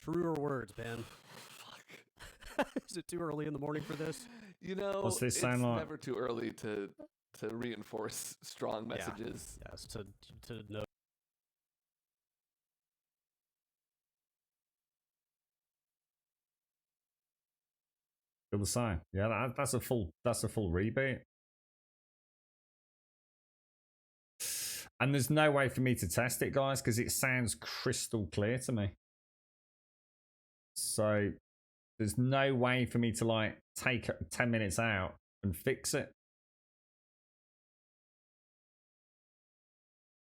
Truer words, Ben. Fuck. Is it too early in the morning for this? You know, What's this it's sound like? never too early to reinforce strong messages. Yes, to know. Still the same. Yeah, that's a full rebeat. And there's no way for me to test it, guys, because it sounds crystal clear to me. So there's no way for me to like take 10 minutes out and fix it.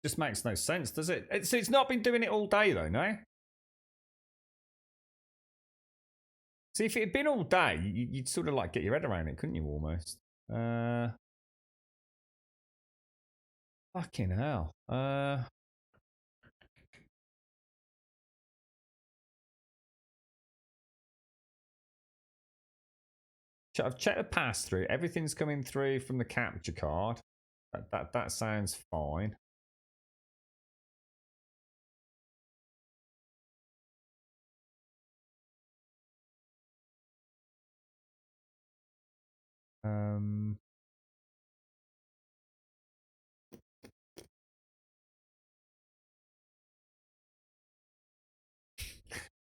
Just makes no sense, does it? So it's not been doing it all day though, no? See, if it had been all day, you'd sort of like get your head around it, couldn't you, almost? Fucking hell. I've checked the pass-through. Everything's coming through from the capture card. That sounds fine.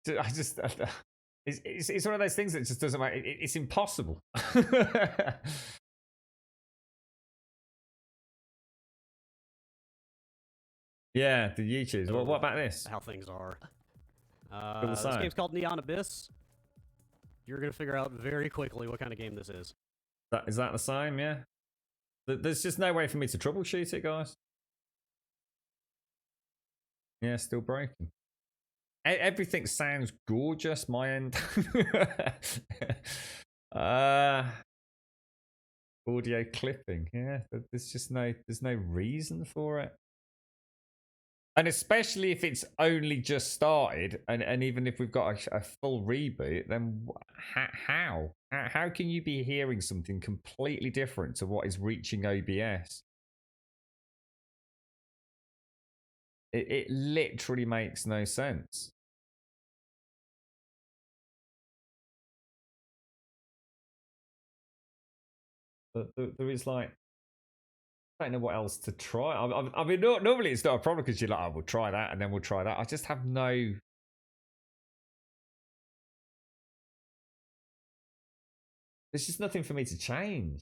I just it's one of those things that just doesn't make it's impossible. Yeah, the YouTubes. Well, what about this? How things are. This game's called Neon Abyss. You're gonna figure out very quickly what kind of game this is. Is that the same? Yeah. There's just no way for me to troubleshoot it, guys. Yeah, still breaking. Everything sounds gorgeous. My end. Audio clipping. Yeah, there's no reason for it. And especially if it's only just started, and even if we've got a full reboot, then how can you be hearing something completely different to what is reaching OBS? It literally makes no sense. But there is like, I don't know what else to try. I mean, normally it's not a problem because you're like, oh, we'll try that and then we'll try that. I just have no. There's just nothing for me to change.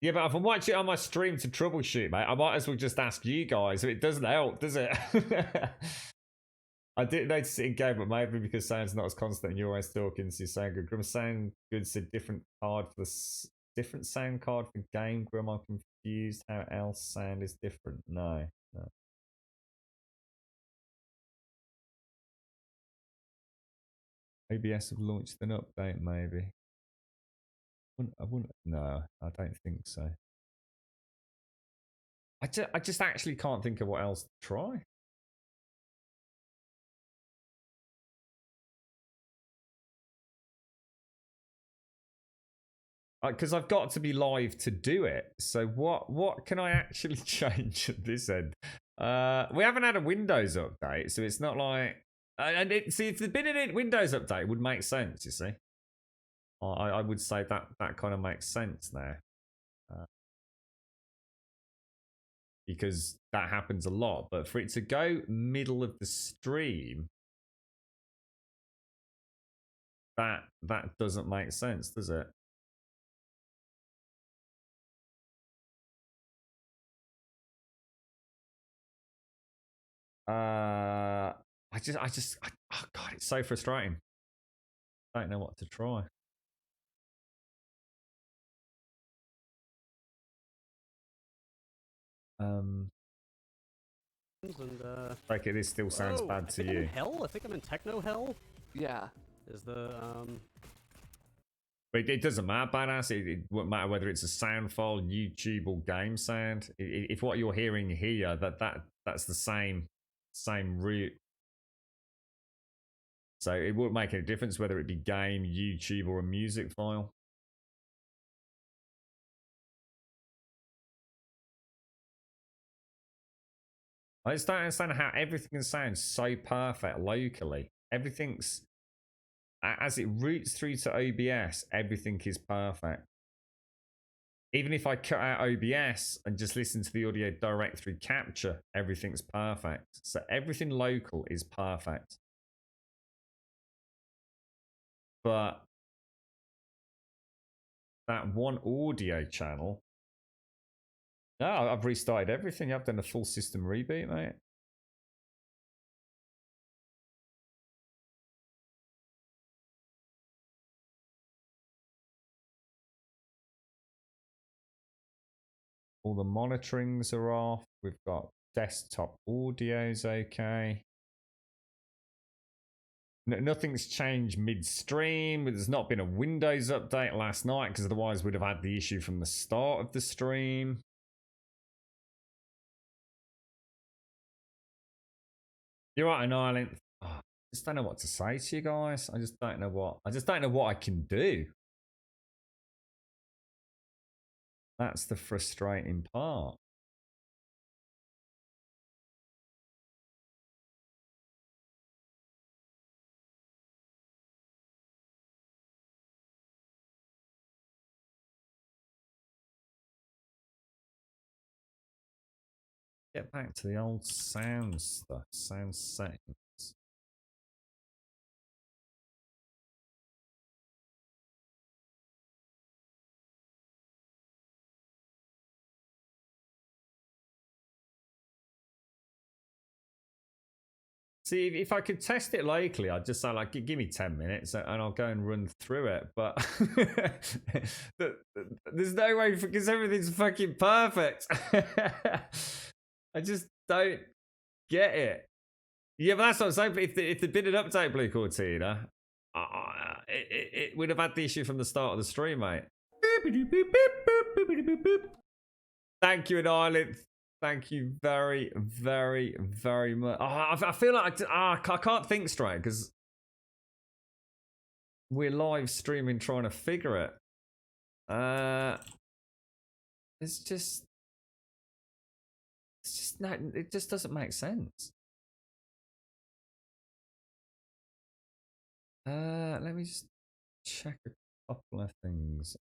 Yeah, but if I'm watching it on my stream to troubleshoot, mate, I might as well just ask you guys. It doesn't help, does it? I didn't notice it in game, but maybe because sound's not as constant and you're always talking, so you're saying good. Grim sound good, so different card for the different sound card for game. Grim, I'm confused. How else sound is different? No. OBS have launched an update, maybe. I wouldn't. No, I don't think so. I just actually can't think of what else to try. Because I've got to be live to do it. So what can I actually change at this end? We haven't had a Windows update, so it's not like. And see, if there'd been a Windows update, it would make sense. You see, I would say that kind of makes sense there, because that happens a lot. But for it to go middle of the stream, that doesn't make sense, does it? Oh God, it's so frustrating. I don't know what to try. Like it still sounds bad to you. I'm in hell? I think I'm in techno hell. Yeah. Is the But it doesn't matter, badass. It won't matter whether it's a sound file, YouTube, or game sound. If what you're hearing here, that's the same route. So it wouldn't make any difference whether it be game, YouTube, or a music file. I just don't understand how everything sounds so perfect locally. Everything's, as it routes through to OBS, everything is perfect. Even if I cut out OBS and just listen to the audio direct through capture, everything's perfect. So everything local is perfect. But that one audio channel, no, I've restarted everything. I've done a full system reboot, mate. All the monitorings are off. We've got desktop audio's okay. Nothing's changed midstream. There's not been a Windows update last night because otherwise we'd have had the issue from the start of the stream. You're right, an island. Oh, I just don't know what to say to you guys. I just don't know what I can do. That's the frustrating part. Get back to the old sound stuff, sound settings. See, if I could test it locally, I'd just say, like, give me 10 minutes and I'll go and run through it. But there's no way, because everything's fucking perfect. I just don't get it. Yeah, but that's what I'm saying. If there'd been an update, Blue Cortina, it would have had the issue from the start of the stream, mate. Thank you, Ireland. Thank you very, very, very much. Oh, I feel like I can't think straight because we're live streaming trying to figure it. It's just no, it just doesn't make sense. Let me just check a couple of things.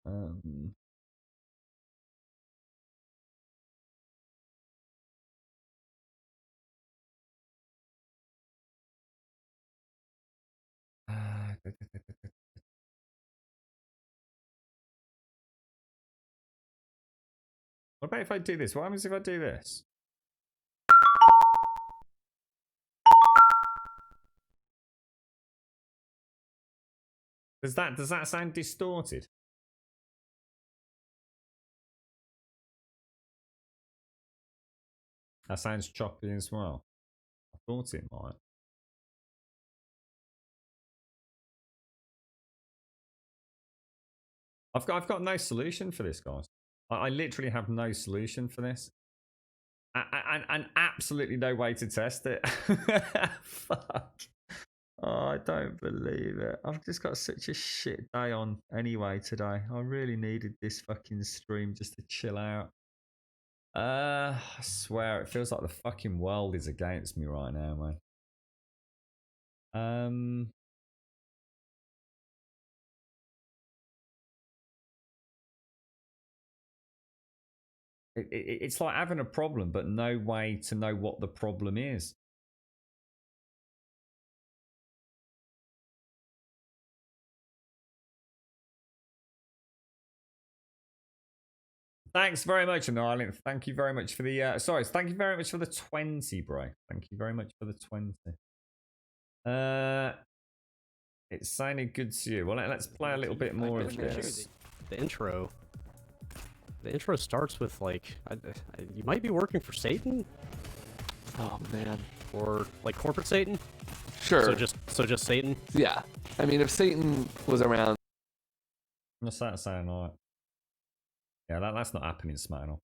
What about if I do this? What happens if I do this? Does that sound distorted? That sounds choppy as well. I thought it might. I've got no solution for this, guys. I literally have no solution for this. And absolutely no way to test it. Fuck. Oh, I don't believe it. I've just got such a shit day on anyway today. I really needed this fucking stream just to chill out. I swear, it feels like the fucking world is against me right now, man. It's like having a problem, but no way to know what the problem is. Thanks very much, Ireland. Thank you very much for the sorry, thank you very much for the 20, bro. Thank you very much for the 20. It sounded good to you. Well, let's play a little bit more of this. The intro starts with like, you might be working for Satan. Oh man. Or like corporate Satan. Sure. So just Satan. Yeah. I mean, if Satan was around. What's that sound like? Yeah, that's not happening, SmackDown.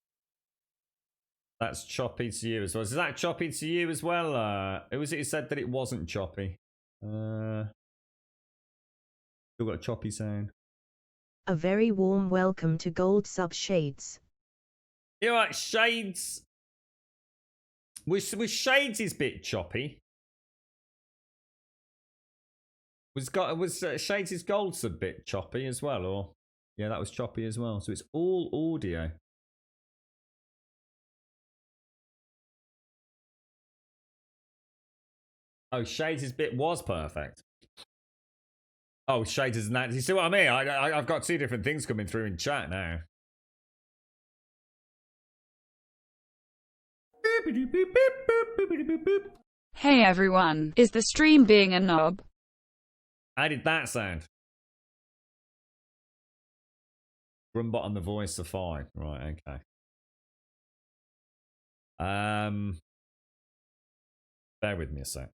That's choppy to you as well. Is that choppy to you as well? Who was it who said that it wasn't choppy? Still got a choppy sound. A very warm welcome to Gold Sub Shades. You alright, Shades? Was Shades' bit choppy? Was Shades' gold sub bit choppy as well, or yeah, that was choppy as well. So it's all audio. Oh, Shades' bit was perfect. Oh, Shades is not. You see what I mean? I've got two different things coming through in chat now. Hey everyone, is the stream being a knob? How did that sound? Grumbot on the voice of fine. Right, okay. Bear with me a sec.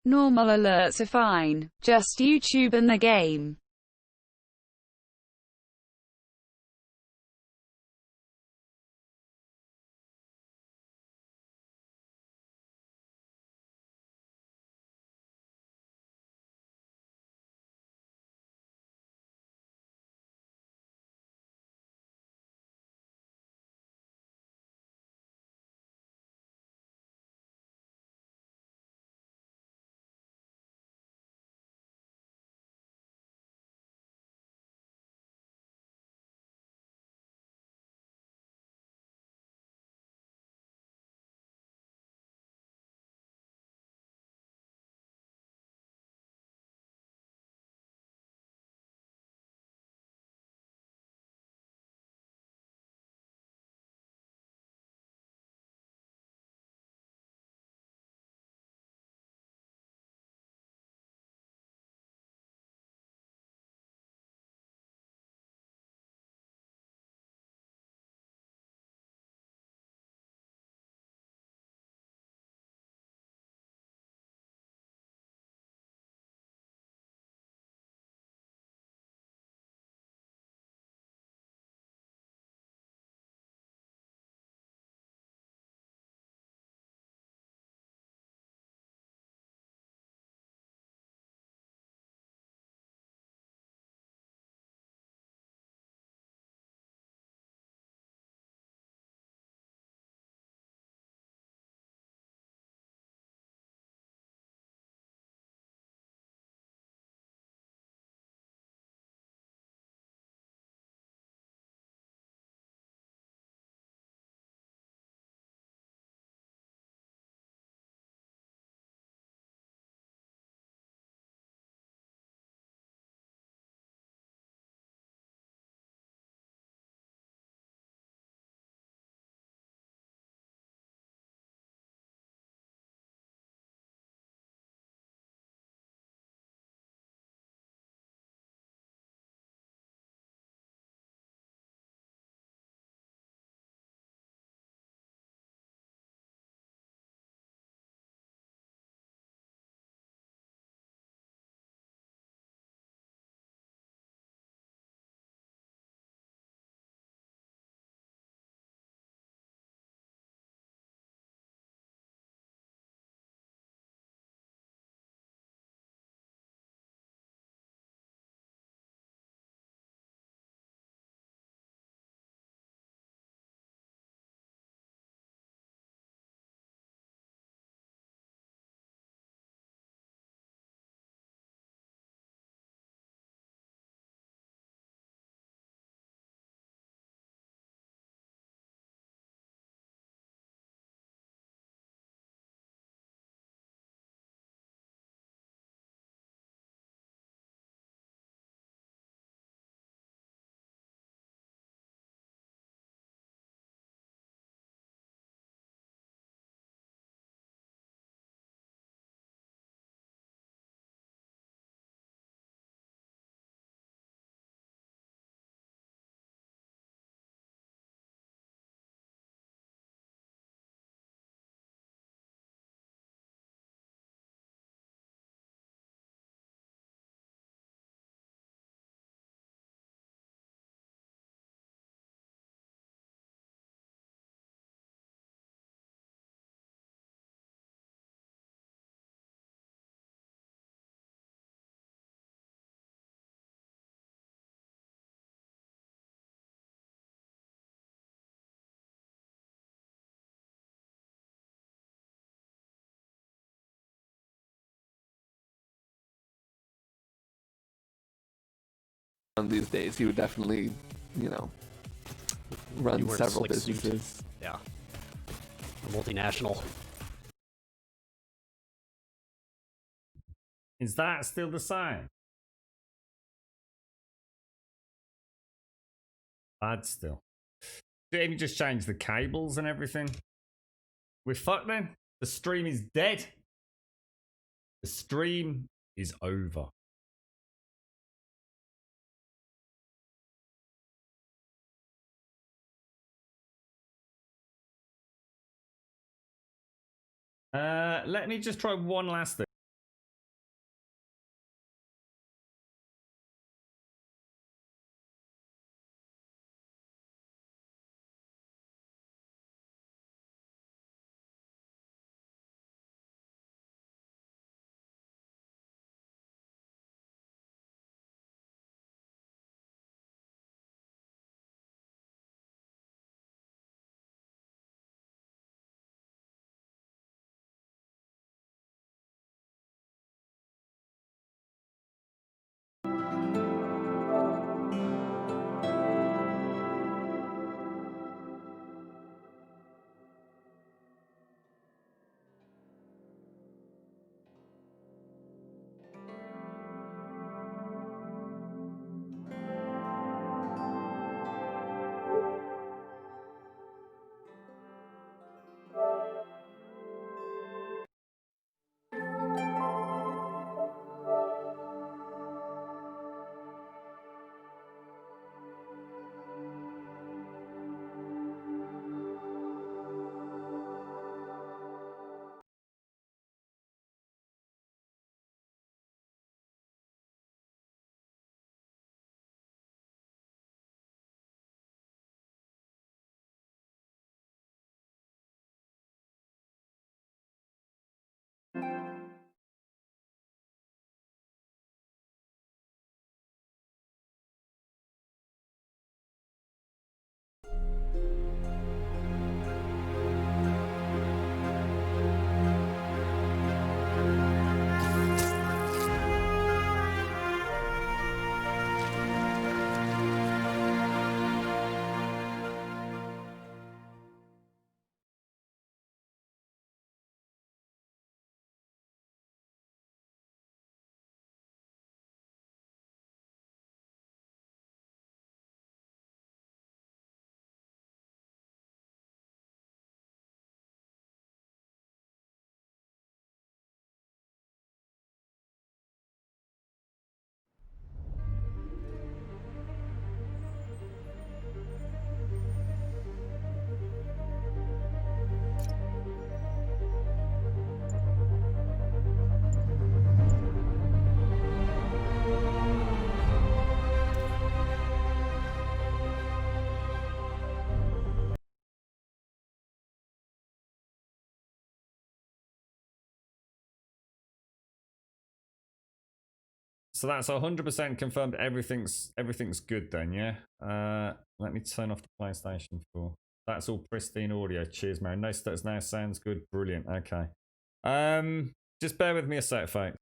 Normal alerts are fine, just YouTube and the game. these days, he would definitely, you know, run You wear a several slick suit. businesses. Yeah. A multinational. Is that still the same? Bad still. Didn't even just change the cables and everything. We're fucked then. The stream is dead. The stream is over. Let me just try one last thing. So that's 100% confirmed. Everything's good then, yeah. Let me turn off the PlayStation 4. That's all pristine audio. Cheers, man. No stutters now. Sounds good. Brilliant. Okay. Just bear with me a sec, folks.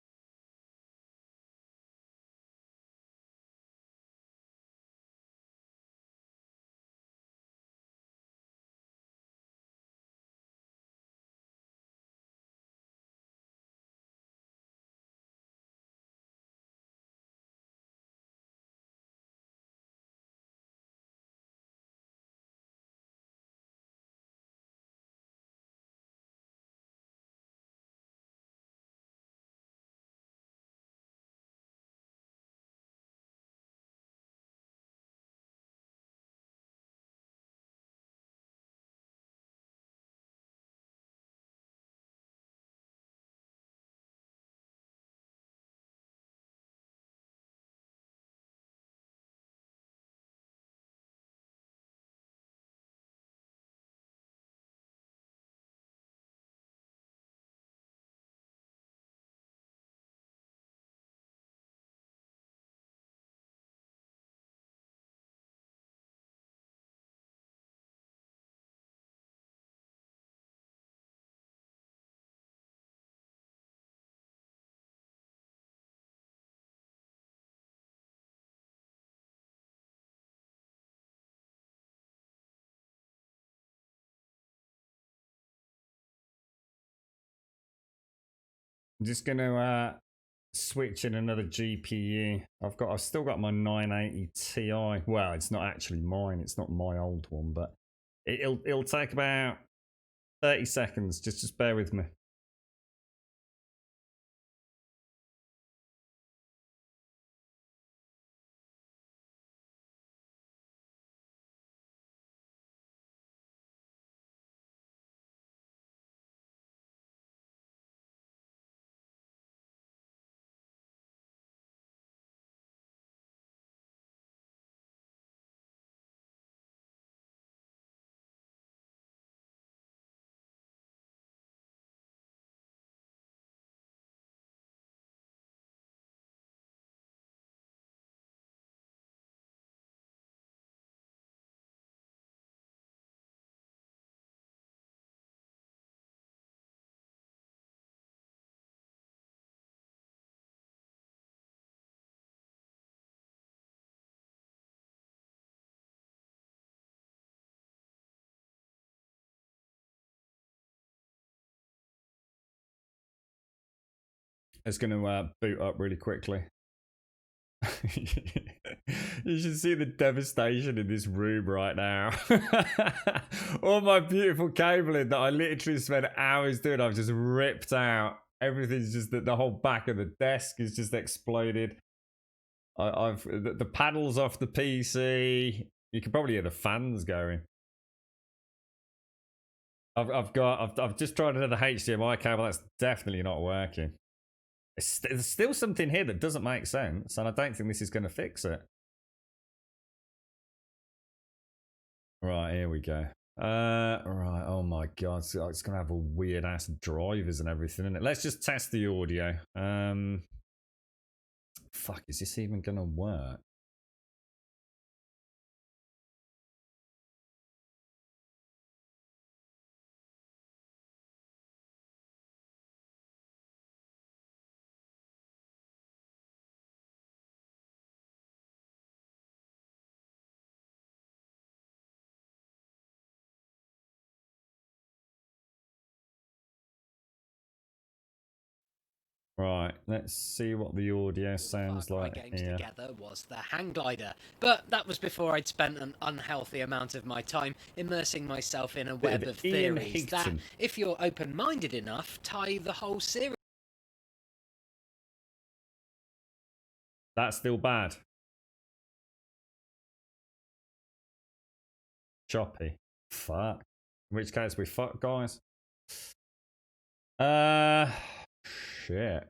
I'm just gonna switch in another GPU. I've still got my 980 Ti. Well, it's not actually mine. It's not my old one, but it'll take about 30 seconds. Just bear with me. It's going to boot up really quickly. You should see the devastation in this room right now. All my beautiful cabling that I literally spent hours doing, I've just ripped out. Everything's just the whole back of the desk is just exploded. I've the panels off the PC. You can probably hear the fans going. I've just tried another HDMI cable. That's definitely not working. There's still something here that doesn't make sense, and I don't think this is going to fix it. Right, here we go. Right, oh my god, it's going to have a weird ass drivers and everything in it. Let's just test the audio. Fuck, is this even going to work? Right, let's see what the audio sounds like games here. together was the Hang Glider, but that was before I'd spent an unhealthy amount of my time immersing myself in a web of Ian theories that, Higton. if you're open-minded enough, tie the whole series. That's still bad. Choppy. Fuck. In which case we fuck, guys. Shit.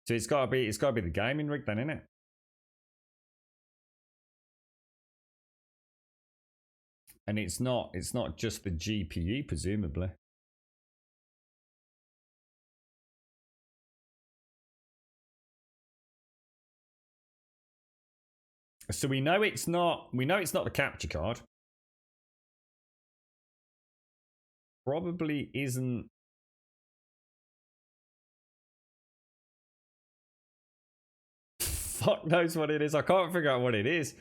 So it's gotta be the gaming rig then, innit? And it's not just the GPU, presumably. So we know it's not the capture card. Probably isn't. Fuck knows what it is. I can't figure out what it is.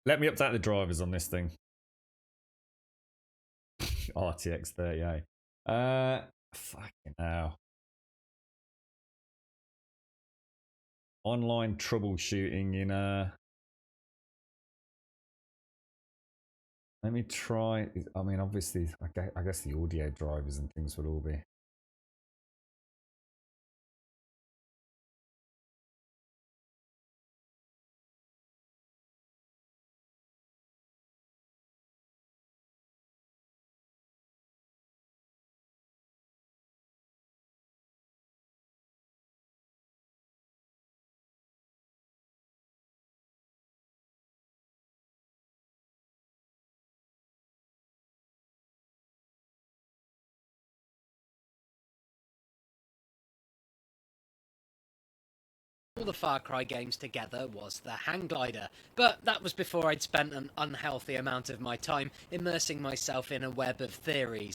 Let me update the drivers on this thing. RTX 38. Fucking hell. Online troubleshooting in let me try. I mean, obviously, I guess the audio drivers and things would all be. All the Far Cry games together was the Hang Glider, but that was before I'd spent an unhealthy amount of my time immersing myself in a web of theories.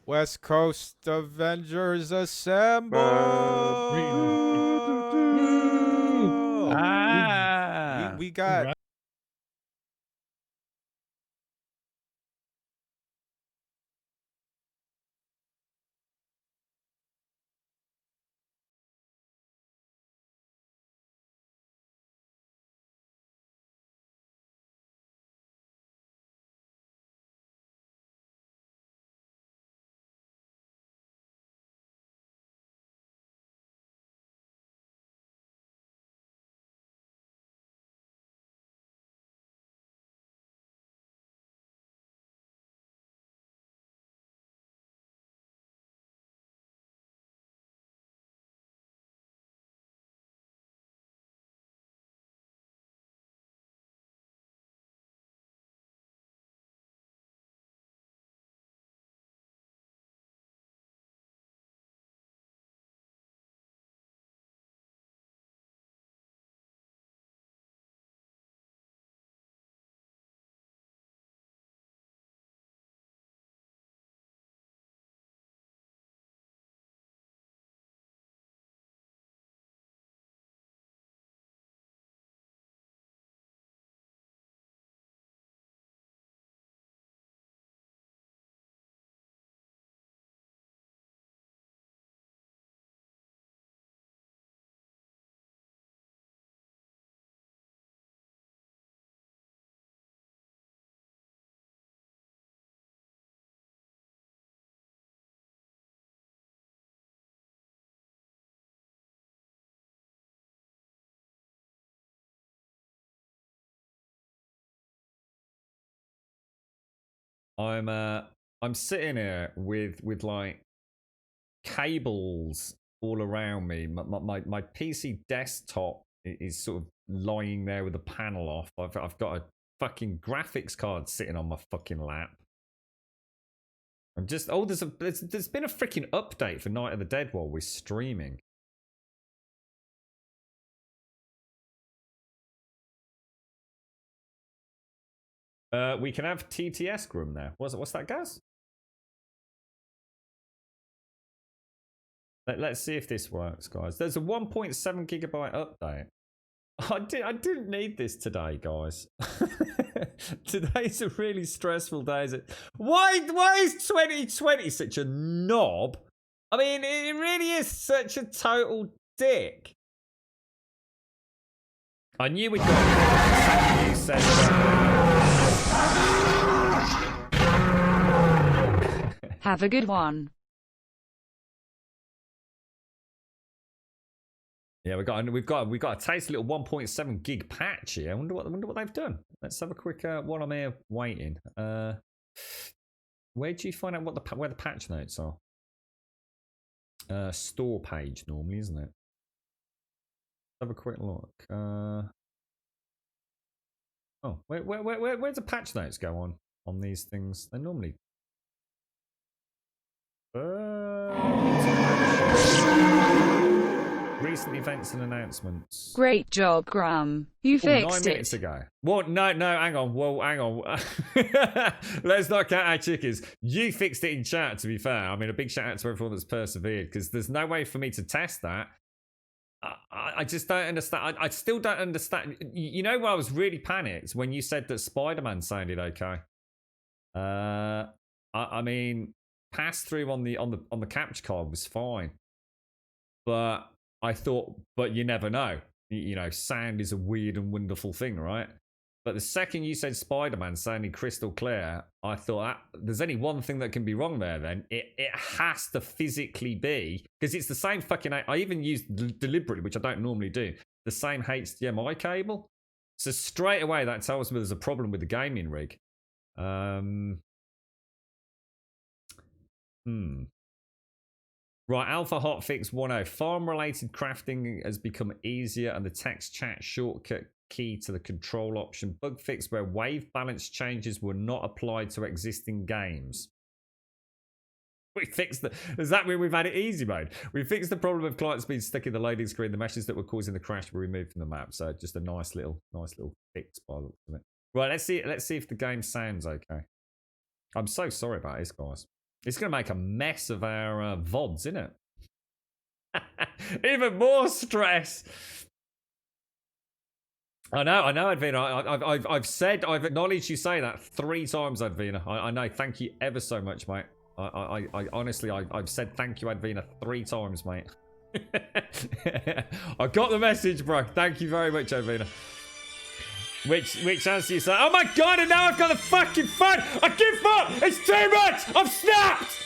West Coast Avengers assemble! Ah, We got Right. I'm sitting here with like cables all around me. My PC desktop is sort of lying there with the panel off. I've got a fucking graphics card sitting on my fucking lap. I'm just there's been a freaking update for Night of the Dead while we're streaming. We can have TTS Grum now. What's that, guys? Let's see if this works, guys. There's a 1.7 gigabyte update. I didn't need this today, guys. Today's a really stressful day. Why is 2020 such a knob? I mean, it really is such a total dick. I knew we'd got you said Have a good one. Yeah, we've got a tasty little 1.7 gig patch here. I wonder what they've done. Let's have a quick while I'm here waiting. Where do you find out where the patch notes are? Store page normally, isn't it? Have a quick look. Oh, where's the patch notes go on these things? They normally. Recent events and announcements. Great job, Graham. You fixed 9 minutes it. ago. Well, no, hang on. Well, hang on. Let's not count our chickens. You fixed it in chat, to be fair. I mean, a big shout out to everyone that's persevered, because there's no way for me to test that. I just don't understand. I still don't understand. You know where I was really panicked? When you said that Spider-Man sounded okay. I mean, pass through on the capture card was fine. But I thought, but you never know. You know, sound is a weird and wonderful thing, right? But the second you said Spider-Man sounding crystal clear, I thought there's only one thing that can be wrong there then. It has to physically be, because it's the same fucking, I even used deliberately, which I don't normally do, the same HDMI cable. So straight away that tells me there's a problem with the gaming rig. Right, Alpha Hotfix 1.0. Farm-related crafting has become easier, and the text chat shortcut key to the control option. Bug fix where wave balance changes were not applied to existing games. We fixed does that mean we've had it easy mode? We fixed the problem of client speed stuck in the loading screen. The meshes that were causing the crash were removed from the map. So just a nice little fix by the looks of it. Right, let's see if the game sounds okay. I'm so sorry about this, guys. It's going to make a mess of our VODs, isn't it? Even more stress. I know, Advina. I've acknowledged you say that 3 times, Advina. I know. Thank you ever so much, mate. I honestly, I've said thank you, Advina, 3 times, mate. I got the message, bro. Thank you very much, Advina. Which answer you say? Oh my god! And now I've got the fucking phone. I give up. It's too much. I've snapped.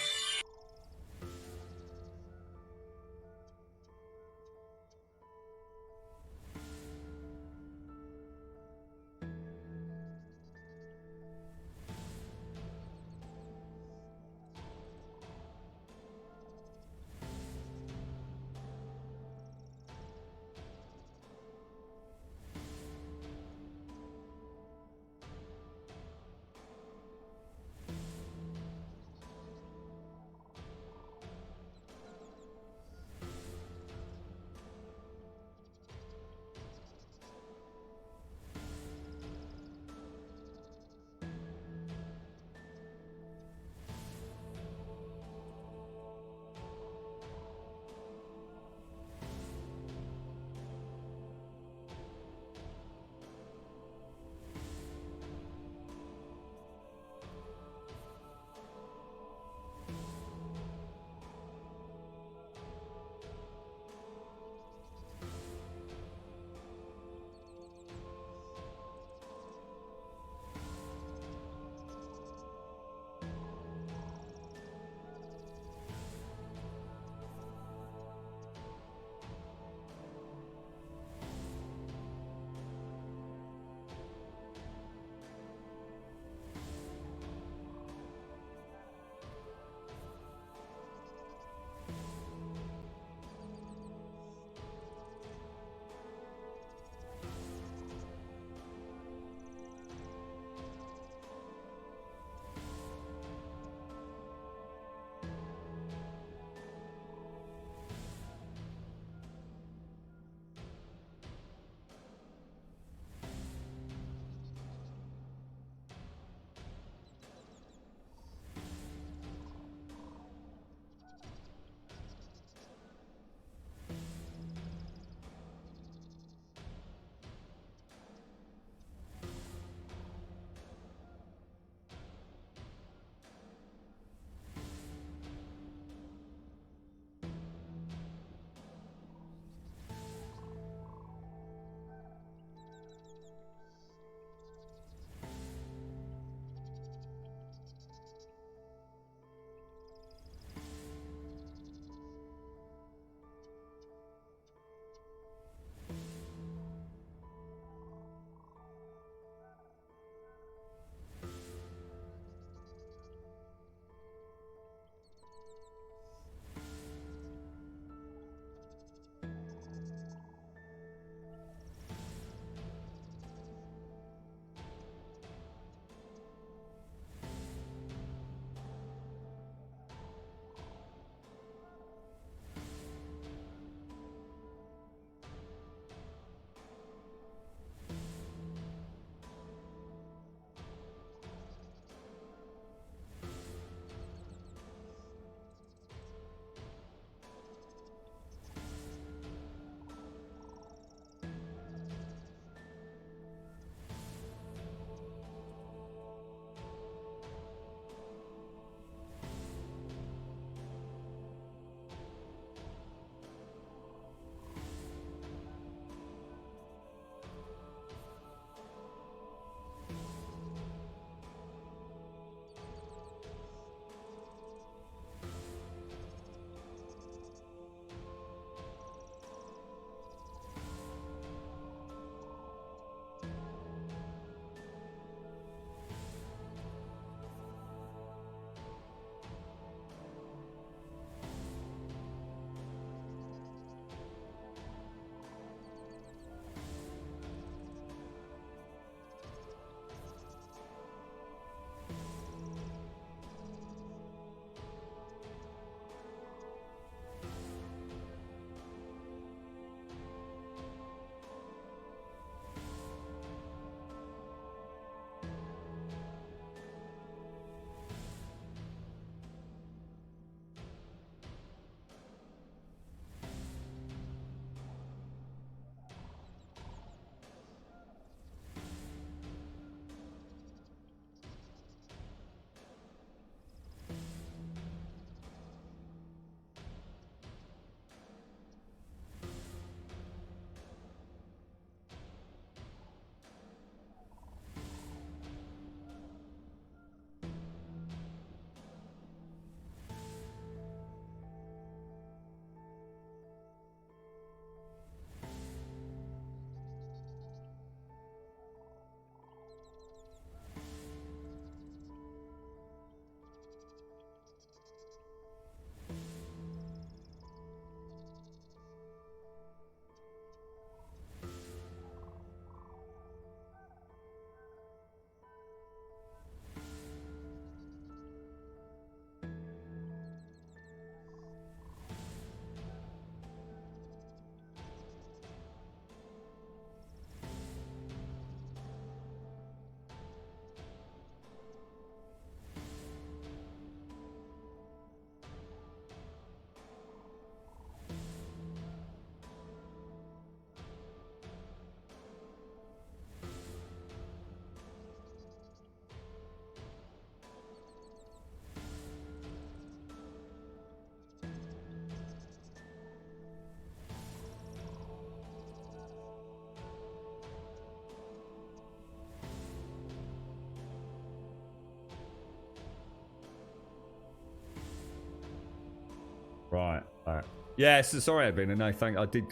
Right. Yeah, so sorry, Advina. No,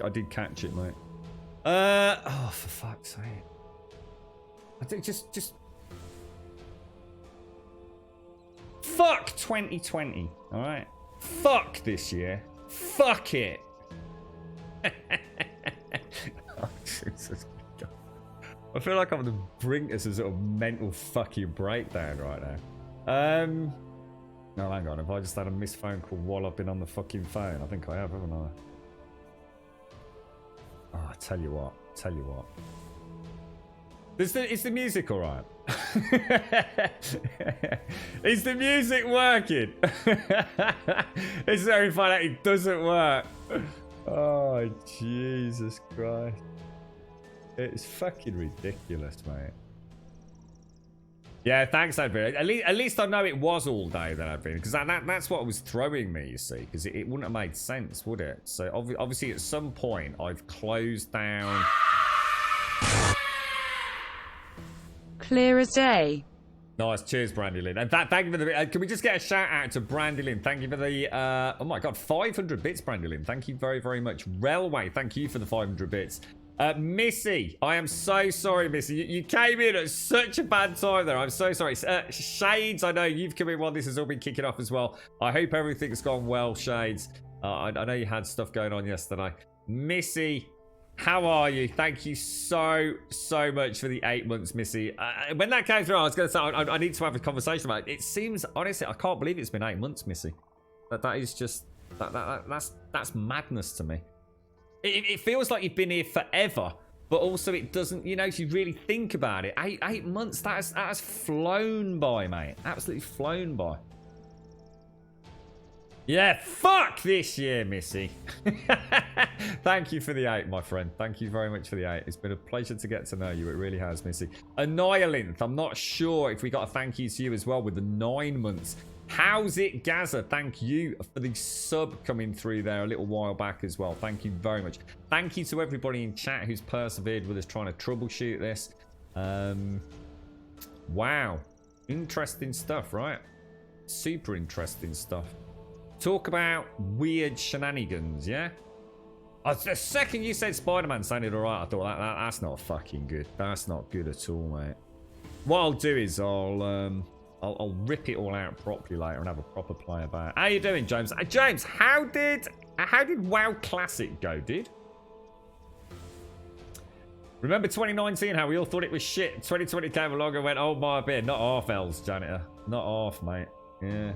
I did catch it, mate. Oh, for fuck's sake. I think just fuck 2020. All right. Fuck this year. Fuck it. Oh, Jesus God. I feel like I'm on the brink of some sort of mental fucking breakdown right now. No, hang on. Have I just had a missed phone call while I've been on the fucking phone? I think I have, haven't I? Oh, I tell you what. Is the music alright? Is the music working? It's very funny that it doesn't work. Oh, Jesus Christ. It's fucking ridiculous, mate. Yeah, thanks, Advin. At least I know it was all day that I've been, because that's what was throwing me, you see, because it wouldn't have made sense, would it? So obviously at some point I've closed down. Clear as day. Nice, cheers, Brandy Lynn. And thank you for the. Can we just get a shout out to Brandy Lynn? Thank you for the. Oh my God, 500 bits, Brandy Lynn. Thank you very, very much. Railway, thank you for the 500 bits. Missy, I am so sorry, Missy. You came in at such a bad time there. I'm so sorry. Shades, I know you've come in while this has all been kicking off as well. I hope everything's gone well, Shades. I know you had stuff going on yesterday. Missy, how are you? Thank you so much for the 8 months, Missy. When that came through, I was going to say I need to have a conversation about it. It seems, honestly, I can't believe it's been 8 months, Missy. That is just that's madness to me. It feels like you've been here forever, but also it doesn't, you know, if you really think about it, eight months, that has flown by, mate. Absolutely flown by. Yeah, fuck this year, Missy. Thank you for the 8, my friend. Thank you very much for the 8. It's been a pleasure to get to know you. It really has, Missy. Annihilinth, I'm not sure if we got a thank you to you as well with the 9 months. How's it, Gaza? Thank you for the sub coming through there a little while back as well. Thank you very much. Thank you to everybody in chat who's persevered with us trying to troubleshoot this. Wow. Interesting stuff, right? Super interesting stuff. Talk about weird shenanigans, yeah? The second you said Spider-Man sounded alright, I thought that's not fucking good. That's not good at all, mate. What I'll do is I'll rip it all out properly later and have a proper play about it. How you doing, James? James, how did WoW Classic go, dude? Remember 2019, how we all thought it was shit? 2020 came along and went, oh my beer, not half, Els, janitor. Not half, mate. Yeah.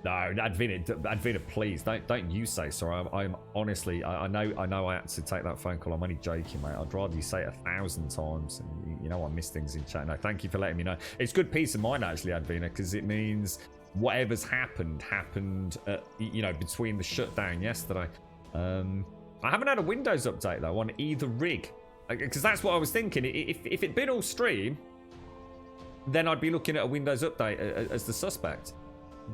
No, Advina, please don't you say sorry. I'm honestly, I know I had to take that phone call. I'm only joking, mate. I'd rather you say it 1,000 times. And you know I miss things in chat. No, thank you for letting me know. It's good peace of mind actually, Advina, because it means whatever's happened, you know, between the shutdown yesterday. I haven't had a Windows update though on either rig, because that's what I was thinking. If it'd been all stream, then I'd be looking at a Windows update as the suspect.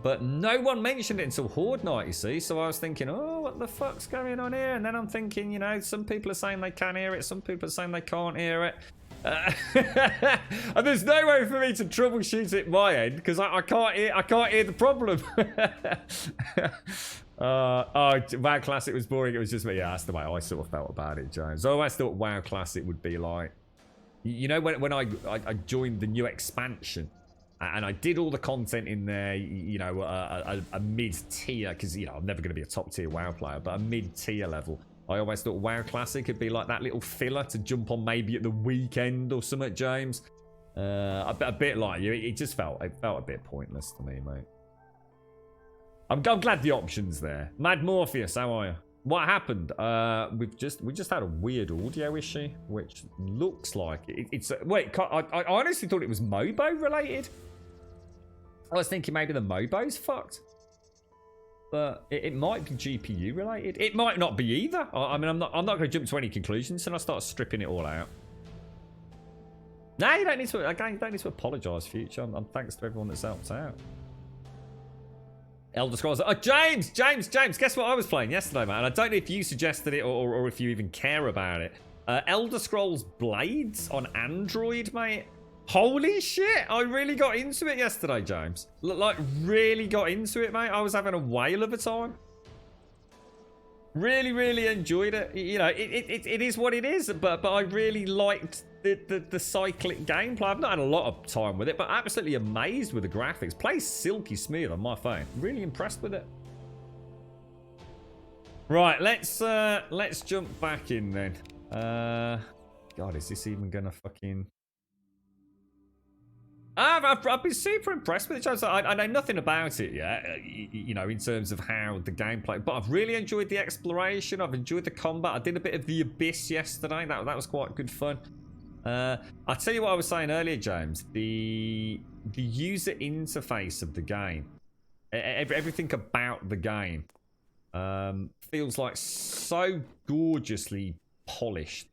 But no one mentioned it until Horde Night, you see. So I was thinking, oh, what the fuck's going on here? And then I'm thinking, you know, some people are saying they can hear it. Some people are saying they can't hear it. And there's no way for me to troubleshoot it my end because I can't hear the problem. WoW Classic was boring. It was just, yeah, that's the way I sort of felt about it, James. I always thought WoW Classic would be like, you know, when I joined the new expansion. And I did all the content in there, you know, a mid-tier, because, you know, I'm never going to be a top-tier WoW player, but a mid-tier level. I always thought WoW Classic could be like that little filler to jump on maybe at the weekend or something, James. A bit like you. It felt a bit pointless to me, mate. I'm glad the option's there. Mad Morpheus, how are you? What happened? We just had a weird audio issue, which looks like it's... Wait, I honestly thought it was Mobo related. I was thinking maybe the Mobo's fucked. But it might be GPU related. It might not be either. I mean, I'm not going to jump to any conclusions and I start stripping it all out. No, you don't need to. Again, you don't need to apologise, Future. I'm thanks to everyone that's helped out. Elder Scrolls. Oh, James. Guess what I was playing yesterday, man? I don't know if you suggested it or if you even care about it. Elder Scrolls Blades on Android, mate. Holy shit! I really got into it yesterday, James. Like, really got into it, mate. I was having a whale of a time. Really, really enjoyed it. You know, it is what it is, but I really liked the cyclic gameplay. I've not had a lot of time with it, but absolutely amazed with the graphics. Plays silky smooth on my phone. Really impressed with it. Right, let's jump back in then. God, is this even gonna fucking... I've been super impressed with it. I know nothing about it yet, you know, in terms of how the gameplay, but I've really enjoyed the exploration. I've enjoyed the combat. I did a bit of the Abyss yesterday. That was quite good fun. I'll tell you what I was saying earlier, James. The user interface of the game, everything about the game, feels like so gorgeously polished.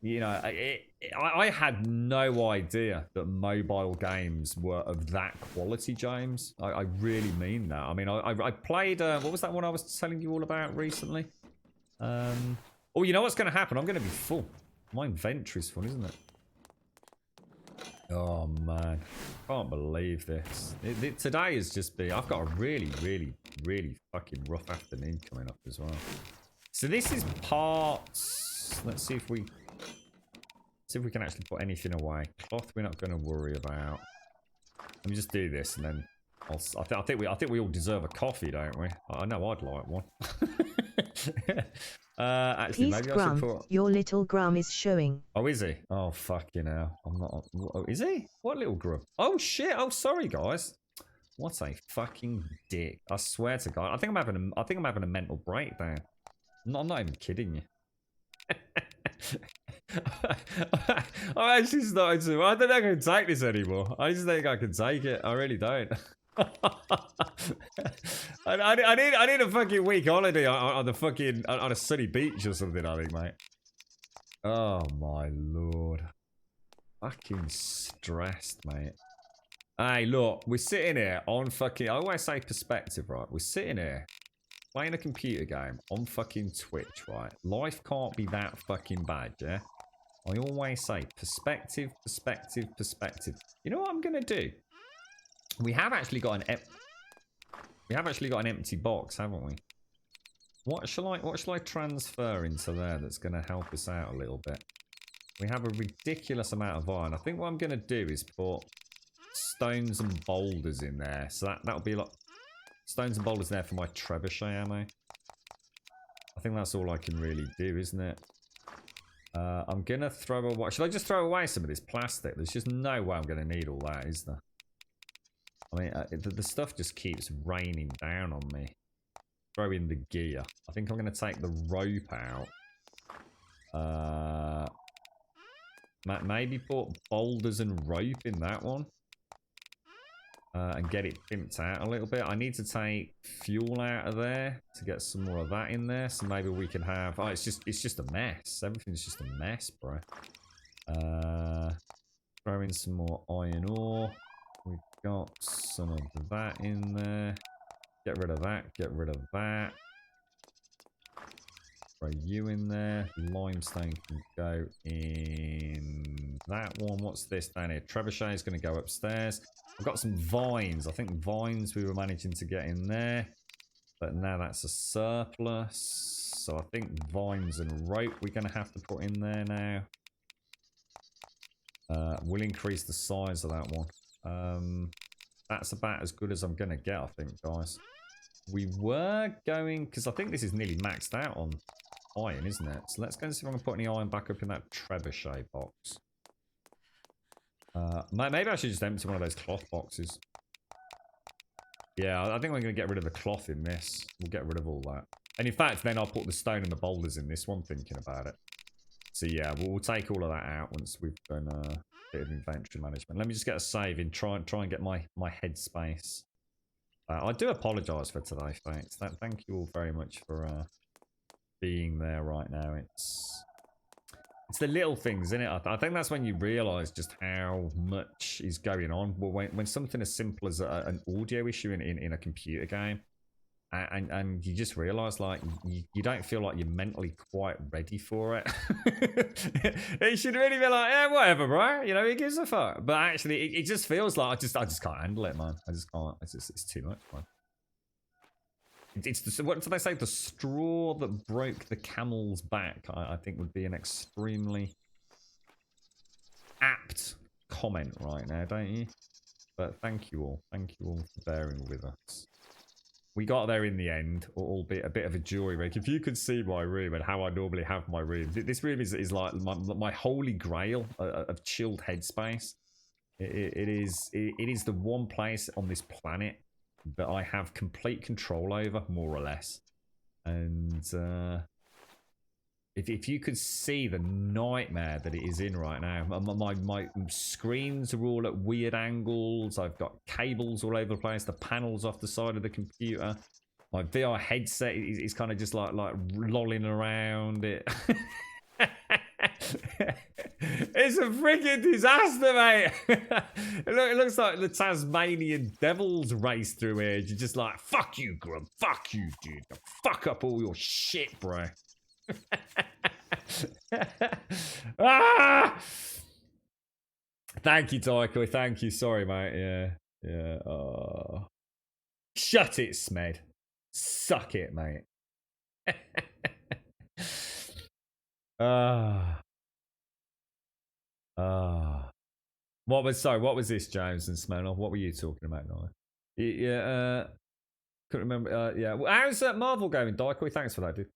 You know, I had no idea that mobile games were of that quality, James. I really mean that. I mean, I played, what was that one I was telling you all about recently? Oh, you know what's going to happen? I'm going to be full. My inventory's full, isn't it? Oh, man. Can't believe this. Today has just been... I've got a really, really, really fucking rough afternoon coming up as well. So this is parts... Let's see if we... See if we can actually put anything away. Cloth we're not going to worry about. Let me just do this and then I think we all deserve a coffee, don't we? I know I'd like one. Actually, Peace, maybe Grum. I should put... Your little Grum is showing. Oh, is he? Oh, fucking hell. I'm not... Oh, is he? What little grub? Oh, shit. Oh, sorry, guys. What a fucking dick. I swear to God. I think I'm having a mental breakdown. I'm not even kidding you. I'm actually starting to... I don't think I can take this anymore. I just think I can take it. I really don't. I need a fucking week holiday on the fucking... on a sunny beach or something, I think, mate. Oh, my lord. Fucking stressed, mate. Hey, look. We're sitting here on fucking... I always say perspective, right? We're sitting here playing a computer game on fucking Twitch, right? Life can't be that fucking bad, yeah? I always say perspective, perspective, perspective. You know what I'm gonna do? We have actually got an empty box, haven't we? What shall I transfer into there that's gonna help us out a little bit? We have a ridiculous amount of iron. I think what I'm gonna do is put stones and boulders in there. So that'll be like stones and boulders there for my trebuchet ammo. I think that's all I can really do, isn't it? I'm gonna throw away... Should I just throw away some of this plastic? There's just no way I'm gonna need all that, is there? I mean, the stuff just keeps raining down on me. Throw in the gear. I think I'm gonna take the rope out. Maybe put boulders and rope in that one. And get it pimped out a little bit. I need to take fuel out of there to get some more of that in there. So maybe we can have... Oh, it's just a mess. Everything's just a mess, bro. Throw in some more iron ore. We've got some of that in there. Get rid of that. Get rid of that. Throw you in there. Limestone can go in that one. What's this down here? Trebuchet is going to go upstairs. I've got some vines. I think vines we were managing to get in there. But now that's a surplus. So I think vines and rope we're going to have to put in there now. We'll increase the size of that one. That's about as good as I'm going to get, I think, guys. We were going... Because I think this is nearly maxed out on iron, isn't it? So let's go and see if I can put any iron back up in that trebuchet box. Maybe I should just empty one of those cloth boxes. Yeah, I think I'm going to get rid of the cloth in this. We'll get rid of all that. And in fact, then I'll put the stone and the boulders in this one, thinking about it. So yeah, we'll take all of that out once we've done a bit of inventory management. Let me just get a save in, try and get my headspace. I do apologise for today, folks. Thank you all very much for being there right now. It's the little things, isn't it? I think that's when you realise just how much is going on. Well, when something as simple as an audio issue in a computer game, and you just realise, like, you don't feel like you're mentally quite ready for it. It should really be like, yeah, whatever, bro. You know, who gives a fuck? But actually, it just feels like I just can't handle it, man. I just can't. It's too much, man. It's the, what do they say? The straw that broke the camel's back. I think would be an extremely apt comment right now, don't you? But thank you all for bearing with us. We got there in the end, albeit a bit of a joy wreck. If you could see my room and how I normally have my room, this room is like my holy grail of chilled headspace. It is the one place on this planet that I have complete control over, more or less. And if you could see the nightmare that it is in right now, my screens are all at weird angles. I've got cables all over the place. The panels off the side of the computer. My VR headset is kind of just like lolling around it. It's a freaking disaster, mate. It looks like the Tasmanian Devils race through here. You're just like, fuck you, Grub. Fuck you, dude. Fuck up all your shit, bro. Ah! Thank you, Taiko. Thank you. Sorry, mate. Yeah. Oh. Shut it, Smed. Suck it, mate. What was this, James and Smenel? What were you talking about now? Yeah, couldn't remember. Yeah, well, how's Marvel going, Daikoi? Thanks for that, dude.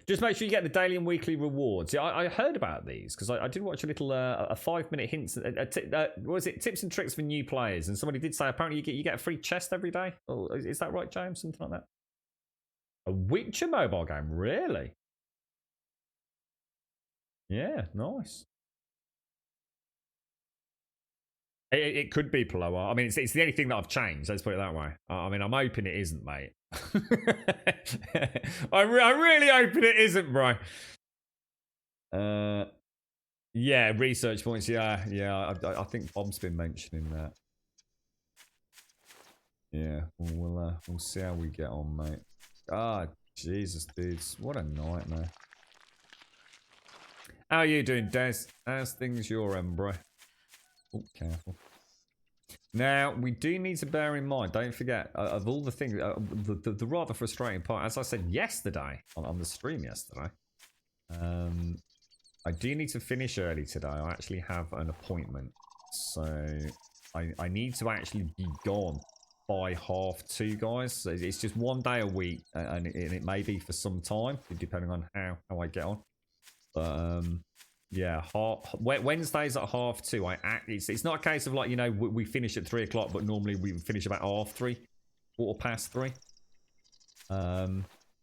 Just make sure you get the daily and weekly rewards. Yeah, I heard about these because I did watch a little a 5-minute hints. What was it? Tips and tricks for new players, and somebody did say apparently you get a free chest every day. Oh, is that right, James? Something like that. A Witcher mobile game, really? Yeah, nice. It could be Paloa. I mean, it's the only thing that I've changed. Let's put it that way. I mean, I'm hoping it isn't, mate. I'm really hoping it isn't, bro. Yeah, research points. Yeah. I think Bob's been mentioning that. Yeah, we'll see how we get on, mate. Ah, Jesus, dudes, what a nightmare. How are you doing, Des? How's things your end, bro? Oh, careful. Now, we do need to bear in mind, don't forget, of all the things, the rather frustrating part, as I said yesterday, on the stream yesterday, I do need to finish early today. I actually have an appointment. So, I need to actually be gone by 2:30, guys. So it's just one day a week, and it may be for some time, depending on how I get on. But, yeah, Wednesdays at 2:30. It's not a case of like, you know, we finish at 3 o'clock, but normally we finish about 3:30, 3:15.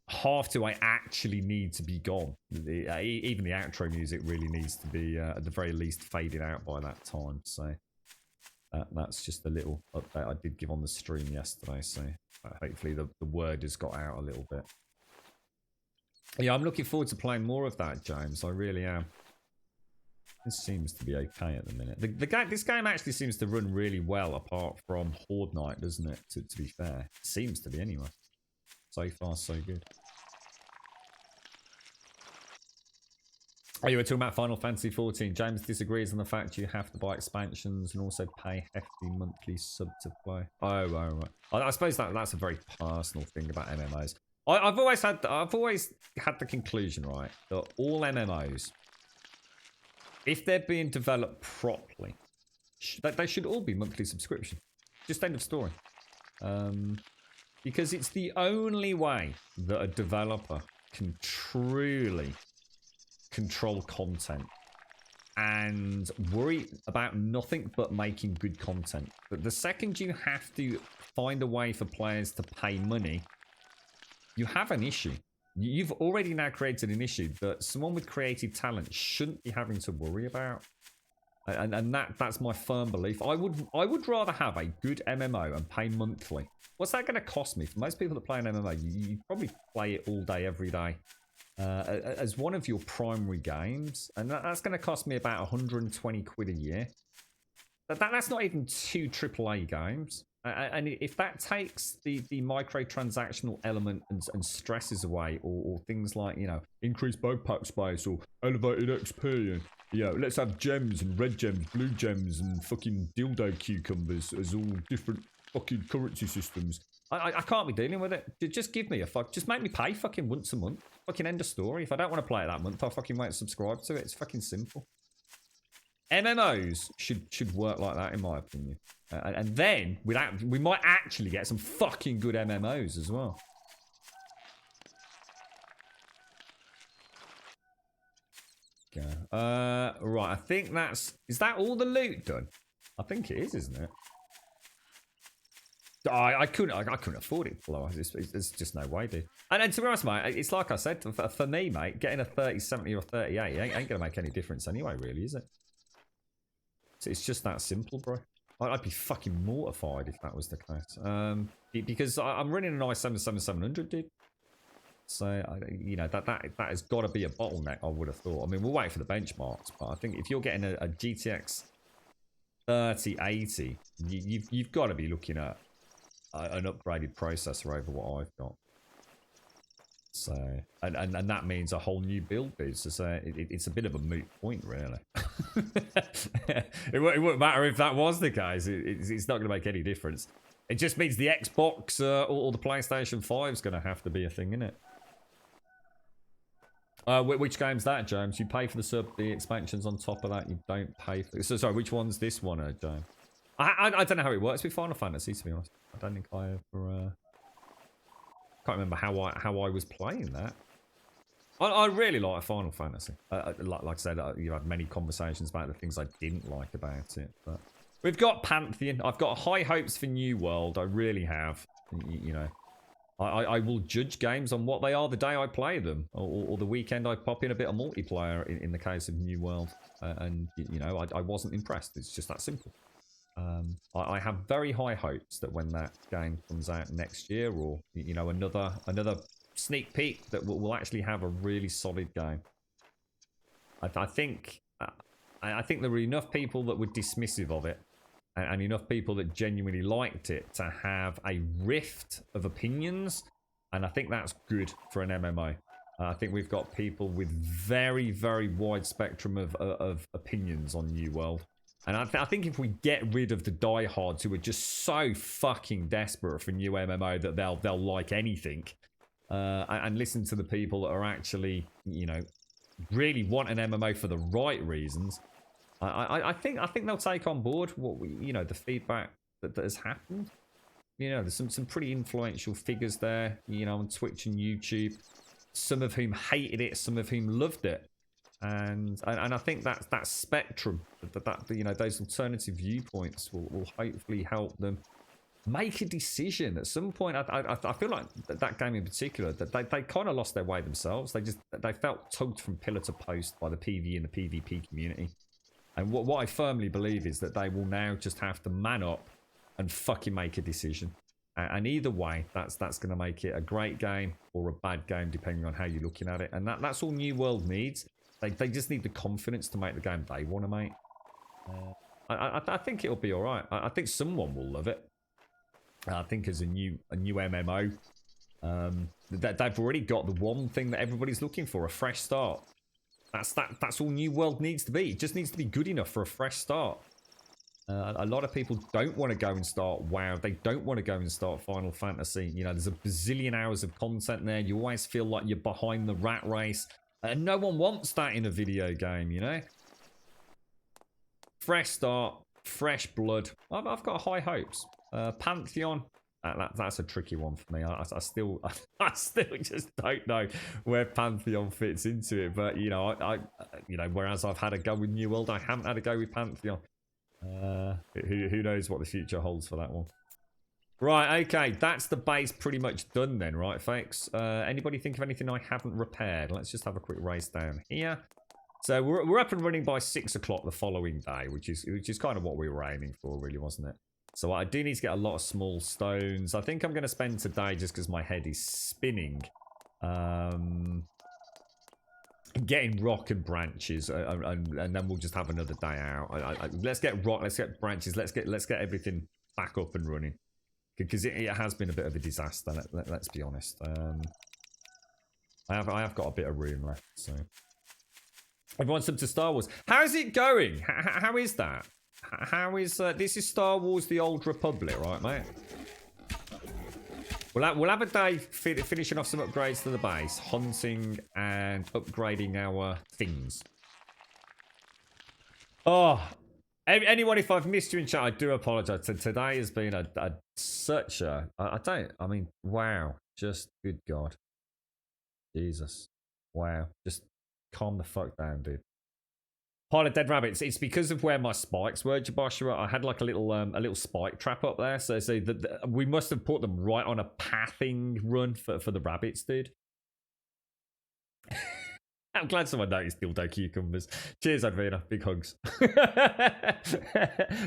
2:30, I actually need to be gone. Even the outro music really needs to be at the very least faded out by that time. So that's just a little update I did give on the stream yesterday. So hopefully the word has got out a little bit. Yeah, I'm looking forward to playing more of that, James. I really am. This seems to be okay at the minute. This game actually seems to run really well, apart from Horde Night, doesn't it? To be fair, it seems to be anyway. So far, so good. Oh, you were talking about Final Fantasy 14. James disagrees on the fact you have to buy expansions and also pay hefty monthly sub to play. Oh, right. I suppose that's a very personal thing about MMOs. I've always had the conclusion, right, that all MMOs, if they're being developed properly, they should all be monthly subscription. Just end of story. Because it's the only way that a developer can truly control content and worry about nothing but making good content. But the second you have to find a way for players to pay money, you have an issue. You've already now created an issue that someone with creative talent shouldn't be having to worry about. And that's my firm belief. I would rather have a good MMO and pay monthly. What's that going to cost me? For most people that play an MMO, you probably play it all day, every day, as one of your primary games. And that's going to cost me about 120 quid a year. That's not even 2 AAA games. And if that takes the microtransactional element and stresses away, or things like, you know, increased backpack space or elevated XP, and, you know, let's have gems and red gems, blue gems, and fucking dildo cucumbers as all different fucking currency systems. I can't be dealing with it. Just give me a fuck. Just make me pay fucking once a month. Fucking end of story. If I don't want to play it that month, I'll fucking wait and subscribe to it. It's fucking simple. MMOs should work like that, in my opinion. And then we might actually get some fucking good MMOs as well. Okay. Right. I think is that all the loot done? I think it is, isn't it? I couldn't afford it. There's just no way, dude. And to be honest, mate, it's like I said, for me, mate, getting a 30, 70 or 38 ain't going to make any difference anyway, really, is it? So it's just that simple, bro. I'd be fucking mortified if that was the case. Because I'm running an i7 7700, dude. So, you know, that has got to be a bottleneck, I would have thought. I mean, we'll wait for the benchmarks, but I think if you're getting a GTX 3080, you've got to be looking at an upgraded processor over what I've got. So, and that means a whole new build boost. So it's a bit of a moot point, really. It wouldn't matter if that was the case. It's not going to make any difference. It just means the Xbox or the PlayStation 5 is going to have to be a thing, isn't it? Which game's that, James? You pay for the expansions on top of that. You don't pay for. So sorry, which one's this one, James? I don't know how it works with Final Fantasy, to be honest. I don't think I ever. Can't remember how I was playing that. I really like Final Fantasy. Like I said, you had many conversations about the things I didn't like about it. But we've got Pantheon. I've got high hopes for New World. I really have. You know, I will judge games on what they are the day I play them, or the weekend I pop in a bit of multiplayer. In the case of New World, and you know, I wasn't impressed. It's just that simple. I have very high hopes that when that game comes out next year, or you know, another sneak peek, that we'll actually have a really solid game. I think there were enough people that were dismissive of it, and enough people that genuinely liked it to have a rift of opinions, and I think that's good for an MMO. I think we've got people with very, very wide spectrum of opinions on New World. And I think if we get rid of the diehards who are just so fucking desperate for new MMO that they'll like anything, and listen to the people that are actually, you know, really want an MMO for the right reasons, I think they'll take on board what the feedback that has happened. You know, there's some pretty influential figures there, you know, on Twitch and YouTube, some of whom hated it, some of whom loved it. And I think that spectrum, that you know, those alternative viewpoints will hopefully help them make a decision at some point. I feel like that game in particular, that they kind of lost their way themselves. They felt tugged from pillar to post by the PvE and the PvP community. And what I firmly believe is that they will now just have to man up and fucking make a decision. And either way, that's going to make it a great game or a bad game, depending on how you're looking at it. And that's all New World needs. They just need the confidence to make the game they want to make. I think it'll be all right. I think someone will love it. I think as a new MMO, they've already got the one thing that everybody's looking for: a fresh start. That's all New World needs to be. It just needs to be good enough for a fresh start. A lot of people don't want to go and start WoW. They don't want to go and start Final Fantasy. You know, there's a bazillion hours of content there. You always feel like you're behind the rat race. And no one wants that in a video game, you know? Fresh start, fresh blood. I've got high hopes. Pantheon, that's a tricky one for me. I still just don't know where Pantheon fits into it. But, you know, whereas I've had a go with New World, I haven't had a go with Pantheon. Who knows what the future holds for that one. Right, okay, that's the base pretty much done then, right, folks? Anybody think of anything I haven't repaired? Let's just have a quick race down here. So we're up and running by 6 o'clock the following day, which is kind of what we were aiming for, really, wasn't it? So I do need to get a lot of small stones. I think I'm going to spend today, just because my head is spinning, getting rock and branches, and then we'll just have another day out. Let's get rock, let's get branches, let's get everything back up and running. Because it has been a bit of a disaster, let's be honest. I have got a bit of room left, so. Everyone's up to Star Wars. How's it going? How is that? How is... this is Star Wars The Old Republic, right, mate? We'll have a day finishing off some upgrades to the base, hunting and upgrading our things. Oh, anyone, if I've missed you in chat, I do apologise. Today has been such a, I mean, wow, just good God. Jesus. Wow, just calm the fuck down, dude. Pile of dead rabbits. It's because of where my spikes were, Joshua. I had like a little spike trap up there, so we must have put them right on a pathing run for the rabbits, dude. I'm glad someone noticed dildo cucumbers. Cheers, Advina. Big hugs.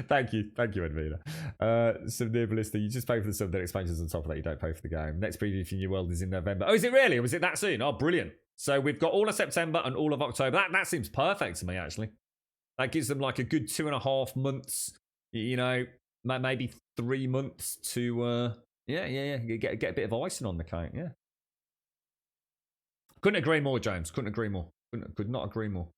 Thank you, Advina. Some near ballista. You just pay for the sub, then expansions on top of that. You don't pay for the game. Next preview for New World is in November. Oh, is it really? Was it that soon? Oh, brilliant. So we've got all of September and all of October. That seems perfect to me, actually. That gives them like a good 2.5 months. You know, maybe 3 months to yeah. Get a bit of icing on the cake. Yeah. Couldn't agree more, James. Couldn't agree more. Could not agree more.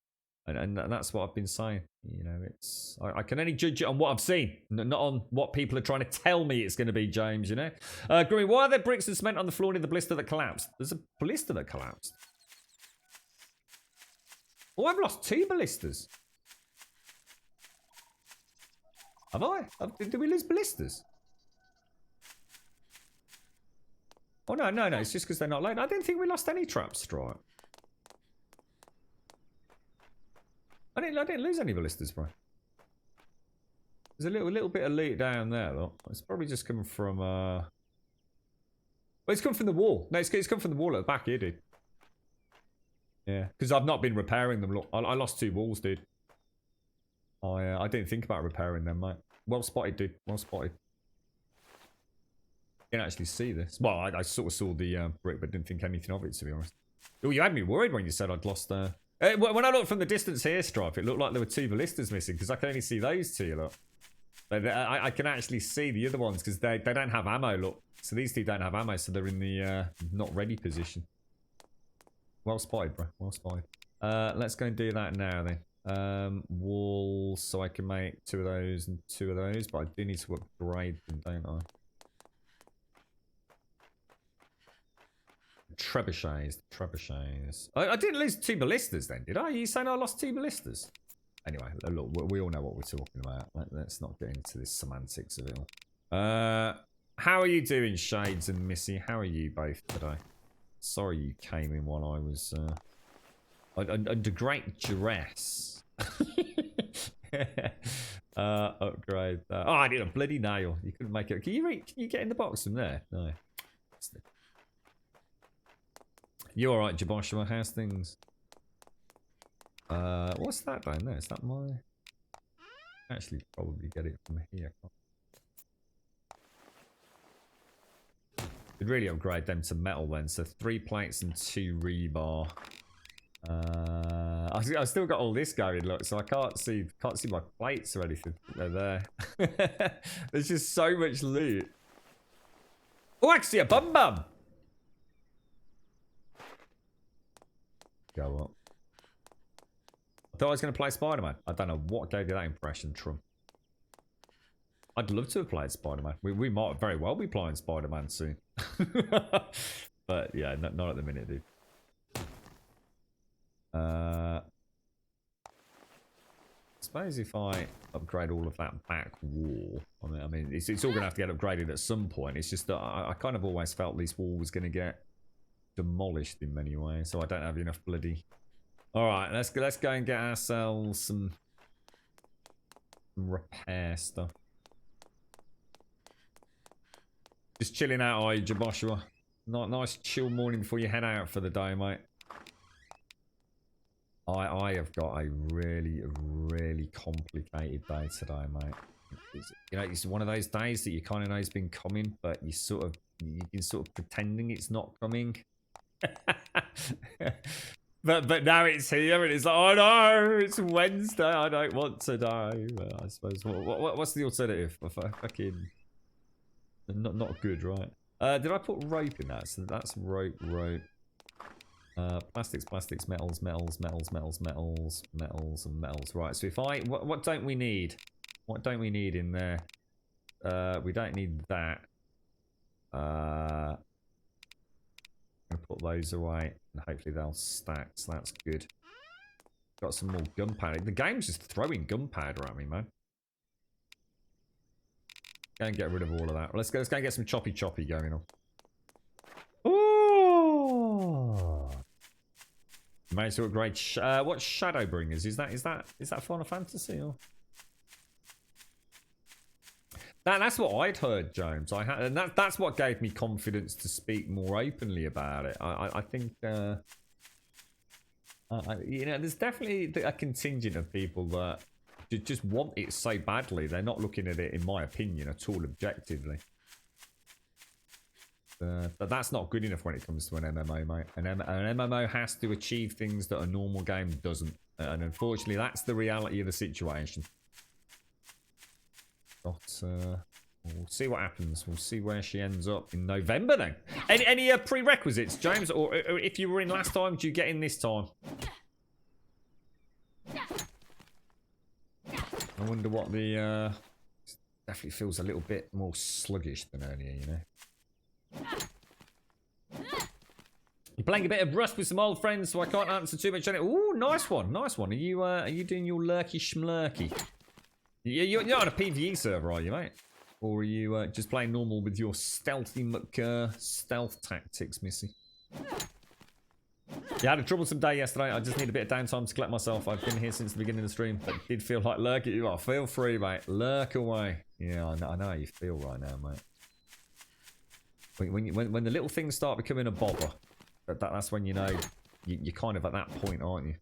And that's what I've been saying. You know, it's I can only judge it on what I've seen, not on what people are trying to tell me it's going to be, James. You know, Grimmy, why are there bricks and cement on the floor near the blister that collapsed? There's a blister that collapsed. Oh, I've lost 2 ballistas. Have I? Did we lose ballistas? Oh, no. It's just because they're not loaded. I didn't think we lost any traps, Stripe. I didn't lose any ballistas, bro. There's a little bit of loot down there, though. It's probably just coming from, Well, it's come from the wall. No, it's come from the wall at the back here, dude. Yeah, because I've not been repairing them. Look, I lost 2 walls, dude. I didn't think about repairing them, mate. Well spotted, dude. Well spotted. You can actually see this. Well, I sort of saw the brick, but didn't think anything of it, to be honest. Oh, you had me worried when you said I'd lost... When I looked from the distance here, Stripe, it looked like there were 2 ballistas missing, because I can only see those 2, look. But I can actually see the other ones, because they don't have ammo, look. So these 2 don't have ammo, so they're in the not ready position. Well spotted, bro. Well spotted. Let's go and do that now, then. Walls, so I can make 2 of those and 2 of those, but I do need to upgrade them, don't I? Trebuchets. I didn't lose 2 ballistas then, did I? Are you saying I lost 2 ballistas? Anyway, look, we all know what we're talking about. Let's not get into this semantics of it all. How are you doing, Shades and Missy? How are you both today? Sorry you came in while I was under great duress. Upgrade that. Oh, I need a bloody nail. You couldn't make it. Can you get in the box from there? No. You alright, Jaboshua? How's things? What's that down there? Is that my... Actually, probably get it from here. Could really upgrade them to metal then. So 3 plates and 2 rebar. I've still got all this going, look, so I can't see my plates or anything. They're there. There's just so much loot. Oh, I can see a bum. Go up. I thought I was going to play Spider-Man. I don't know what gave you that impression, Trump. I'd love to have played Spider-Man. We might very well be playing Spider-Man soon. But yeah, not at the minute, dude. I suppose if I upgrade all of that back wall, I mean, it's all going to have to get upgraded at some point. It's just that I kind of always felt this wall was going to get demolished in many ways, so I don't have enough bloody... Alright, let's go and get ourselves some repair stuff. Just chilling out, are you, Jaboshua? Nice chill morning before you head out for the day, mate. I have got a really, really complicated day today, mate. You know, it's one of those days that you kind of know it's been coming, but you've been sort of pretending it's not coming. but now it's here, and it's like, oh no, it's Wednesday. I don't want to die. Well, I suppose what's the alternative? Fucking not good, right? Did I put rope in that? So that's rope. Plastics, metals, and metals. Right, so if what don't we need? What don't we need in there? We don't need that. I'm gonna put those away, and hopefully they'll stack. So that's good. Got some more gunpowder. The game's just throwing gunpowder at me, man. Go and get rid of all of that. Let's go and get some choppy going on. Ooh. Managed to upgrade. What Shadowbringers is that Final Fantasy or? That's what I'd heard, Jones. And that's what gave me confidence to speak more openly about it. I think, you know, there's definitely a contingent of people that just want it so badly. They're not looking at it, in my opinion, at all objectively. But that's not good enough when it comes to an MMO, mate. An MMO has to achieve things that a normal game doesn't. And unfortunately, that's the reality of the situation. We'll see what happens. We'll see where she ends up in November then. Any prerequisites, James? Or if you were in last time, do you get in this time? I wonder what the... definitely feels a little bit more sluggish than earlier, you know. You're playing a bit of Rust with some old friends, so I can't answer too much on it. Ooh, nice one, nice one. Are you doing your lurky schmlurky? You're not on a PvE server, are you, mate? Or are you just playing normal with your stealthy stealth tactics, Missy? Yeah, I had a troublesome day yesterday. I just need a bit of downtime to collect myself. I've been here since the beginning of the stream, but it did feel like lurking. Oh, feel free, mate. Lurk away. Yeah, I know how you feel right now, mate. When the little things start becoming a bother, that's when you know you're kind of at that point, aren't you?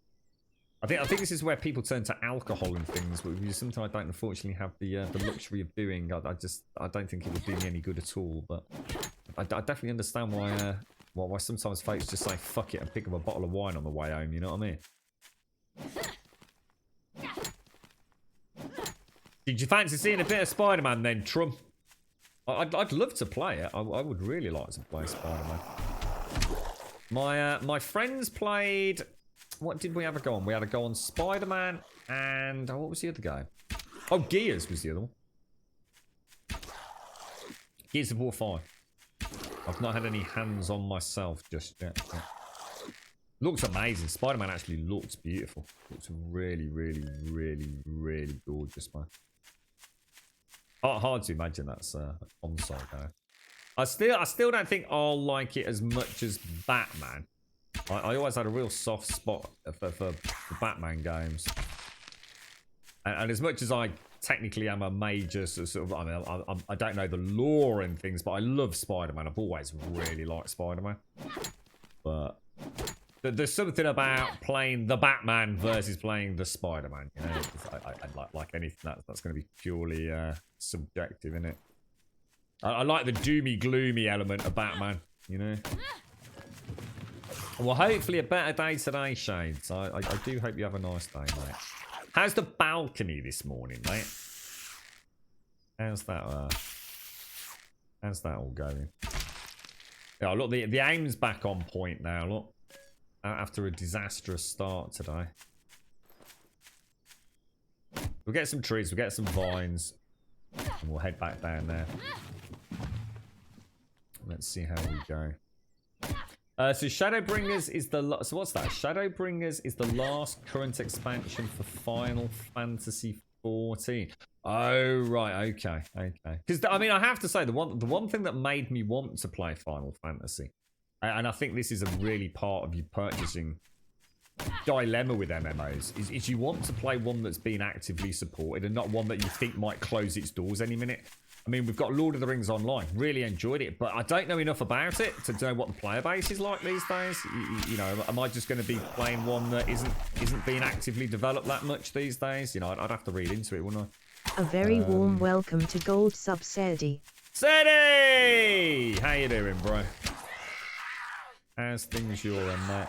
I think this is where people turn to alcohol and things, which sometimes I don't unfortunately have the luxury of doing. I don't think it would do me any good at all. But I definitely understand why sometimes folks just say fuck it and pick up a bottle of wine on the way home. You know what I mean? Did you fancy seeing a bit of Spider-Man then, Trump? I'd love to play it. I would really like to play Spider-Man. My friends played... What did we have a go on? We had a go on Spider-Man and... Oh, what was the other game? Oh, Gears was the other one. Gears of War 5. I've not had any hands on myself just yet. Yeah. Looks amazing. Spider-Man actually looks beautiful. Looks really, really, really, really gorgeous, man. Hard to imagine that's a console game. I still don't think I'll like it as much as Batman. I always had a real soft spot for Batman games. And as much as I technically am a major sort of, I mean, I don't know the lore and things, but I love Spider-Man. I've always really liked Spider-Man. But there's something about playing the Batman versus playing the Spider-Man. You know, I like anything that's going to be purely subjective, isn't it? I like the doomy, gloomy element of Batman, you know? Well, hopefully a better day today, Shades. I do hope you have a nice day, mate. How's the balcony this morning, mate? How's that all going? Yeah, look, the aim's back on point now, look. After a disastrous start today. We'll get some trees, we'll get some vines. And we'll head back down there. Let's see how we go. So Shadowbringers is the... So what's that? Shadowbringers is the last current expansion for Final Fantasy 14. Oh, right. Okay. Okay. Because, I mean, I have to say, the one thing that made me want to play Final Fantasy, and I think this is a really part of your purchasing dilemma with MMOs, is you want to play one that's been actively supported and not one that you think might close its doors any minute. I mean, we've got Lord of the Rings Online. Really enjoyed it, but I don't know enough about it to know what the player base is like these days. You know, am I just going to be playing one that isn't being actively developed that much these days? You know, I'd have to read into it, wouldn't I? A very warm welcome to Gold Sub Sedi. Sedi! How you doing, bro? How's things your end, mate?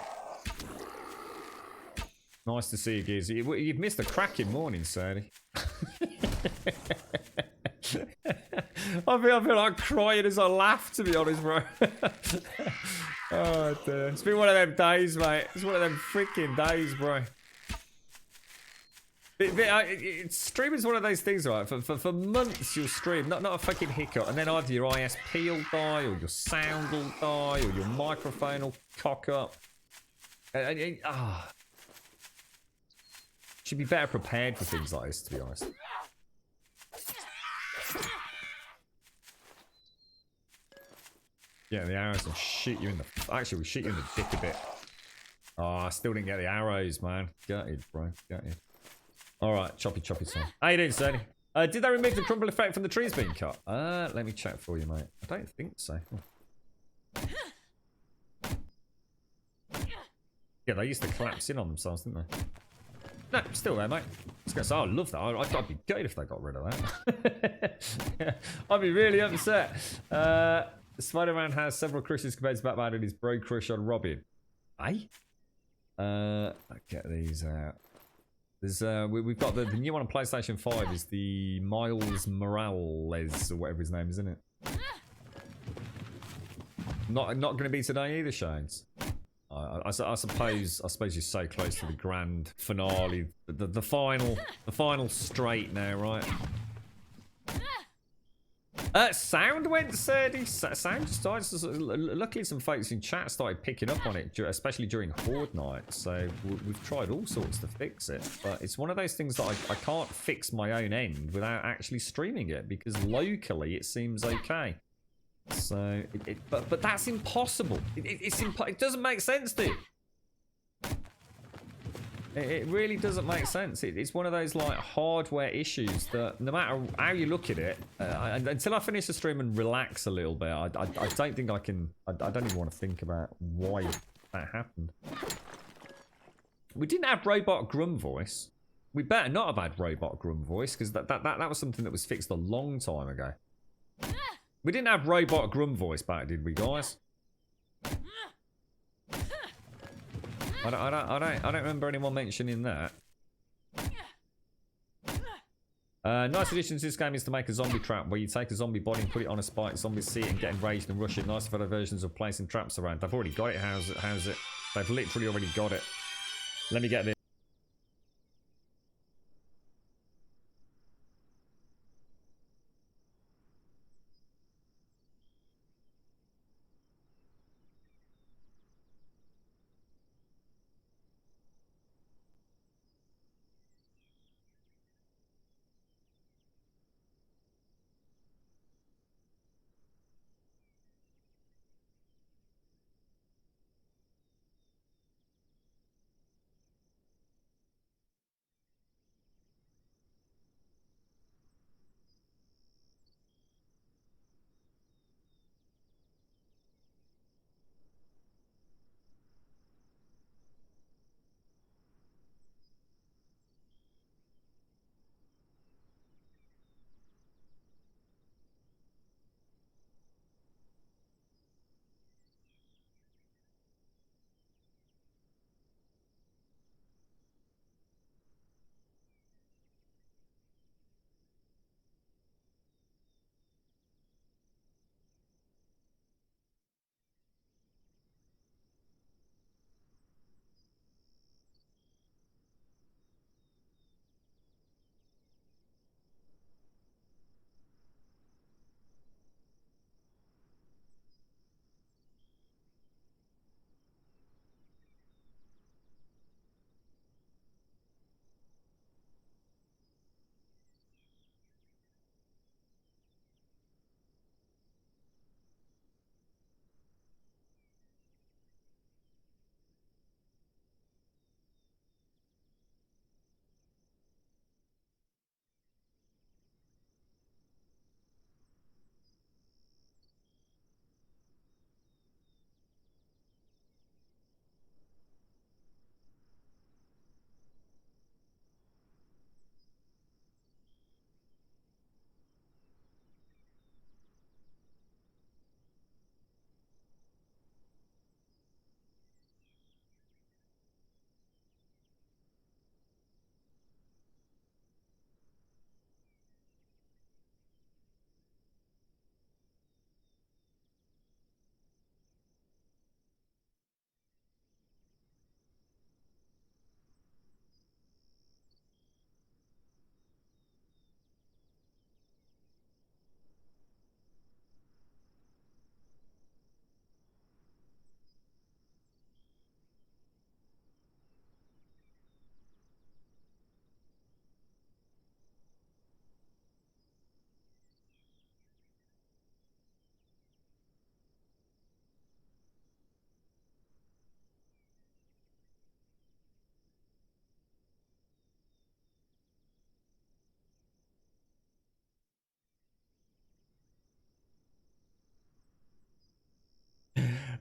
Nice to see you, Gears. You've missed a cracking morning, Sadie. I feel like crying as I laugh, to be honest, bro. Oh, dear. It's been one of them days, mate. It's one of them freaking days, bro. Streaming's one of those things, right? For months you'll stream, not a fucking hiccup, and then either your ISP will die, or your sound will die, or your microphone will cock up. Should be better prepared for things like this, to be honest. Yeah, the arrows will shoot you in the... Actually, we shoot you in the dick a bit. Oh, I still didn't get the arrows, man. Gutted, bro. Gutted. Alright, choppy time. How you doing, Sony? Did they remove the crumble effect from the trees being cut? Let me check for you, mate. I don't think so. Oh. Yeah, they used to collapse in on themselves, didn't they? No, still there, mate. I was going to say, I love that. I'd be gutted if they got rid of that. I'd be really upset. Spider-Man has several crushes compared to Batman and his bro crush on Robin. Eh? I'll get these out. There's we've got the new one on PlayStation 5 is the Miles Morales or whatever his name is, isn't it? Not going to be today either, Shanes. I suppose you're so close to the grand finale, the final straight now, right? Sound went steady. Sound just died. Luckily, some folks in chat started picking up on it, especially during Horde night. So we've tried all sorts to fix it, but it's one of those things that I can't fix my own end without actually streaming it because locally it seems okay. So, but that's impossible. It doesn't make sense, dude. It really doesn't make sense. It's one of those like hardware issues that no matter how you look at it, until I finish the stream and relax a little bit, I don't think I can. I don't even want to think about why that happened. We didn't have Robot Grum voice. We better not have had Robot Grum voice because that was something that was fixed a long time ago. We didn't have Robot Grum voice back, did we, guys? I don't remember anyone mentioning that. Nice addition to this game is to make a zombie trap where you take a zombie body and put it on a spike, zombies see it and get enraged and rush it. Nice fellow versions of placing traps around. They've already got it. How's it? They've literally already got it. Let me get this.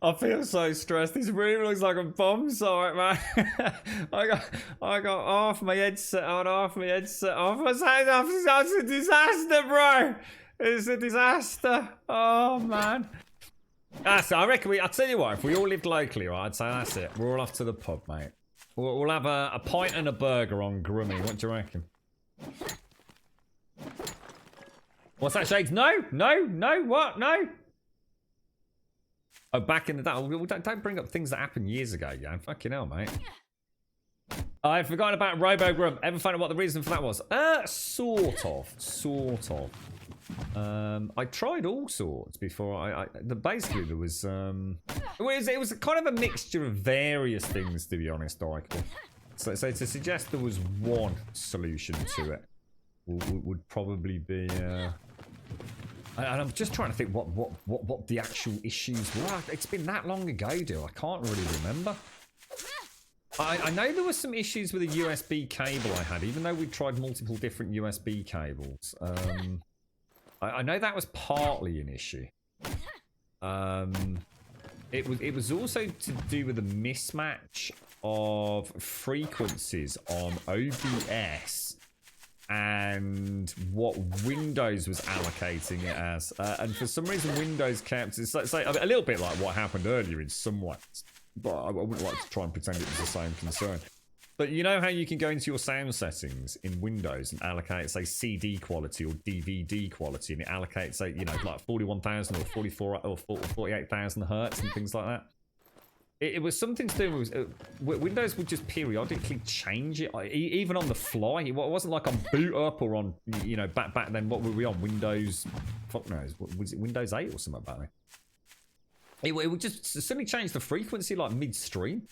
I feel so stressed. This room looks like a bomb site, man. I got half my headset on, half my headset off. It's a disaster, bro. It's a disaster. Oh, man. I reckon I'll tell you what, if we all lived locally, right, I'd say that's it. We're all off to the pub, mate. We'll have a pint and a burger on Grummy. What do you reckon? What's that, Shades? No, what? No. Oh, back in the day. Don't bring up things that happened years ago, yeah. Fucking hell, mate. I had forgotten about Robo Grum. Ever find out what the reason for that was? Sort of. I tried all sorts before. Basically there was it was kind of a mixture of various things, to be honest, Oracle. So to suggest there was one solution to it would probably be and I'm just trying to think what the actual issues were. It's been that long ago, dude. I can't really remember. I know there were some issues with a USB cable I had, even though we tried multiple different USB cables. I know that was partly an issue. It was also to do with a mismatch of frequencies on OBS and what Windows was allocating it as. And for some reason, Windows kept it's like a little bit like what happened earlier in some ways. But I wouldn't like to try and pretend it was the same concern. But you know how you can go into your sound settings in Windows and allocate, say, CD quality or DVD quality, and it allocates, say, you know, like 41,000 or 44 or 48,000 hertz and things like that. It was something to do with Windows would just periodically change it, even on the fly. It wasn't like on boot up or on, you know, back then. What were we on? Windows? Fuck knows. Was it Windows 8 or something back then? It would just suddenly change the frequency like midstream.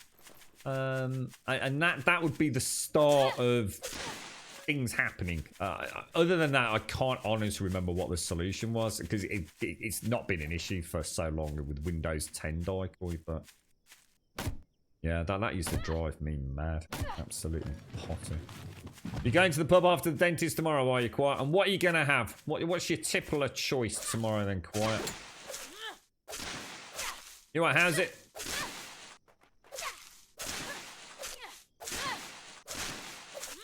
And that would be the start of things happening. Other than that, I can't honestly remember what the solution was, because it's not been an issue for so long with Windows 10 Dicey, but yeah, that used to drive me mad. Absolutely potty. You're going to the pub after the dentist tomorrow, are you, Quiet? And what are you going to have? What's your typical choice tomorrow then, Quiet? You right, how's it?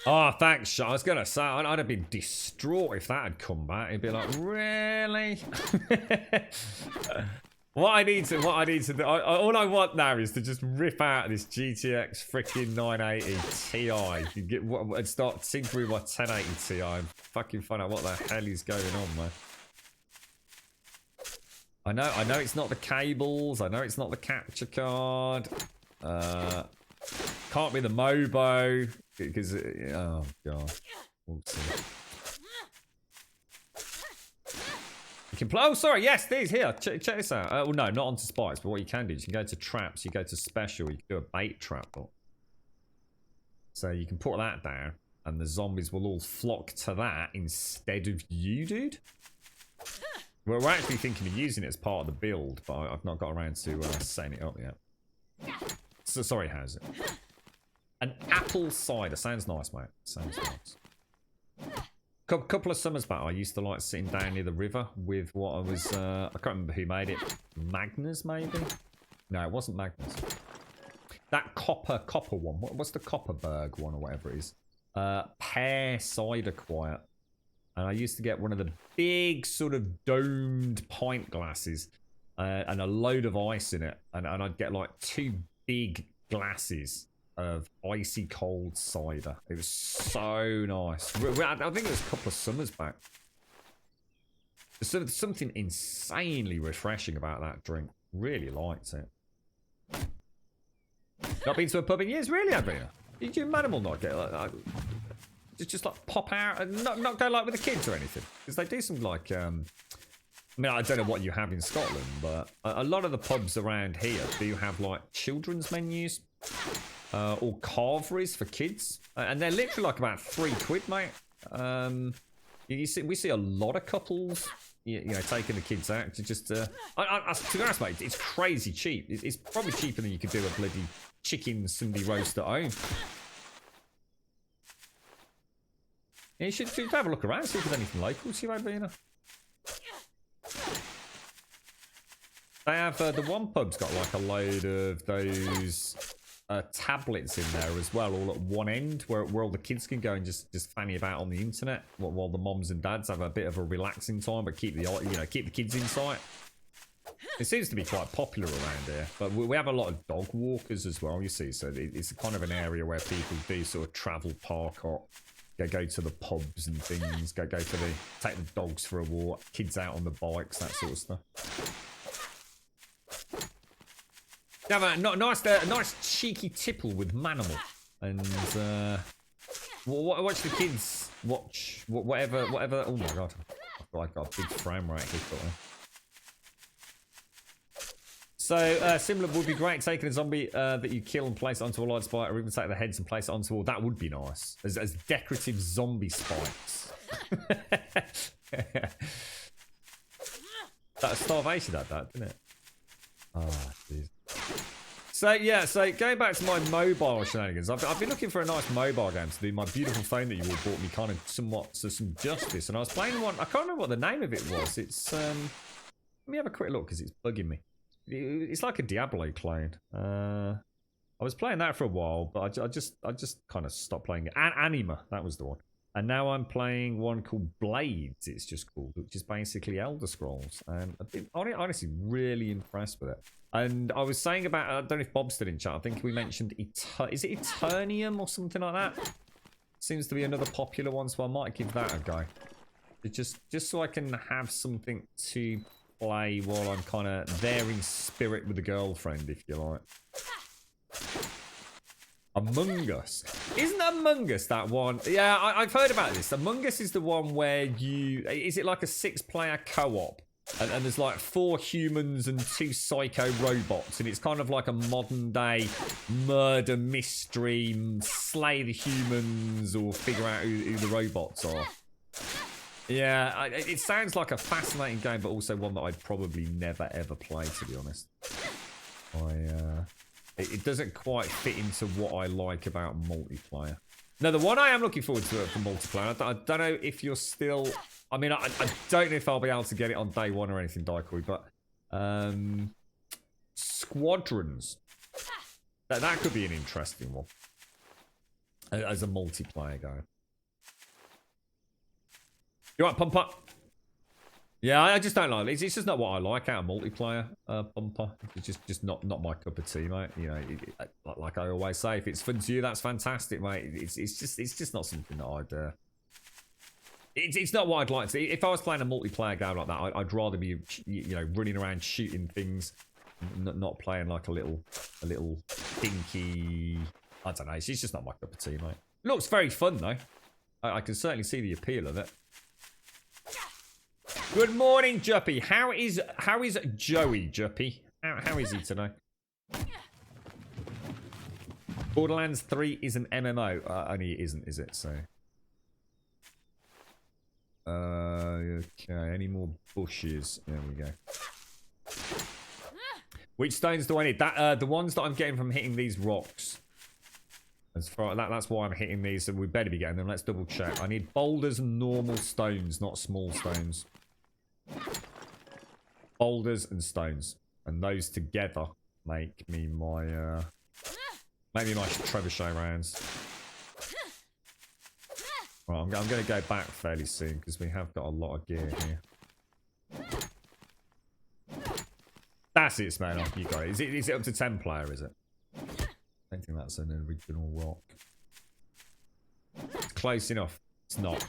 Oh, thanks, Sean. I was going to say, I'd have been distraught if that had come back. It'd be like, really? What I need to do, all I want now is to just rip out this GTX freaking 980 Ti and start tinkering with my 1080 Ti and fucking find out what the hell is going on, man. I know it's not the cables. I know it's not the capture card. Can't be the Mobo because oh god. We'll see. You can play. Oh, sorry. Yes, these here. Check this out. Well, no, not onto spikes. But what you can do is you can go to traps. You go to special. You can do a bait trap. So you can put that down, and the zombies will all flock to that instead of you, dude. We're actually thinking of using it as part of the build, but I've not got around to setting it up yet. So sorry, how's it? An apple cider. Sounds nice, mate. Sounds nice. Couple of summers back, I used to like sitting down near the river with what I was... I can't remember who made it. Magnus, maybe? No, it wasn't Magnus. That copper one. What's the Copperberg one or whatever it is? Pear cider quiet. And I used to get one of the big sort of domed pint glasses and a load of ice in it. And I'd get like 2 big glasses of icy cold cider. It was so nice. I think it was a couple of summers back. There's something insanely refreshing about that drink. Really liked it. Not been to a pub in years, really, Adrina? Did you and Manimal not get like that? Just like pop out and not go like with the kids or anything, because they do some like I mean, I don't know what you have in Scotland, but a lot of the pubs around here do have like children's menus or carveries for kids, and they're literally like about £3, mate. We see a lot of couples you know taking the kids out to just to be honest, mate, it's crazy cheap. It's probably cheaper than you could do a bloody chicken Sunday roast at home. Yeah, you should have a look around, see if there's anything local to you, Adrina. They have the one pub's got like a load of those tablets in there as well, all at one end, where all the kids can go and just fanny about on the internet, while the moms and dads have a bit of a relaxing time, but keep the kids in sight. It seems to be quite popular around here, but we have a lot of dog walkers as well, you see, so it's kind of an area where people do sort of travel, park up, go to the pubs and things, take the dogs for a walk, kids out on the bikes, that sort of stuff. Now, nice cheeky tipple with Manimal, and watch the kids watch whatever. Oh my god, I feel like I got a big frame rate here. So, similar would be great. Taking a zombie that you kill and place it onto a light spike, or even take the heads and place it onto a wall. That would be nice. As decorative zombie spikes. That starvation had that, didn't it? Oh, jeez. So, yeah, going back to my mobile shenanigans, I've been looking for a nice mobile game to do my beautiful phone that you all bought me kind of somewhat to some justice. And I was playing one, I can't remember what the name of it was. It's, let me have a quick look because it's bugging me. It's like a Diablo clone. I was playing that for a while, but I just kind of stopped playing it. Anima, that was the one. And now I'm playing one called Blades, it's just called, which is basically Elder Scrolls. And I've been honestly really impressed with it. And I was saying about, I don't know if Bob's still in chat, I think we mentioned, is it Eternium or something like that? Seems to be another popular one, so I might give that a go. Just so I can have something to play while I'm kind of there in spirit with a girlfriend, if you like. Among Us. Isn't Among Us that one? Yeah, I've heard about this. Among Us is the one where is it like a 6-player co-op? And there's like 4 humans and 2 psycho robots, and it's kind of like a modern day murder mystery, slay the humans or figure out who the robots are. Yeah, it sounds like a fascinating game, but also one that I'd probably never ever play, to be honest. It doesn't quite fit into what I like about multiplayer. Now, the one I am looking forward to for multiplayer, I don't know if you're still... I mean, I don't know if I'll be able to get it on day one or anything, Daikoi, but... Squadrons. That could be an interesting one. As a multiplayer game. You right, Pumper? Yeah, I just don't like it. It's just not what I like out of multiplayer, Pumper. It's just not my cup of tea, mate. You know, like I always say, if it's fun to you, that's fantastic, mate. It's just not something that I'd... It's not what I'd like to see. If I was playing a multiplayer game like that, I'd rather be, you know, running around shooting things, not playing like a little dinky... I don't know. It's just not my cup of tea, mate. Looks very fun, though. I can certainly see the appeal of it. Good morning, Juppy. How is Joey, Juppy? How is he today? Borderlands 3 is an MMO. Only it isn't, is it? So. Okay. Any more bushes? There we go. Which stones do I need? The ones that I'm getting from hitting these rocks. That's why I'm hitting these, so we better be getting them. Let's double check. I need boulders and normal stones, not small stones. Boulders and stones. And those together make me my trebuchet rounds. Right, I'm going to go back fairly soon because we have got a lot of gear here. That's it, Smail. You got it. Is it up to 10 player, is it? I don't think that's an original rock. It's close enough. It's not.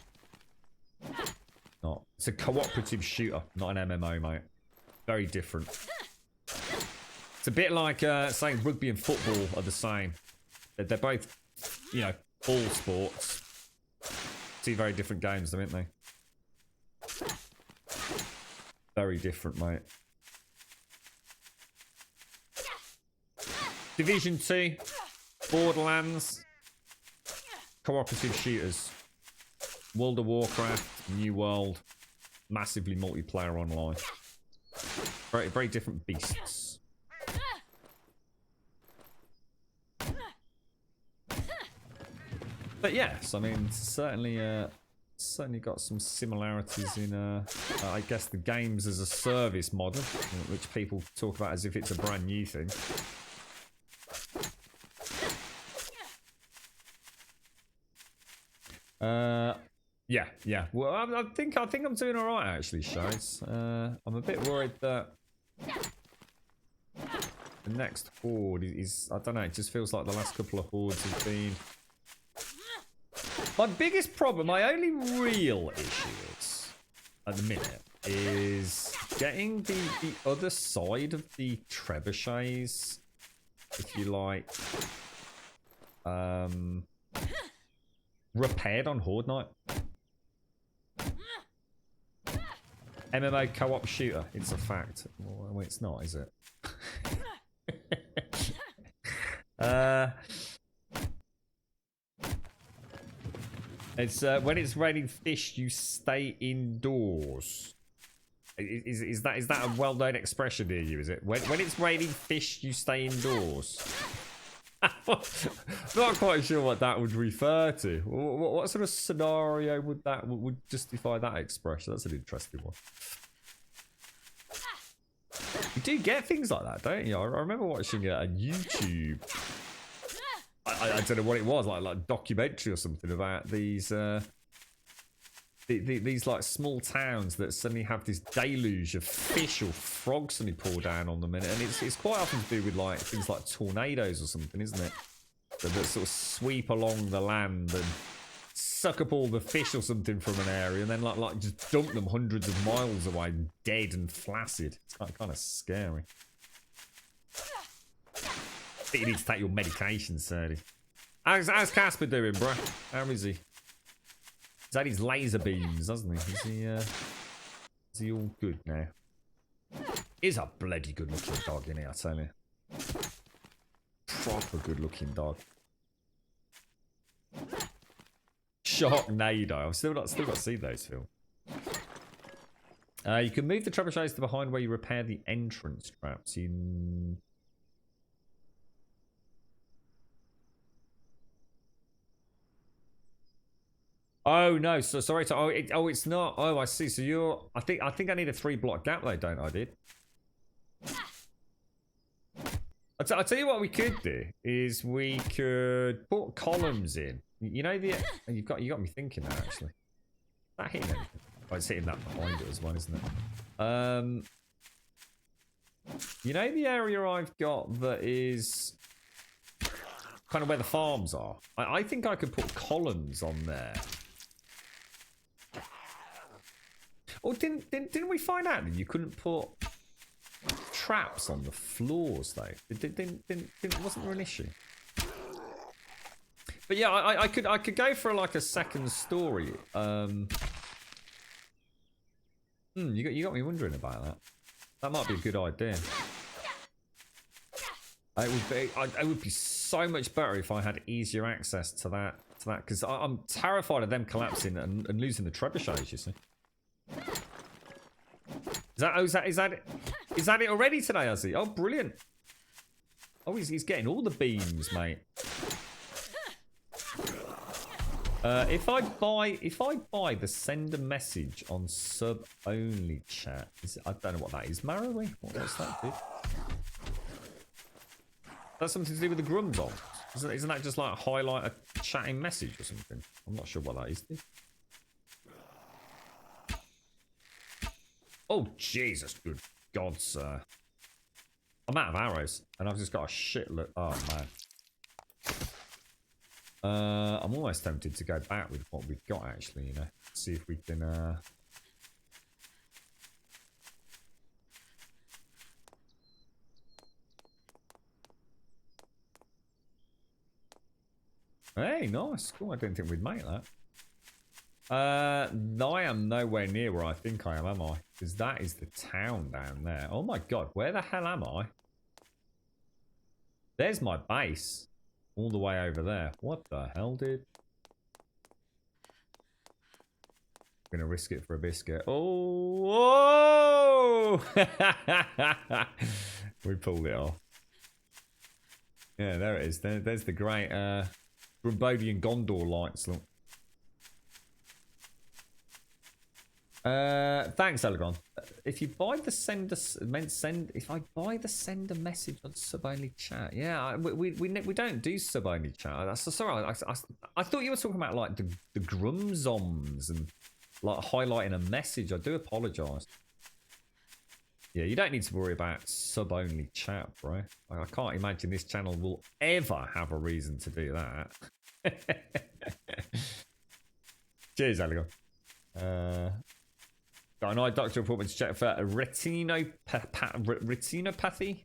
It's a cooperative shooter, not an MMO, mate. Very different. It's a bit like saying rugby and football are the same. They're both, you know, ball sports. 2 very different games, though, aren't they? Very different, mate. Division 2, Borderlands, cooperative shooters, World of Warcraft, New World, massively multiplayer online. Very, very different beasts. But yes, I mean, certainly certainly got some similarities in, I guess, the games as a service model, which people talk about as if it's a brand new thing. Yeah. Well, I think I'm doing all right actually, Shades. I'm a bit worried that the next horde is, I don't know. It just feels like the last couple of hordes have been. My biggest problem, my only real issue is, at the minute, is getting the other side of the trebuchets, if you like, repaired on Horde Night. MMO co-op shooter, it's a fact. Well, it's not, is it? It's when it's raining fish, you stay indoors. Is that a well-known expression near you? Is it when it's raining fish, you stay indoors? Not quite sure what that would refer to. What sort of scenario would justify that expression? That's an interesting one. You do get things like that, don't you? I remember watching a YouTube. I don't know what it was, like a documentary or something about these these like small towns that suddenly have this deluge of fish or frogs suddenly pour down on them, and it's quite often to do with like things like tornadoes or something, isn't it? That sort of sweep along the land and suck up all the fish or something from an area, and then like just dump them hundreds of miles away, dead and flaccid. It's kind of scary. I think you need to take your medication, Serdy. How's Casper doing, bro? How is he? He's had his laser beams, hasn't he? Is he all good now? He's a bloody good looking dog, isn't he, I tell you. Proper good looking dog. Sharknado. I've still got to see those, Phil. You can move the trebuchets to behind where you repair the entrance traps. Oh no! So sorry. It's not. Oh, I see. So you're. I think I need a 3-block gap though, don't I? I'll tell you what we could do is we could put columns in. You know the. You got me thinking now actually. Is that hitting anything? Oh, it's hitting that behind it as well, isn't it? You know the area I've got that is kind of where the farms are. I think I could put columns on there. Or didn't we find out that you couldn't put traps on the floors though? Wasn't there an issue? But yeah, I could go for like a second story. You got me wondering about that. That might be a good idea. It would be so much better if I had easier access to that because I'm terrified of them collapsing and losing the trebuchets, you see. Is that it already today, has he? Oh, brilliant. Oh, he's getting all the beams, mate. If I buy the send a message on sub only chat, I don't know what that is. Marrowy? What's that, dude? That's something to do with the Grumdog. Isn't that just like highlight a chatting message or something? I'm not sure what that is, dude. Oh, Jesus, good God, sir. I'm out of arrows, and I've just got a shitload. Oh, man. I'm almost tempted to go back with what we've got, actually, you know. See if we can, Hey, nice. Cool, I didn't think we'd make that. I am nowhere near where I think I am I? Because that is the town down there. Oh my god, where the hell am I? There's my base. All the way over there. What the hell, dude? I'm gonna risk it for a biscuit. Oh! Whoa! We pulled it off. Yeah, there it is. There's the great Brumbodian Gondor lights, look. Thanks, Elgon. If you buy the if I buy the sender message on sub only chat, yeah, we don't do sub only chat. That's sorry. I thought you were talking about like the grumzoms and like highlighting a message. I do apologise. Yeah, you don't need to worry about sub only chat, bro. I can't imagine this channel will ever have a reason to do that. Cheers, Elgon. Got an eye doctor appointment to check for a retinopathy.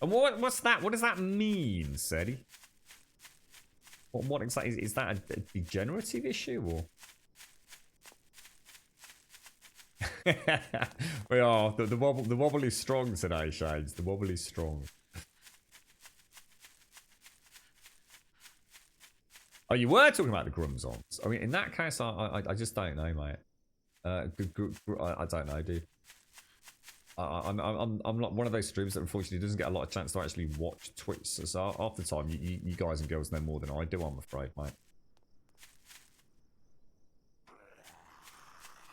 And what's that? What does that mean, Seti? What exactly is that? A degenerative issue or? We are the wobble is strong today, Shades. The wobble is strong. Oh, you were talking about the grumzons. I mean, in that case, I just don't know, mate. I don't know, dude. I'm not one of those streamers that unfortunately doesn't get a lot of chance to actually watch Twitch. So half the time, you guys and girls know more than I do, I'm afraid, mate.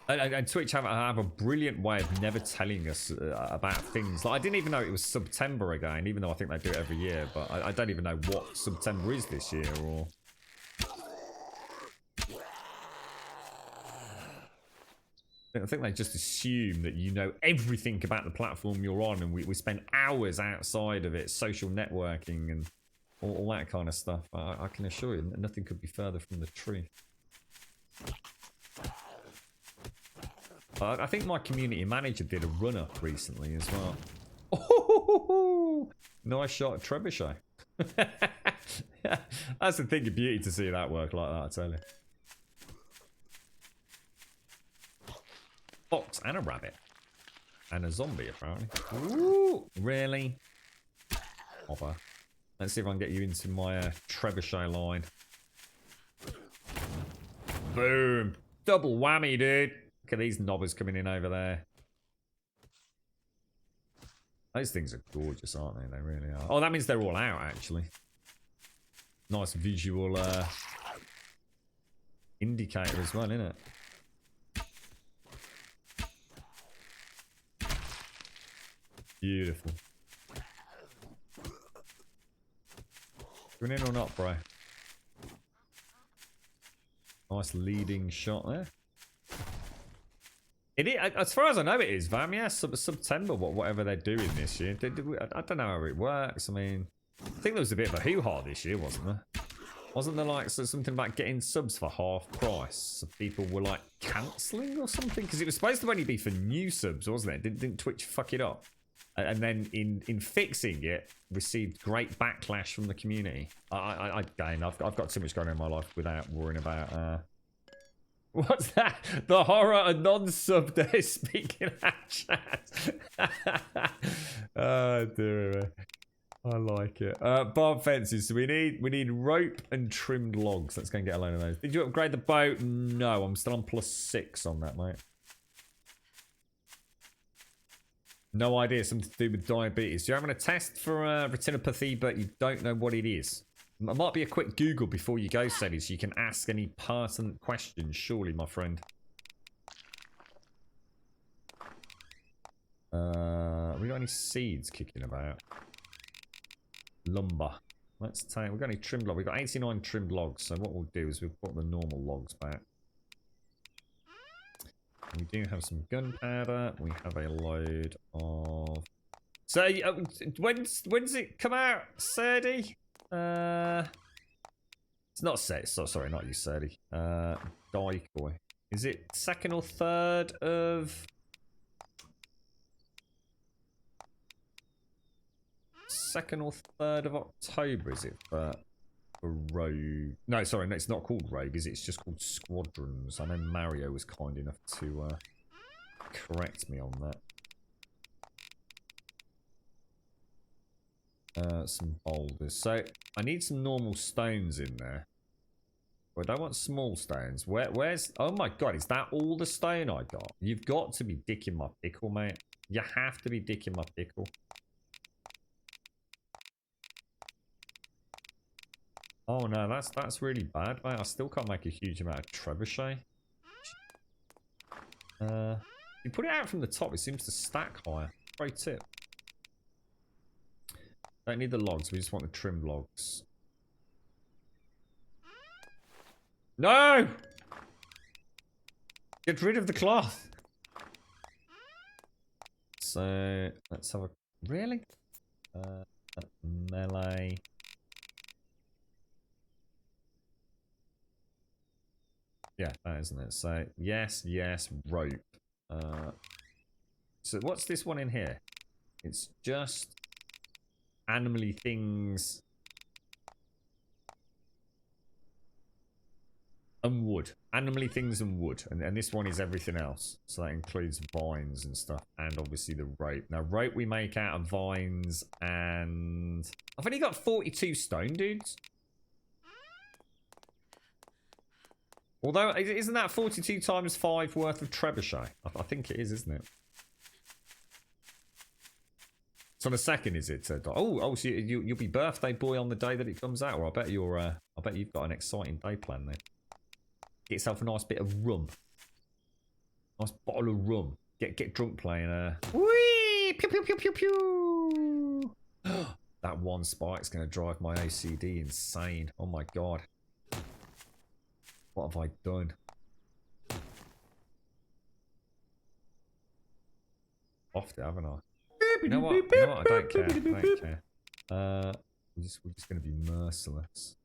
And Twitch have a brilliant way of never telling us about things. Like I didn't even know it was September again, even though I think they do it every year. But I don't even know what September is this year or. I think they just assume that you know everything about the platform you're on, and we spend hours outside of it, social networking and all that kind of stuff. I can assure you, nothing could be further from the truth. I think my community manager did a run-up recently as well. Oh, nice shot at Trebuchet. That's the thing of beauty to see that work like that, I tell you. Fox and a rabbit. And a zombie, apparently. Ooh, really? Hopper. Let's see if I can get you into my Trebuchet line. Boom. Double whammy, dude. Look at these knobbers coming in over there. Those things are gorgeous, aren't they? They really are. Oh, that means they're all out, actually. Nice visual indicator as well, isn't it? Beautiful. Going in or not, bro? Nice leading shot there. It is, as far as I know, it is, Vam. Yeah, September, whatever they're doing this year. I don't know how it works. I mean, I think there was a bit of a hoo-ha this year, wasn't there? Wasn't there like something about getting subs for half price? So people were like cancelling or something? Because it was supposed to only be for new subs, wasn't it? Didn't Twitch fuck it up? And then in fixing it, received great backlash from the community. Again, I've got too much going on in my life without worrying about. What's that? The horror of non-sub day speaking at chat. Oh dear. I like it. Barb fences. So we need rope and trimmed logs. Let's go and get a load of those. Did you upgrade the boat? No, I'm still on +6 on that, mate. No idea. Something to do with diabetes. You're having a test for retinopathy, but you don't know what it is. It might be a quick Google before you go, Sadie, so you can ask any pertinent questions, surely, my friend. We got any seeds kicking about? Lumber. Let's take. We've got any trimmed logs. We've got 89 trimmed logs, so what we'll do is we'll put the normal logs back. We do have some gunpowder. We have a load of. So, when's it come out, Sadie? It's not set. So sorry, not you, Sadie. Decoy. Is it 2nd or 3rd of? 2nd or 3rd of October? Is it for Rogue? No, sorry, no, it's not called Rogue. Is it? It's just called Squadrons. I know Mario was kind enough to correct me on that. Some boulders. So I need some normal stones in there. But I don't want small stones. Where's? Oh my god! Is that all the stone I got? You've got to be dicking my pickle, mate. You have to be dicking my pickle. Oh no, that's really bad, mate. I still can't make a huge amount of trebuchet. You put it out from the top, it seems to stack higher. Great tip. Don't need the logs, we just want the trimmed logs. No! Get rid of the cloth. So let's have a really melee. Yeah, that isn't it. So yes, rope. So what's this one in here? It's just animally things and wood. Animally things and wood. And this one is everything else. So that includes vines and stuff. And obviously the rope. Now rope we make out of vines and... I've only got 42 stone, dudes. Although, isn't that 42 times 5 worth of trebuchet? I think it is, isn't it? So on the second, is it? So you'll be birthday boy on the day that it comes out. Or I bet you've got an exciting day planned then. Get yourself a nice bit of rum. Nice bottle of rum. Get drunk playing. Whee! Pew pew pew pew pew. That one spike's gonna drive my OCD insane. Oh my god. What have I done? Offed it, haven't I? You know what? I don't care. I don't care. We're just going to be merciless.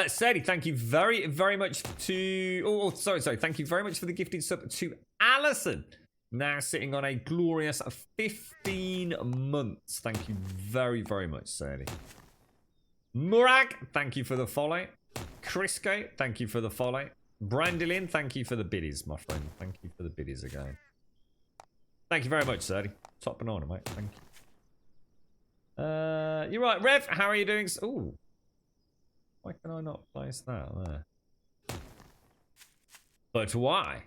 Sadie, thank you very, very much to... Oh, sorry. Thank you very much for the gifted sub to Alison. Now sitting on a glorious 15 months. Thank you very, very much, Sadie. Murag, thank you for the follow. Crisco, thank you for the follow. Brandilin, thank you for the biddies, my friend. Thank you for the biddies again. Thank you very much, Sadie. Top banana, mate. Thank you. You're right, Rev. How are you doing? Ooh. Why can I not place that there? But why?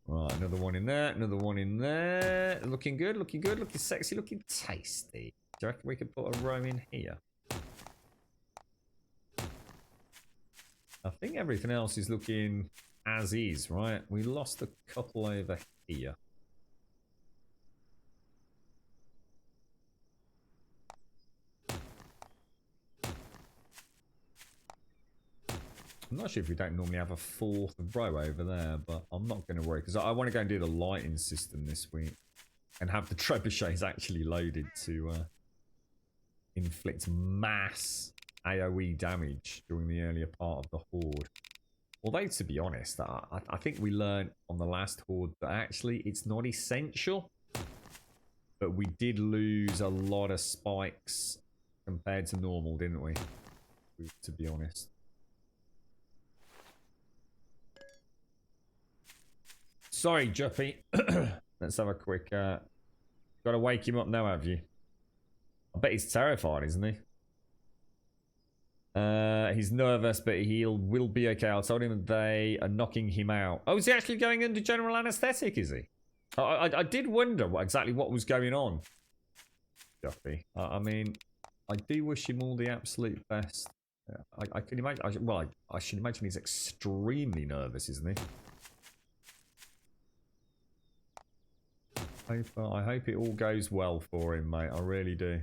Right, another one in there. Another one in there. Looking good, looking good, looking sexy, looking tasty. Do you reckon we could put a row in here? I think everything else is looking as is, right? We lost a couple over here. I'm not sure if we don't normally have a fourth row over there, but I'm not going to worry because I want to go and do the lighting system this week and have the trebuchets actually loaded to inflict mass AoE damage during the earlier part of the horde. Although, to be honest, I think we learned on the last horde that actually it's not essential. But we did lose a lot of spikes compared to normal, didn't we? To be honest. Sorry, Juppy. Let's have a quick... Got to wake him up now, have you? I bet he's terrified, isn't he? He's nervous, but will be okay. I told him they are knocking him out. Oh, is he actually going under general anaesthetic, is he? I did wonder exactly what was going on. Juppy. I mean, I do wish him all the absolute best. I can imagine... I should imagine he's extremely nervous, isn't he? I hope it all goes well for him, mate. I really do.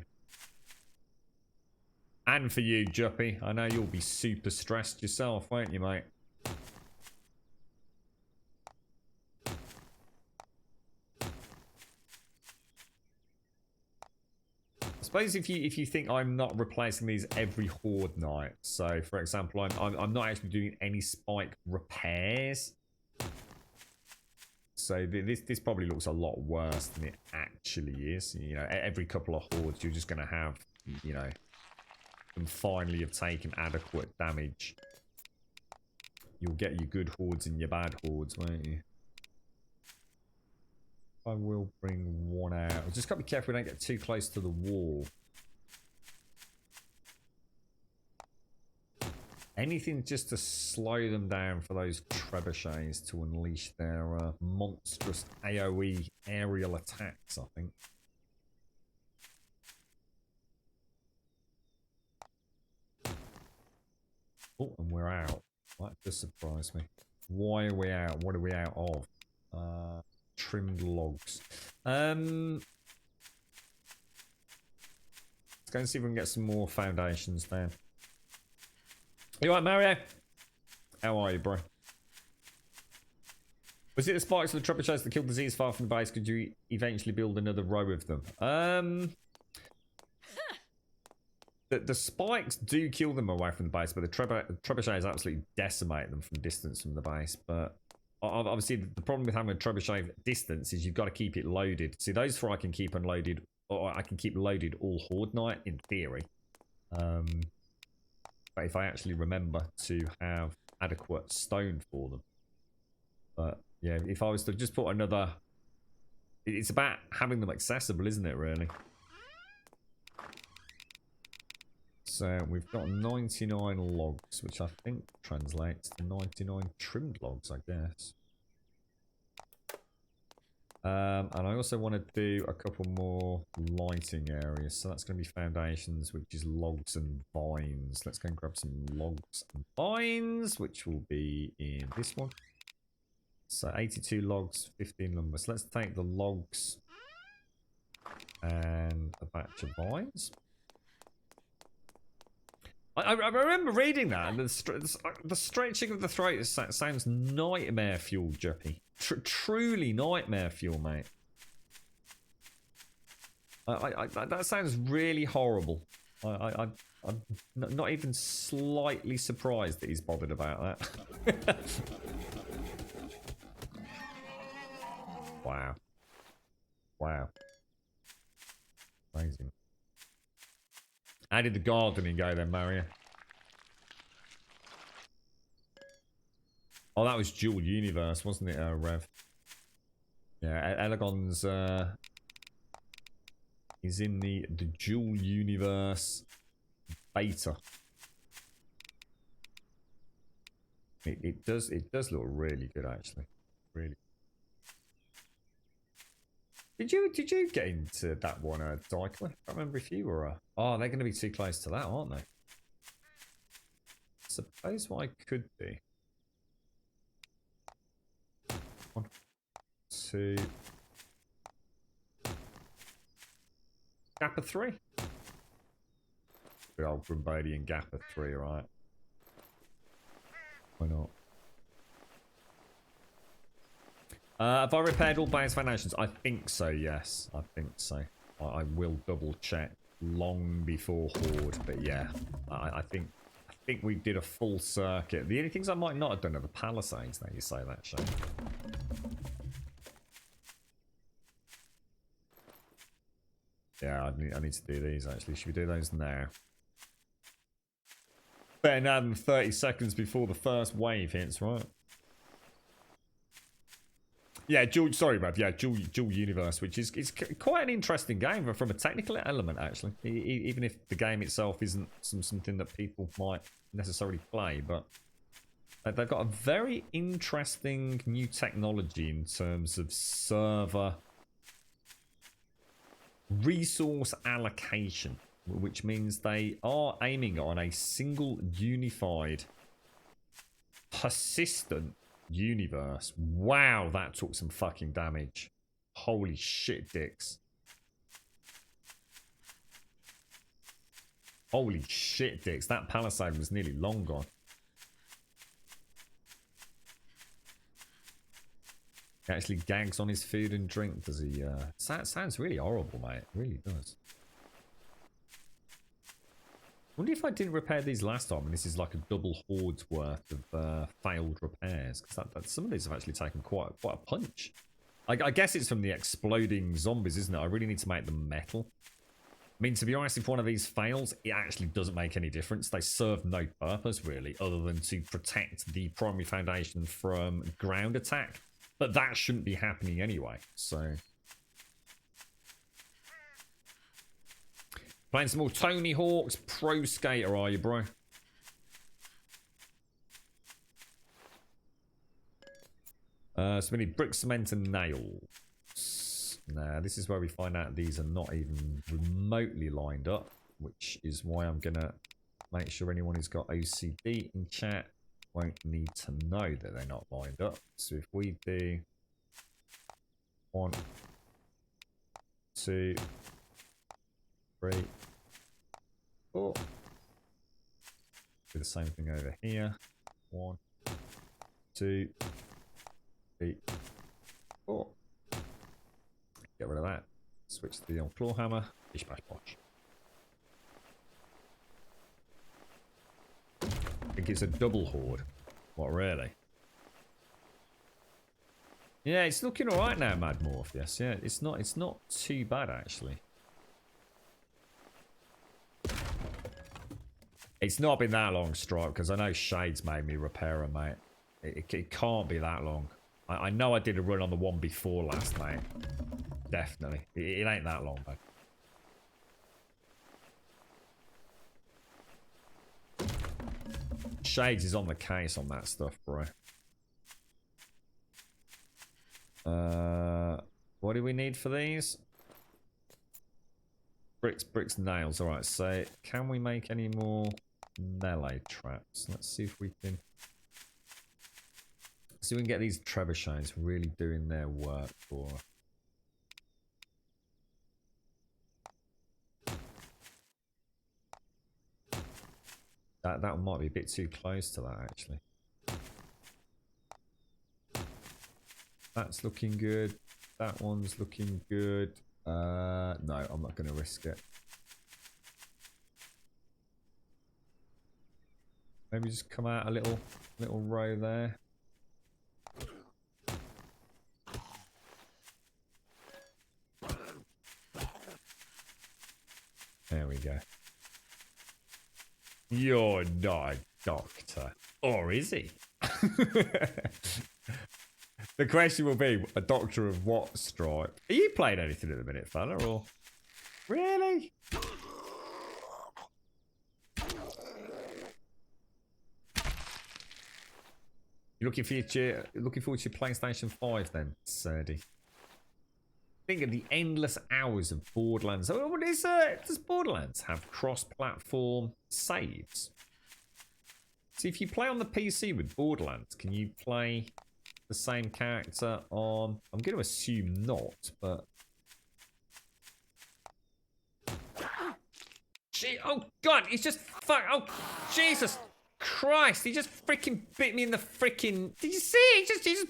And for you, Juppy. I know you'll be super stressed yourself, won't you, mate? I suppose if you think I'm not replacing these every horde night, so for example, I'm not actually doing any spike repairs. So this probably looks a lot worse than it actually is. You know, every couple of hordes, you're just going to have, you know, them finally have taken adequate damage. You'll get your good hordes and your bad hordes, won't you? I will bring one out. Just got to be careful we don't get too close to the wall. Anything just to slow them down for those trebuchets to unleash their monstrous AoE aerial attacks, I think. Oh, and we're out. That does surprise me. Why are we out? What are we out of? Trimmed logs. Let's go and see if we can get some more foundations down. You alright, Mario? How are you, bro? Was it the spikes or the trebuchets that killed the Z's far from the base? Could you eventually build another row of them? The spikes do kill them away from the base, but the trebuchets absolutely decimate them from distance from the base. But obviously, the problem with having a trebuchet distance is you've got to keep it loaded. See, those four I can keep unloaded, or I can keep loaded all Horde Night in theory. But if I actually remember to have adequate stone for them. But yeah, if I was to just put another... It's about having them accessible, isn't it, really? So we've got 99 logs, which I think translates to 99 trimmed logs, I guess. And I also want to do a couple more lighting areas. So that's going to be foundations, which is logs and vines. Let's go and grab some logs and vines, which will be in this one. So 82 logs, 15 lumber. So let's take the logs and a batch of vines. I remember reading that, and the stretching of the throat sounds nightmare fuel, Juppy. Truly nightmare fuel, mate. That sounds really horrible. I'm not even slightly surprised that he's bothered about that. Wow. Wow. Amazing. How did the gardening go then, Mario? Oh, that was Dual Universe, wasn't it, Rev? Yeah, Elegon's is in the Dual Universe beta. It does look really good, actually. Really. Did you get into that one, Dyker? I can't remember if you were. Oh, they're going to be too close to that, aren't they? Suppose what I could be. 1, 2. Gap of 3. Good old Brimbodian gap of 3, right? Why not? Have I repaired all base foundations? I think so, yes. I think so. I will double check long before Horde, but yeah. I think we did a full circuit. The only things I might not have done are the Palisades, now you say that, Shane. Yeah, I need to do these, actually. Should we do those now? Better now than 30 seconds before the first wave hits, right? Yeah, sorry, Rev. Yeah, Dual Universe, which is quite an interesting game from a technical element, actually. Even if the game itself isn't something that people might necessarily play, but they've got a very interesting new technology in terms of server resource allocation, which means they are aiming on a single unified, persistent universe. Wow, that took some fucking damage. Holy shit, dicks. Holy shit, dicks. That Palisade was nearly long gone. He actually gags on his food and drink, does he? Sounds really horrible, mate. It really does. Wonder if I didn't repair these last time and this is like a double Horde's worth of failed repairs. Because some of these have actually taken quite a punch. I guess it's from the exploding zombies, isn't it? I really need to make them metal. I mean, to be honest, if one of these fails, it actually doesn't make any difference. They serve no purpose, really, other than to protect the primary foundation from ground attack. But that shouldn't be happening anyway, so... Playing some more Tony Hawk's Pro Skater, are you, bro? So we need brick, cement, and nails. Nah, this is where we find out these are not even remotely lined up, which is why I'm gonna Make sure anyone who's got OCD in chat won't need to know that they're not lined up. So if we do 1, 2, 3, 4. Do the same thing over here. 1, 2, 3, 4. Get rid of that. Switch to the old claw hammer. Bish bash bosh. I think it's a double horde. What, really? Yeah, it's looking alright now, Mad Morpheus. Yeah, it's not too bad actually. It's not been that long, Stripe, because I know Shades made me repair them, mate. It can't be that long. I know I did a run on the one before last, mate. Definitely. It ain't that long, mate. Shades is on the case on that stuff, bro. What do we need for these? Bricks, nails. Alright, so can we make any more melee traps? Let's see if we can... See if we can get these trebuchets really doing their work for us. That might be a bit too close to that, actually. That's looking good. That one's looking good. No, I'm not going to risk it. Maybe just come out a little row there. There we go. You're not a doctor. Or is he? The question will be, a doctor of what, Stripe? Are you playing anything at the minute, fella, or... Really? You're looking forward to your PlayStation 5 then, Serdy? Think of the endless hours of Borderlands. Oh, what is does Borderlands have cross-platform saves? See, if you play on the PC with Borderlands, can you play the same character on... I'm going to assume not, but... Gee, oh, God, he's just... Fuck, oh, Jesus Christ, he just freaking bit me in the freaking... Did you see? He just...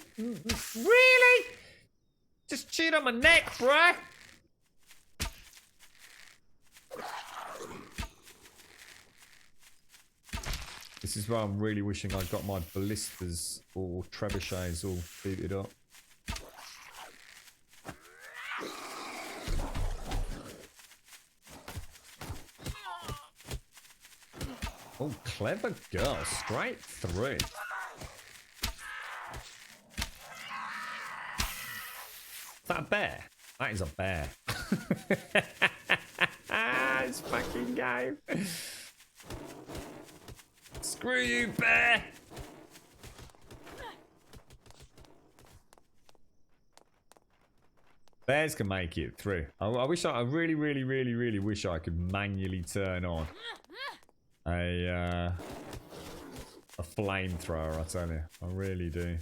Really? Just chewed on my neck, bruh. This is why I'm really wishing I got my ballistas or trebuchets all booted up. Oh, clever girl, straight through. Is that a bear? That is a bear. It's fucking game. Screw you, bear. Bears can make it through. I wish I really wish I could manually turn on a flamethrower, I tell you. I really do.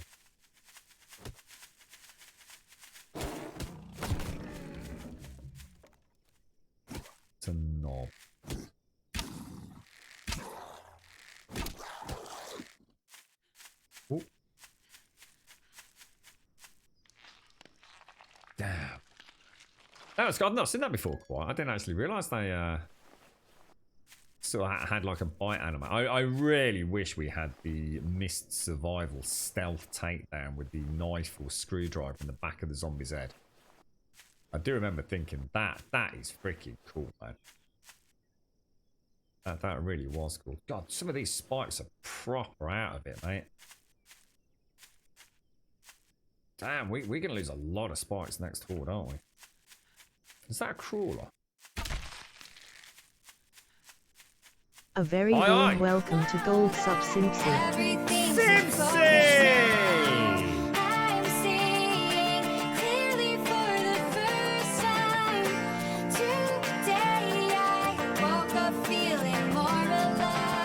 It's a knob. Ooh. Damn. I've not seen that before quite. I didn't actually realise they sort of had like a bite anime. I really wish we had the Mist Survival stealth takedown with the knife or screwdriver in the back of the zombie's head. I do remember thinking that is freaking cool, man. That really was cool. God, some of these spikes are proper out of it, mate. Damn, we're going to lose a lot of spikes next horde, aren't we? Is that a crawler? A very warm welcome to Gold Sub Simpsy. Simpsy! I'm seeing clearly for the first time. Today I woke up feeling more alive.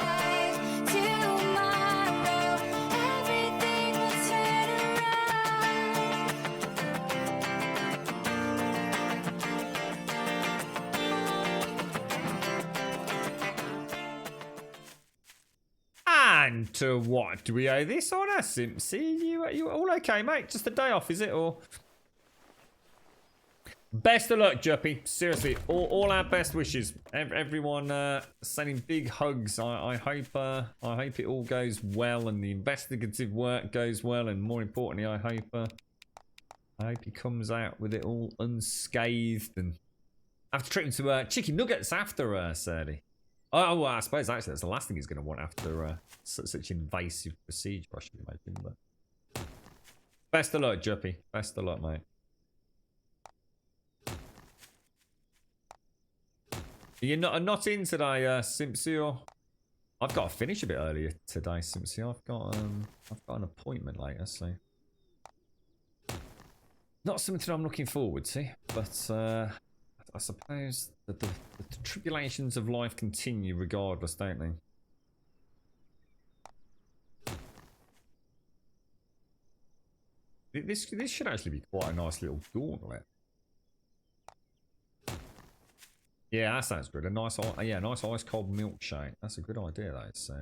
And to what do we owe this honour, Simpsy? You all okay, mate? Just a day off, is it? Or best of luck, Juppy. Seriously, all our best wishes. Everyone sending big hugs. I hope it all goes well and the investigative work goes well, and more importantly, I hope he comes out with it all unscathed and after treating to chicken nuggets after Surly. Oh, well, I suppose actually that's the last thing he's going to want after such invasive procedure, I should imagine. But best of luck, Juppy. Best of luck, mate. You're not in today, Simpsy, or I've got to finish a bit earlier today, Simpsy. I've got an appointment later, so not something I'm looking forward to, but I suppose that the tribulations of life continue regardless, don't they? This should actually be quite a nice little gauntlet. Yeah, that sounds good. A nice ice cold milkshake. That's a good idea, that is. So.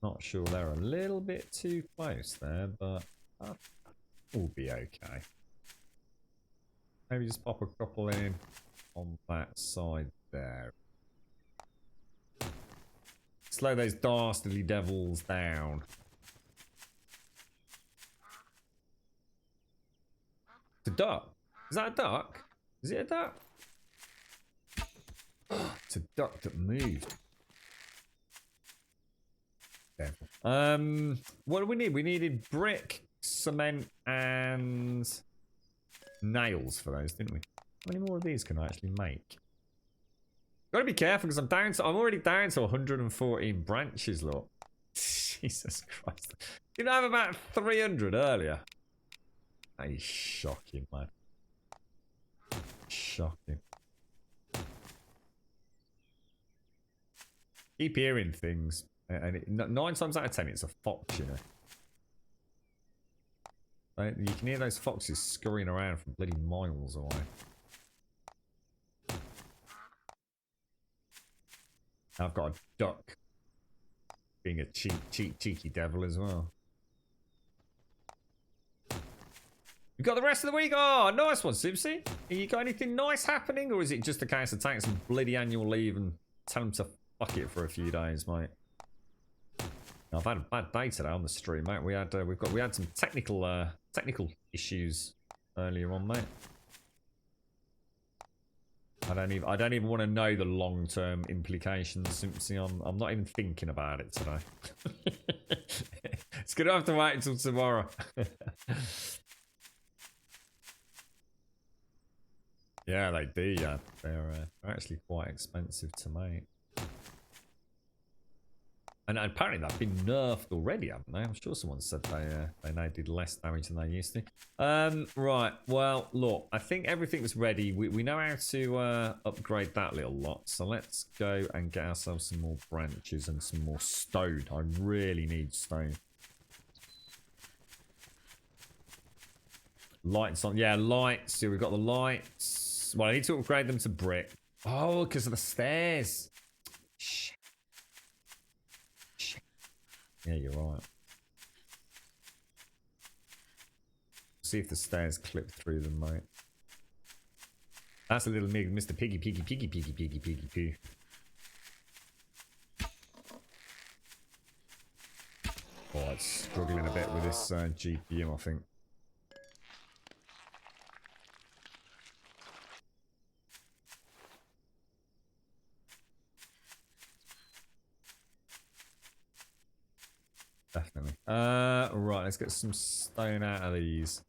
Not sure they're a little bit too close there, but that will be okay. Maybe just pop a couple in on that side there. Slow those dastardly devils down. It's a duck. Is that a duck? Is it a duck? It's a duck that moved. What do we need? We needed brick, cement, and nails for those, didn't we? How many more of these can I actually make? Gotta be careful because I'm already down to 114 branches, look. Jesus Christ. Didn't I have about 300 earlier? That is shocking, man. Shocking. Keep hearing things. And 9 times out of 10, it's a fox, you know. You can hear those foxes scurrying around from bloody miles away. I've got a duck being a cheeky devil as well. You got the rest of the week? Oh, nice one, Simpsy. You got anything nice happening, or is it just a case of taking some bloody annual leave and tell them to fuck it for a few days, mate? I've had a bad day today on the stream, mate. We had some technical issues earlier on, mate. I don't even want to know the long-term implications, Simpsy. I'm not even thinking about it today. It's gonna have to wait until tomorrow. Yeah, they do. Yeah, they're actually quite expensive to make. And apparently they've been nerfed already, haven't they? I'm sure someone said they now did less damage than they used to. Right, well, look, I think everything's ready. We know how to upgrade that little lot. So let's go and get ourselves some more branches and some more stone. I really need stone. Lights on. Yeah, lights. So we've got the lights. Well, I need to upgrade them to brick. Oh, because of the stairs. Shit. Yeah, you're right. See if the stairs clip through them, mate. That's a little Mr. Piggy poo. Oh, it's struggling a bit with this GPU, I think. Definitely. Right, let's get some stone out of these.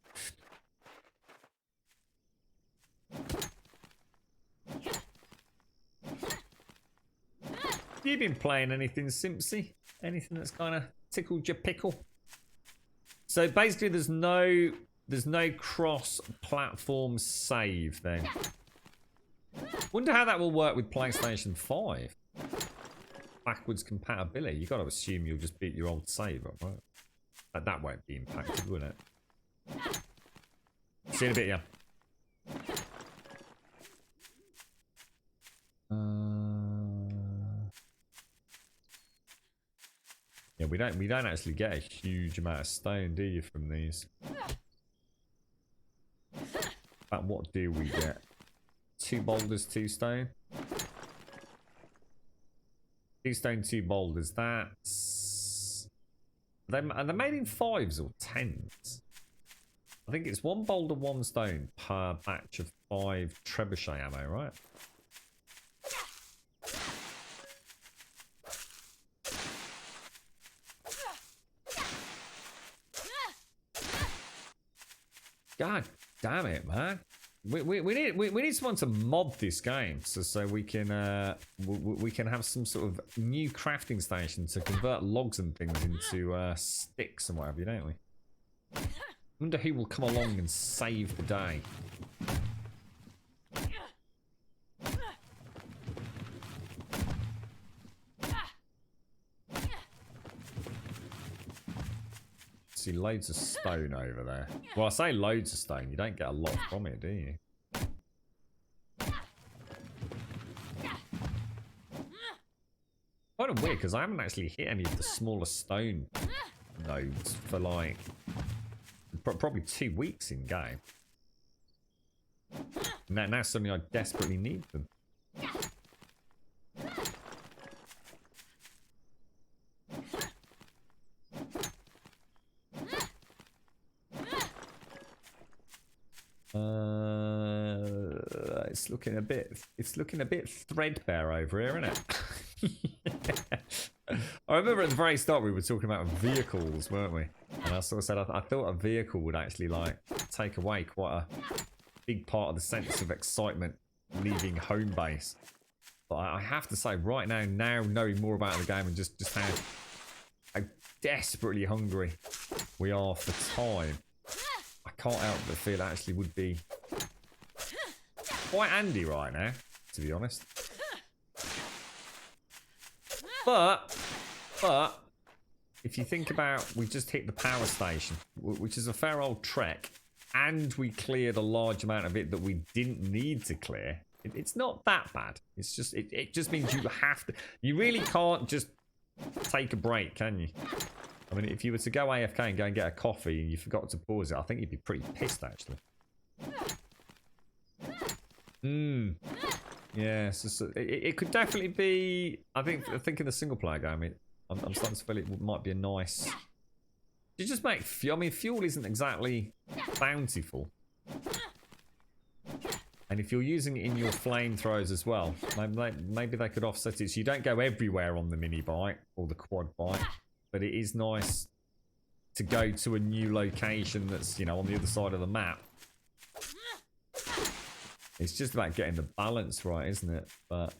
You been playing anything, Simpsy? Anything that's kind of tickled your pickle? So basically, there's no cross-platform save then. Wonder how that will work with PlayStation 5. Backwards compatibility. You got to assume you'll just beat your old save up, right? That won't be impacted, will it? See you in a bit, yeah. Yeah, we don't actually get a huge amount of stone, do you, from these? But what do we get? 2 boulders, 2 stone. 2 stone, 2 boulders. That's... Are they made in 5s or 10s? I think it's 1 boulder, 1 stone per batch of 5 trebuchet ammo, right? God damn it, man. We need someone to mod this game so we can have some sort of new crafting station to convert logs and things into sticks and whatever, don't we? I wonder who will come along and save the day. See loads of stone over there. Well, I say loads of stone. You don't get a lot from it, do you? Kind of weird because I haven't actually hit any of the smaller stone nodes for like probably 2 weeks in game. Now suddenly I desperately need them. It's looking a bit threadbare over here, isn't it? I remember at the very start we were talking about vehicles, weren't we? And I sort of said I thought a vehicle would actually like take away quite a big part of the sense of excitement leaving home base. But I have to say, right now knowing more about the game and just how desperately hungry we are for time, I can't help but feel it actually would be quite handy right now, to be honest. But if you think about, we just hit the power station, which is a fair old trek, and we cleared a large amount of it that we didn't need to clear. It's not that bad. It's just it just means you have to. You really can't just take a break, can you? I mean, if you were to go AFK and go and get a coffee and you forgot to pause it, I think you'd be pretty pissed, actually. Yeah, so it could definitely be. I think in the single player game, I'm starting to feel it might be a nice. You just make fuel. I mean, fuel isn't exactly bountiful, and if you're using it in your flamethrowers as well, maybe they could offset it so you don't go everywhere on the mini bike or the quad bike. But it is nice to go to a new location that's, you know, on the other side of the map. It's just about getting the balance right, isn't it? But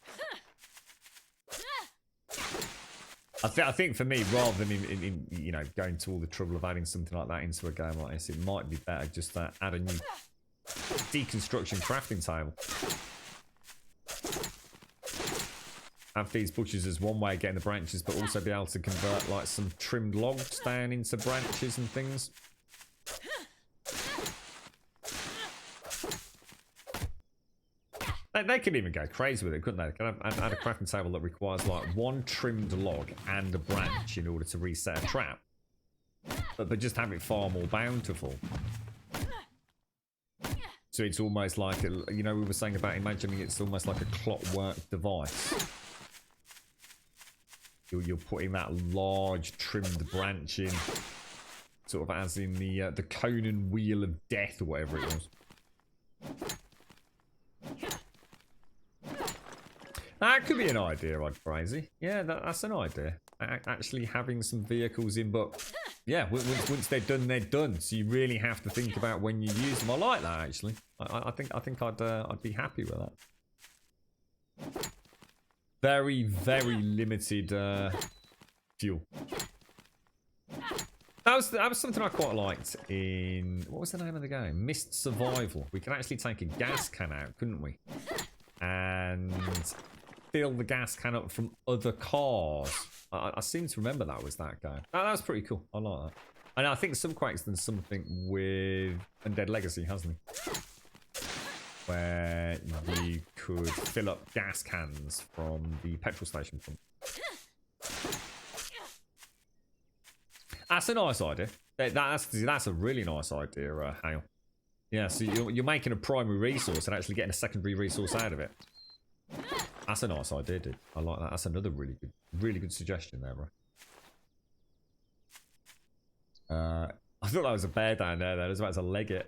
I think for me, rather than in you know, going to all the trouble of adding something like that into a game like this, it might be better just to add a new deconstruction crafting table. Have these bushes as one way of getting the branches, but also be able to convert like some trimmed logs down into branches and things. They could even go crazy with it, couldn't they? They could add a crafting table that requires like 1 trimmed log and a branch in order to reset a trap. But just have it far more bountiful. So it's almost like, you know, we were saying about imagining it's almost like a clockwork device. You're putting that large trimmed branch in, sort of as in the Conan Wheel of Death or whatever it was. That could be an idea, I'd crazy. Yeah, that's an idea. Actually having some vehicles in, but yeah, once they're done. So you really have to think about when you use them. I like that actually. I think I'd be happy with that. Very, very limited fuel. That was something I quite liked in, what was the name of the game? Mist Survival. We can actually take a gas can out, couldn't we? And fill the gas can up from other cars. I seem to remember that was that game. That was pretty cool. I like that. And I think Subquake's done something with Undead Legacy, hasn't he? Where you could fill up gas cans from the petrol station pump. That's a nice idea. That's a really nice idea, Hale. Yeah, so you're making a primary resource and actually getting a secondary resource out of it. That's a nice idea, dude. I like that. That's another really good suggestion there, bro. I thought that was a bear down there. I was about to leg it.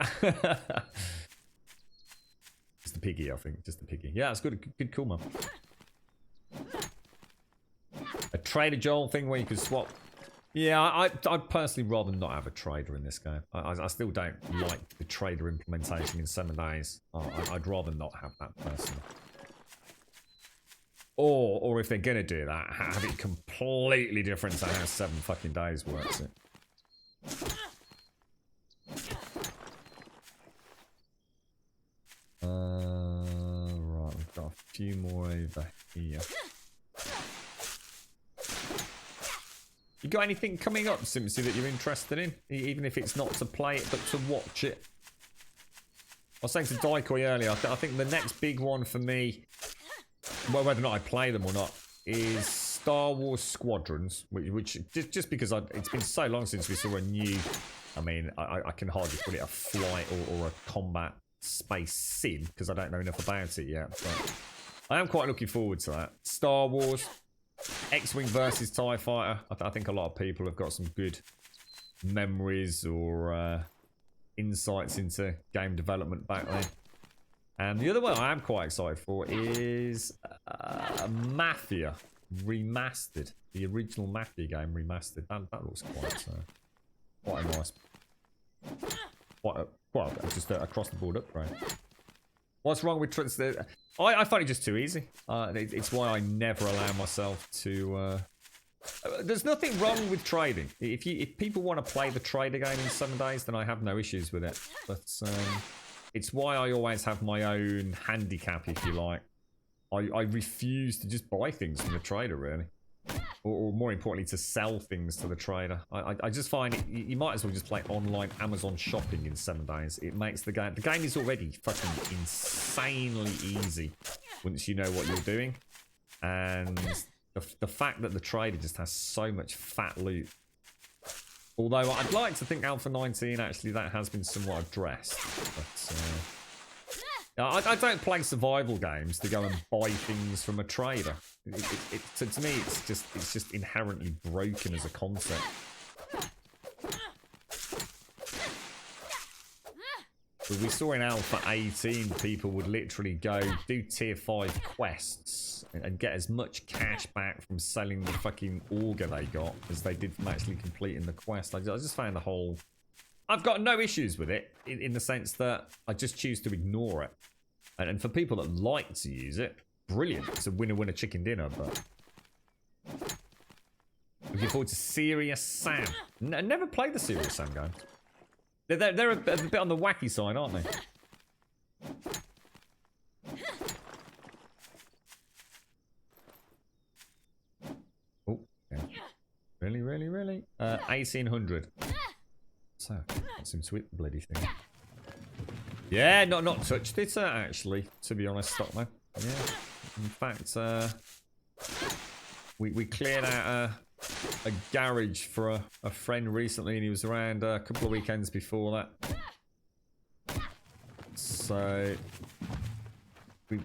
Just a piggy, I think. Just a piggy. Yeah, that's good. Good call, man. A Trader Joel thing where you can swap. Yeah, I'd personally rather not have a trader in this game. I still don't like the trader implementation in 7 days. I'd rather not have that personally. Or if they're gonna do that, have it completely different to how 7 fucking days works. Right, we've got a few more over here. You got anything coming up, Simpsy, that you're interested in? Even if it's not to play it, but to watch it? I was saying to Daikoi earlier, I think the next big one for me, well, whether or not I play them or not, is Star Wars Squadrons, which just because it's been so long since we saw a new, I mean, I can hardly put it a flight or a combat space sim, because I don't know enough about it yet, but I am quite looking forward to that. Star Wars, X-Wing versus TIE Fighter. I think a lot of people have got some good memories or insights into game development back then. And the other one I am quite excited for is Mafia Remastered. The original Mafia game remastered. That looks quite a nice, well, just across the board upgrade. What's wrong with I find it just too easy. It's why I never allow myself to. There's nothing wrong with trading. If people want to play the trader game in 7 days, then I have no issues with it. But it's why I always have my own handicap, if you like. I refuse to just buy things from the trader, really. Or more importantly, to sell things to the trader. I just find you might as well just play online Amazon shopping in 7 days. It makes the game is already fucking insanely easy once you know what you're doing. And the fact that the trader just has so much fat loot. Although I'd like to think Alpha 19 actually that has been somewhat addressed. But I don't play survival games to go and buy things from a trader. To me, it's just inherently broken as a concept. But we saw in Alpha 18, people would literally go do tier 5 quests and get as much cash back from selling the fucking auger they got as they did from actually completing the quest. I just found the whole... I've got no issues with it in the sense that I just choose to ignore it. And for people that like to use it, brilliant. It's a winner-winner chicken dinner, but... Looking forward to Serious Sam. Never played the Serious Sam game. They're a bit on the wacky side, aren't they? Oh, yeah. Really? 1800. So, got some sweet bloody thing. Yeah, not touched it, actually, to be honest, Stockman. Yeah. In fact, we cleared out a garage for a friend recently, and he was around a couple of weekends before that. So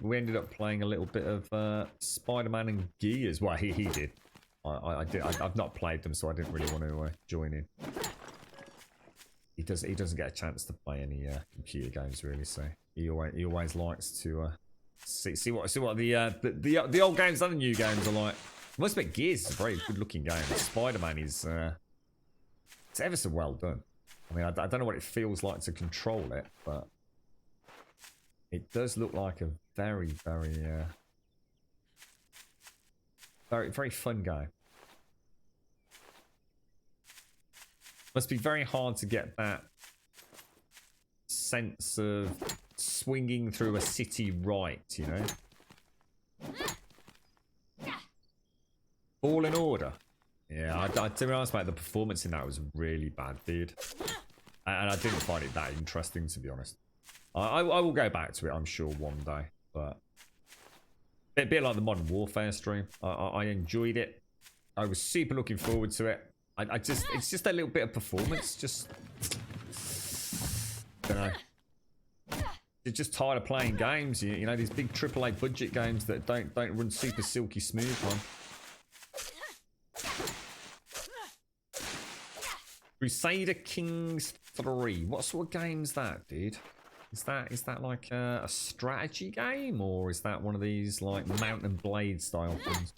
we ended up playing a little bit of Spider-Man and Gears. Well, he did. I've not played them, so I didn't really want to join in. He doesn't get a chance to play any computer games really, so he always likes to see what the old games and the new games are like. I must admit, Gears is a very good looking game. Spider-Man is it's ever so well done. I mean, I don't know what it feels like to control it, but it does look like a very fun game. Must be very hard to get that sense of swinging through a city right, you know? Fallen Order. Yeah, to be honest, mate, the performance in that was really bad, dude. And I didn't find it that interesting, to be honest. I will go back to it, I'm sure, one day. But a bit like the Modern Warfare stream. I enjoyed it. I was super looking forward to it. It's just a little bit of performance. Just, don't know. You're just tired of playing games. You know, these big AAA budget games that don't run super silky smooth, man. Crusader Kings 3. What sort of game's that, dude? Is that like a strategy game, or is that one of these like Mount and Blade style things?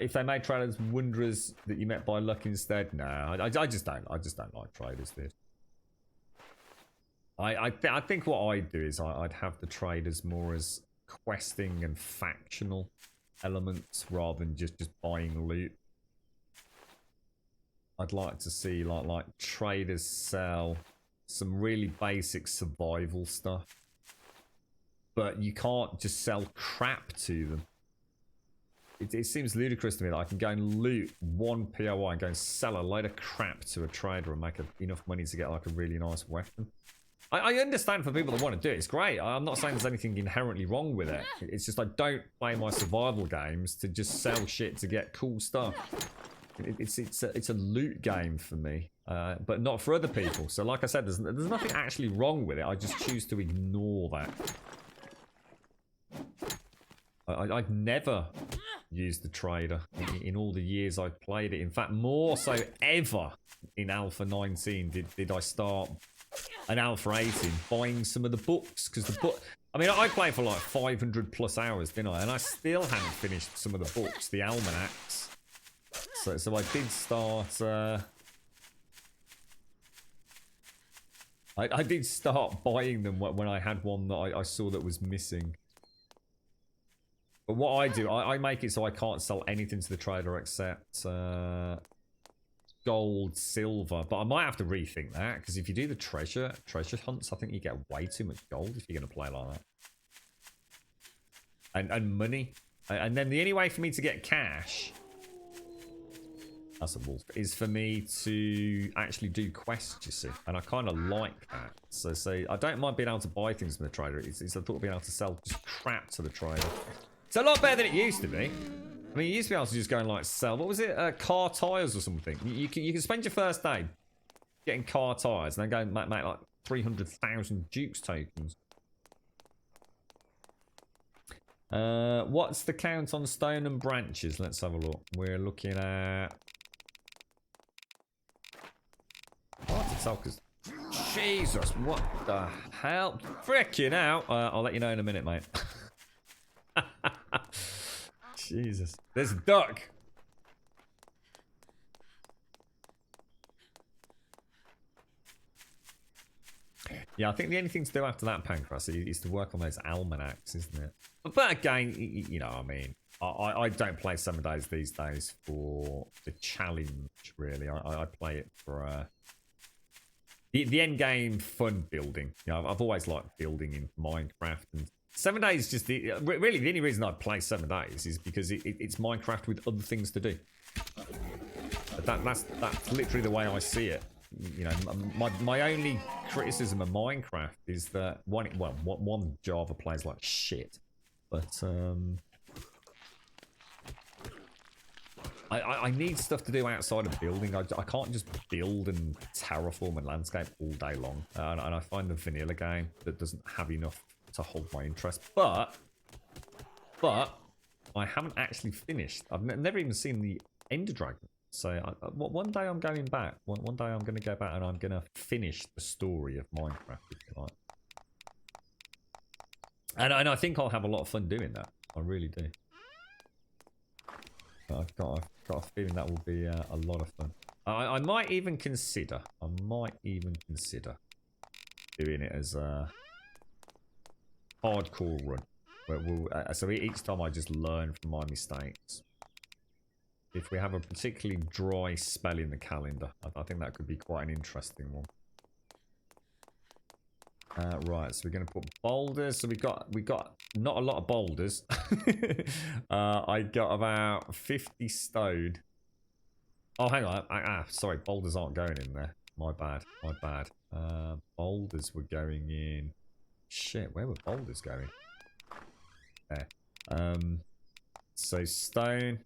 If they made traders wonders that you met by luck instead, no, I just don't like traders, dude. I think what I'd do is I'd have the traders more as questing and factional elements rather than just buying loot. I'd like to see like traders sell some really basic survival stuff, but you can't just sell crap to them. It seems ludicrous to me that I can go and loot one POI and go and sell a load of crap to a trader and make enough money to get like a really nice weapon. I understand for people that want to do it, it's great. I'm not saying there's anything inherently wrong with it. It's just I don't play my survival games to just sell shit to get cool stuff. It's a loot game for me, but not for other people. So like I said, there's nothing actually wrong with it. I just choose to ignore that. I've never used the trader in all the years I've played it. In fact, more so ever in Alpha 19 did I start an Alpha 18 buying some of the books, because the book, I mean, I played for like 500 plus hours, didn't I? And I still hadn't finished some of the books, the almanacs. So I did start. I did start buying them when I had one that I saw that was missing. But what I do, I make it so I can't sell anything to the trader except gold, silver. But I might have to rethink that, because if you do the treasure hunts, I think you get way too much gold if you're going to play like that. And money. And then the only way for me to get cash, that's a wolf, is for me to actually do quests, you see. And I kind of like that. So I don't mind being able to buy things from the trader. It's the thought of being able to sell just crap to the trader. It's a lot better than it used to be. I mean, you used to be able to just go and like sell, what was it, car tyres or something. You can spend your first day getting car tyres and then go and make like 300,000 Dukes tokens. What's the count on stone and branches? Let's have a look. We're looking at... Hard to tell, because... Jesus, what the hell? Frickin' out. I'll let you know in a minute, mate. Jesus. There's a duck. Yeah, I think the only thing to do after that, Pancras, is to work on those almanacs, isn't it? But again, you know, I mean, I don't play 7 days these days for the challenge, really. I play it for the end game fun building. You know, I've always liked building in Minecraft, and 7 days is just really the only reason I play 7 days is because it's Minecraft with other things to do. That's literally the way I see it. You know, my only criticism of Minecraft is that one Java plays like shit, but I need stuff to do outside of building. I can't just build and terraform and landscape all day long, and I find the vanilla game that doesn't have enough to hold my interest. But I haven't actually finished. I've never even seen the Ender Dragon. So one day I'm going back. One day I'm going to go back and I'm going to finish the story of Minecraft, if you like. And I think I'll have a lot of fun doing that. I really do. I've got a feeling that will be a lot of fun. I might even consider doing it as a hardcore run. Where so each time I just learn from my mistakes. If we have a particularly dry spell in the calendar, I think that could be quite an interesting one. Right, so we're going to put boulders. So we got not a lot of boulders. I got about 50 stone. Oh, hang on. Sorry, boulders aren't going in there. My bad. Boulders were going in. Shit, where were boulders going? There. So stone.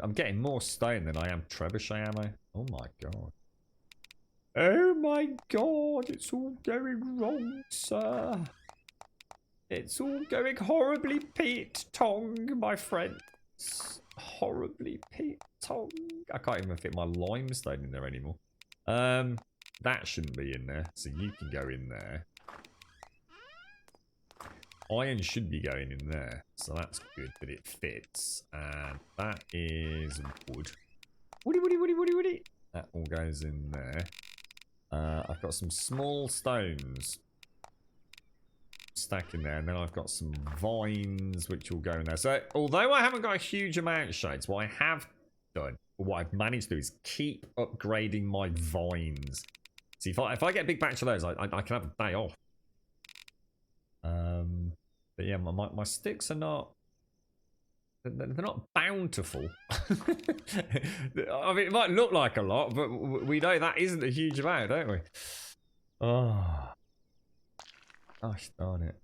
I'm getting more stone than I am trebuchet ammo. Oh my god. Oh my god, it's all going wrong, sir. It's all going horribly Pete Tong, my friends. Horribly Pete Tong. I can't even fit my limestone in there anymore. That shouldn't be in there, so you can go in there. Iron should be going in there, so that's good that it fits. And that is wood. Woody. That all goes in there. I've got some small stones stacked in there, and then I've got some vines which will go in there. So, although I haven't got a huge amount of shades, what I have done, or what I've managed to do, is keep upgrading my vines. See, if I get a big batch of those, I can have a day off. But yeah, my sticks are not. They're not bountiful. I mean, it might look like a lot, but we know that isn't a huge amount, don't we? Oh. Gosh darn it.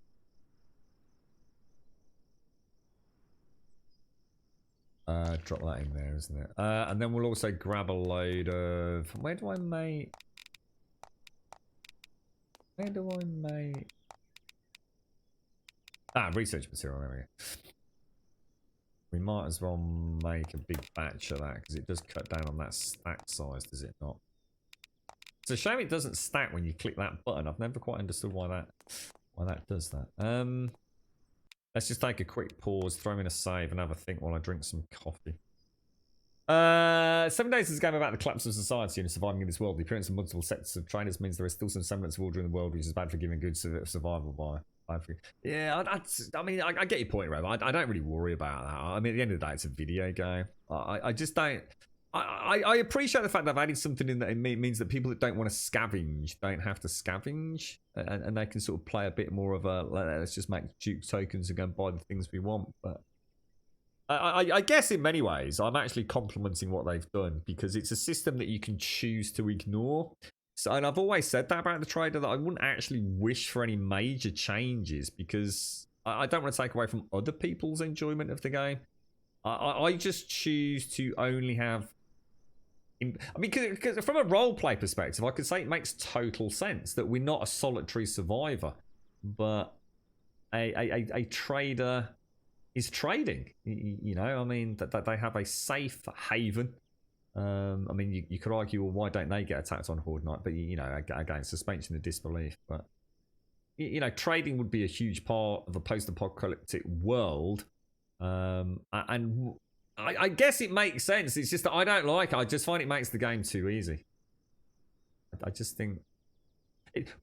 Drop that in there, isn't it? And then we'll also grab a load of... Where do I make... research material, there we go. We might as well make a big batch of that, because it does cut down on that stack size, does it not? It's a shame it doesn't stack when you click that button. I've never quite understood why that does that. Let's just take a quick pause, throw in a save, and have a think while I drink some coffee. 7 days is a game about the collapse of society and surviving in this world. The appearance of multiple sectors of traders means there is still some semblance of order in the world, which is bad for giving good survival by. Yeah, I mean, I get your point, Rev. I don't really worry about that. I mean, at the end of the day, it's a video game. I just don't... I appreciate the fact that I've added something in that it means that people that don't want to scavenge don't have to scavenge, and they can sort of play a bit more of a let's just make Duke tokens and go and buy the things we want. But I guess in many ways I'm actually complimenting what they've done, because it's a system that you can choose to ignore. So, and I've always said that about the trader, that I wouldn't actually wish for any major changes, because I don't want to take away from other people's enjoyment of the game. I just choose to only have... I mean, because from a roleplay perspective, I could say it makes total sense that we're not a solitary survivor, but a trader is trading. You know, I mean, that they have a safe haven. I mean, you could argue, well, why don't they get attacked on Horde Night? But, you know, again, suspension of disbelief. But, you know, trading would be a huge part of a post-apocalyptic world. And I guess it makes sense. It's just that I don't like it. I just find it makes the game too easy. I just think...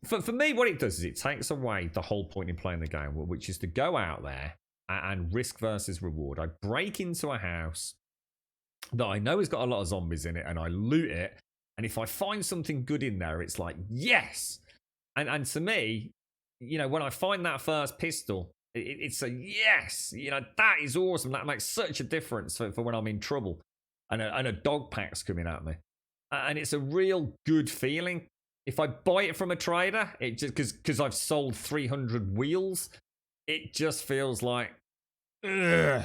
For me, what it does is it takes away the whole point in playing the game, which is to go out there and risk versus reward. I break into a house that I know has got a lot of zombies in it, and I loot it, and if I find something good in there, it's like, yes! And to me, you know, when I find that first pistol, it's a yes! You know, that is awesome. That makes such a difference for when I'm in trouble, and a dog pack's coming at me. And it's a real good feeling. If I buy it from a trader, it just because I've sold 300 wheels, it just feels like, ugh.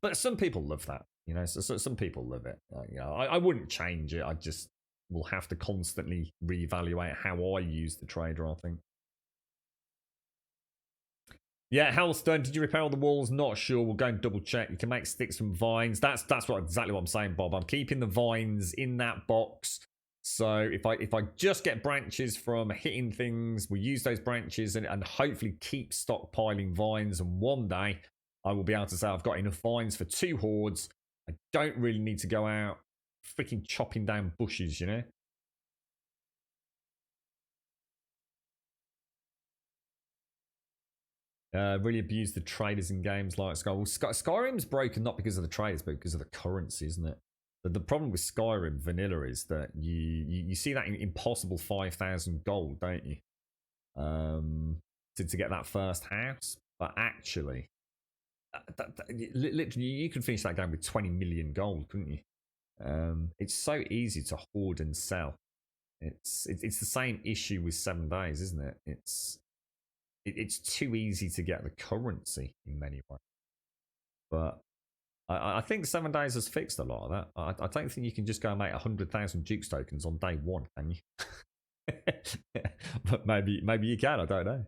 But some people love that. You know, so some people love it. You know, I wouldn't change it. I just will have to constantly reevaluate how I use the trader, I think. Yeah, Hellstone, did you repair all the walls? Not sure. We'll go and double check. You can make sticks from vines. That's exactly what I'm saying, Bob. I'm keeping the vines in that box. So if I just get branches from hitting things, we use those branches and hopefully keep stockpiling vines. And one day I will be able to say I've got enough vines for 2 hordes. I don't really need to go out freaking chopping down bushes, you know? Really abuse the traders in games like Skyrim. Well, Skyrim's broken not because of the traders, but because of the currency, isn't it? The problem with Skyrim vanilla is that you see that impossible 5,000 gold, don't you? to get that first house. But actually, literally, you could finish that game with 20 million gold, couldn't you? It's so easy to hoard and sell. It's the same issue with 7 days, isn't it? It's too easy to get the currency in many ways. But I think 7 days has fixed a lot of that. I don't think you can just go and make 100,000 Dukes tokens on day 1, can you? But maybe you can. I don't know.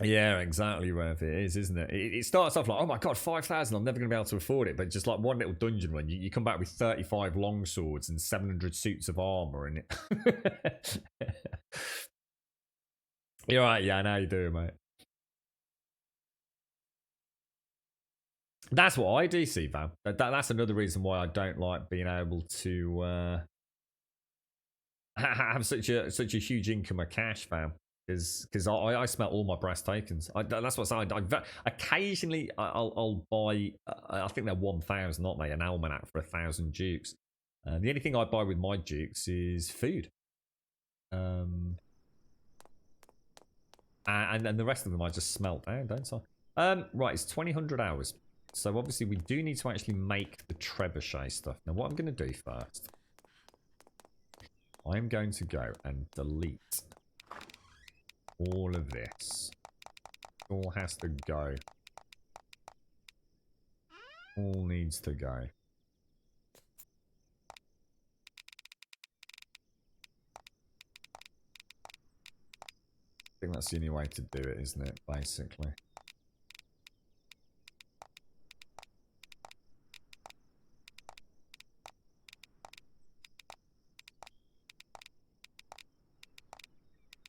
Yeah, exactly, Rev. It is, isn't it? It starts off like, oh my god, 5,000, I'm never going to be able to afford it. But just like one little dungeon run, you come back with 35 longswords and 700 suits of armor in it. You're right, yeah, how you doing, mate? That's what I do see, Van. That's another reason why I don't like being able to have such a huge income of cash, fam. Because I smelt all my brass tokens. That's what I'm saying. Occasionally, I'll buy. I think they're 1,000, aren't they? An almanac for 1,000 Dukes. The only thing I buy with my Dukes is food. And the rest of them I just smelt down, don't I? Right, it's 2000 hours. So obviously we do need to actually make the trebuchet stuff. Now what I'm going to do first, I'm going to go and delete all of this. All has to go. All needs to go. I think that's the only way to do it, isn't it, basically?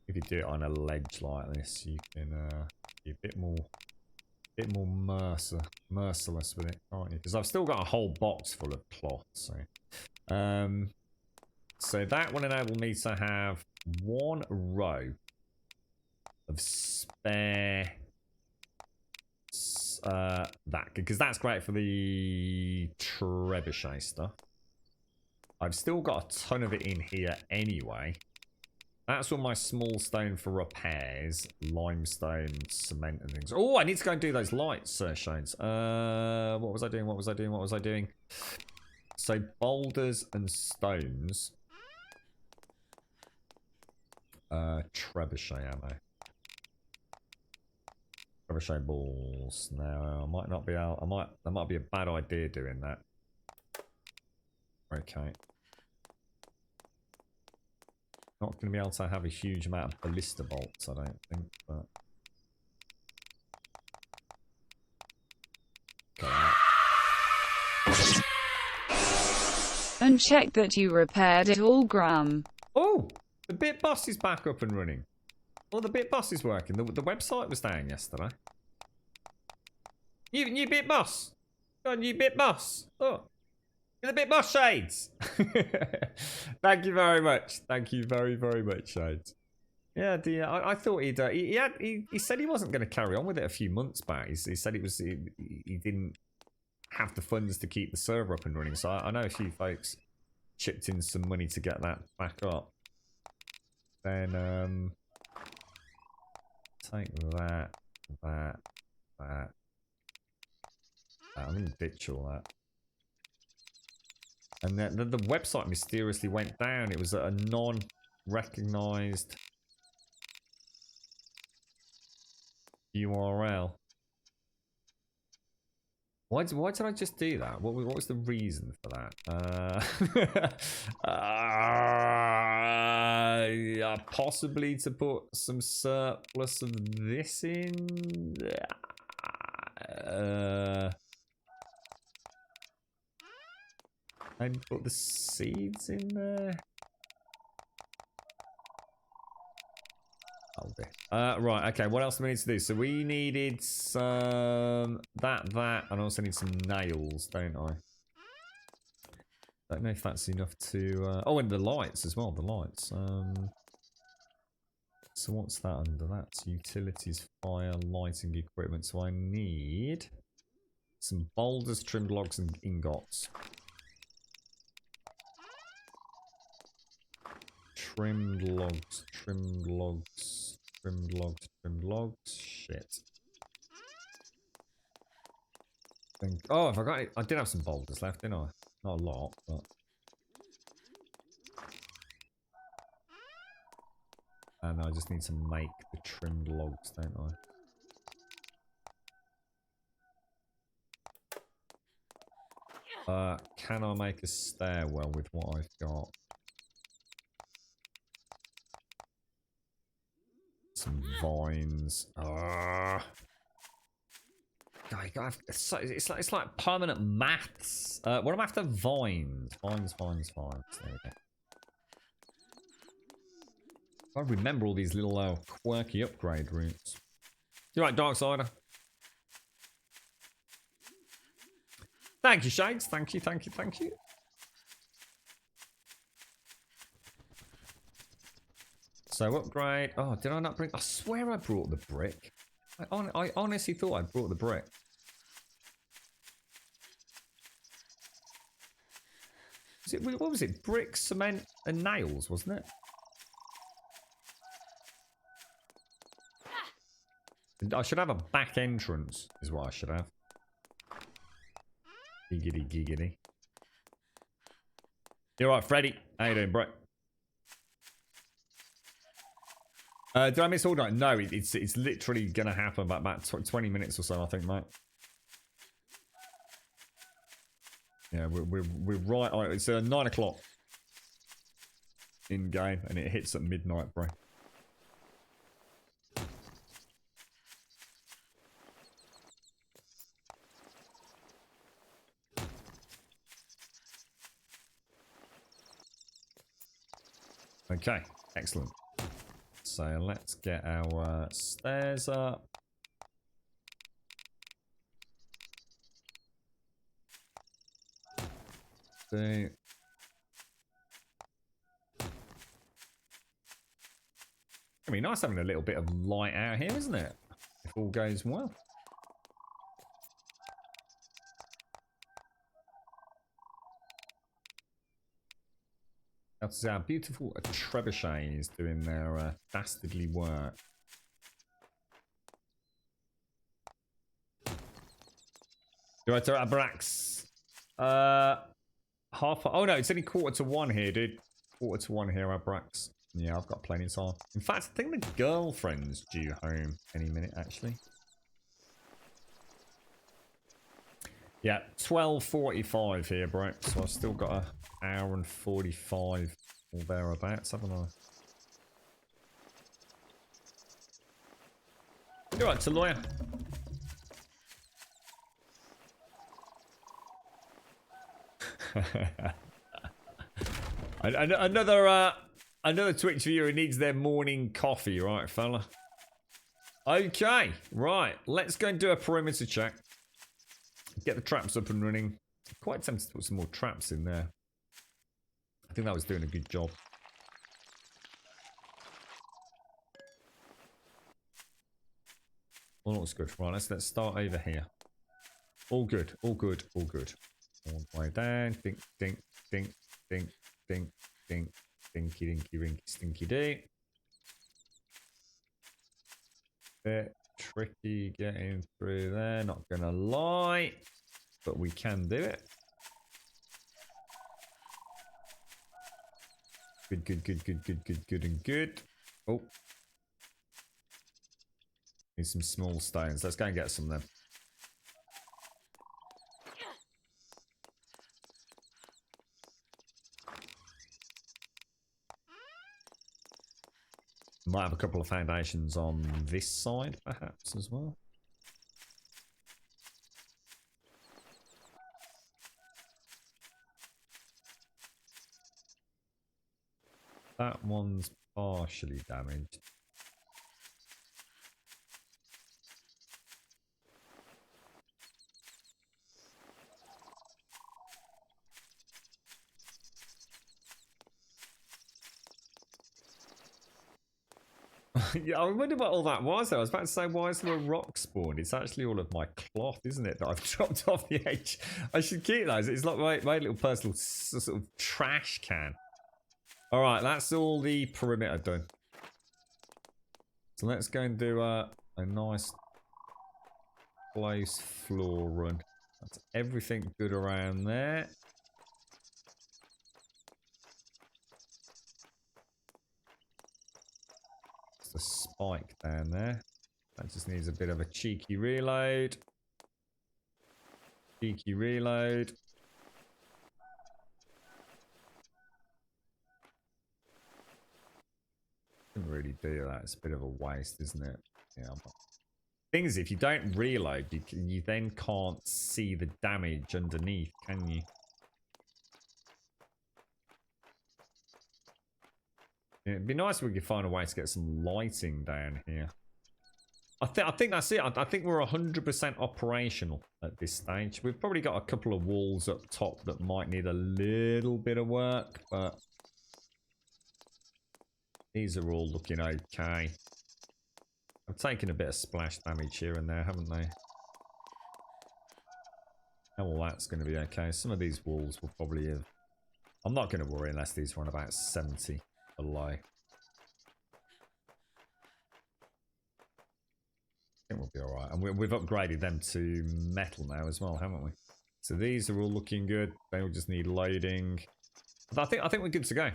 If you do it on a ledge like this, you can be a bit more merciless with it, can't you? Because I've still got a whole box full of cloth, so so that will enable me to have 1 row of spare that, because that's great for the trebuchet stuff. I've still got a ton of it in here anyway. That's all my small stone for repairs, limestone, cement and things. Oh, I need to go and do those lights, Shanes. What was I doing? So boulders and stones. Trebuchet ammo. Trebuchet balls. Now I might not be able. That might be a bad idea doing that. Okay. Not going to be able to have a huge amount of ballista bolts, I don't think, but... Okay. And check that you repaired it all, Graham. Oh! The Bit Boss is back up and running. Oh, the Bit Boss is working. The website was down yesterday. New Bit Boss! Got a new Bit Boss! Oh! The Bit Boss Shades! Thank you very much. Thank you very, very much, Shades. Yeah, I thought he said he wasn't going to carry on with it a few months back. He said he didn't have the funds to keep the server up and running. So I know a few folks chipped in some money to get that back up. Then take that. I'm going to ditch all that. And then the website mysteriously went down. It was a non-recognized URL. Why did I just do that? What was the reason for that? Possibly to put some surplus of this in. Maybe put the seeds in there. Right, okay, what else do we need to do? So we needed some that, and I also need some nails, don't I? Don't know if that's enough to oh, and the lights as well, the lights. So what's that under? That's utilities, fire, lighting equipment. So I need some boulders, trimmed logs, and ingots. Trimmed logs, trimmed logs, trimmed logs, trimmed logs. Shit. Oh, I forgot it. I did have some boulders left, didn't I? Not a lot, but. And I just need to make the trimmed logs, don't I? Can I make a stairwell with what I've got? Some vines. God, you gotta have, it's like permanent maths. What am I after? Vines. Vines. There we go. I remember all these little quirky upgrade routes. You're right, Darksider. Thank you, Shades. Thank you. So upgrade. Oh, did I not bring? I swear I brought the brick. I honestly thought I brought the brick. What was it? Brick, cement, and nails, wasn't it? I should have a back entrance, is what I should have. Giggity. You alright, Freddy? How you doing, bro? Did I miss all night? No, it's literally gonna happen about 20 minutes or so, I think, mate. Yeah, we're right on it. It's 9 o'clock in game, and it hits at midnight, bro. Okay, excellent. So let's get our stairs up. It'd be nice having a little bit of light out here, isn't it? If all goes well. That's our beautiful trebuchets doing their dastardly work. Director Abrax. Oh no, it's only 1:45 here, dude. 1:45 here, Abrax. Yeah, I've got plenty of time. In fact, I think the girlfriend's due home any minute, actually. Yeah, 12:45 here, bro. So I've still got an hour and 45 or thereabouts, haven't I? You're right, to lawyer. Another Twitch viewer who needs their morning coffee, right, fella? Okay, right. Let's go and do a perimeter check. Get the traps up and running. Quite tempted to put some more traps in there. I think that was doing a good job. All looks good. Right, let's start over here. All good. All the way down. Dink, dink, dink, dink, dink, dink, dinky, dinky, rinky, stinky dee. Bit tricky getting through there, not gonna lie, but we can do it. Good. Oh, need some small stones. Let's go and get some then. Might have a couple of foundations on this side, perhaps, as well. That one's partially damaged. Yeah, I wonder what all that was. I was about to say, why is there a rock spawned? It's actually all of my cloth, isn't it, that I've dropped off the edge. I should keep those. It's like my little personal sort of trash can. All right, that's all the perimeter done. So let's go and do a nice close floor run. That's everything good around there. It's a spike down there. That just needs a bit of a cheeky reload. Cheeky reload. Didn't really do that. It's a bit of a waste, isn't it? Yeah. Thing is, if you don't reload, you then can't see the damage underneath, can you? It'd be nice if we could find a way to get some lighting down here. I think that's it. I think we're 100% operational at this stage. We've probably got a couple of walls up top that might need a little bit of work, but these are all looking okay. I've taken a bit of splash damage here and there, haven't they? Oh, well, that's going to be okay. Some of these walls will probably have... I'm not going to worry unless these run about 70 below. I think we'll be alright. And we've upgraded them to metal now as well, haven't we? So these are all looking good. They will just need loading. But I think we're good to go.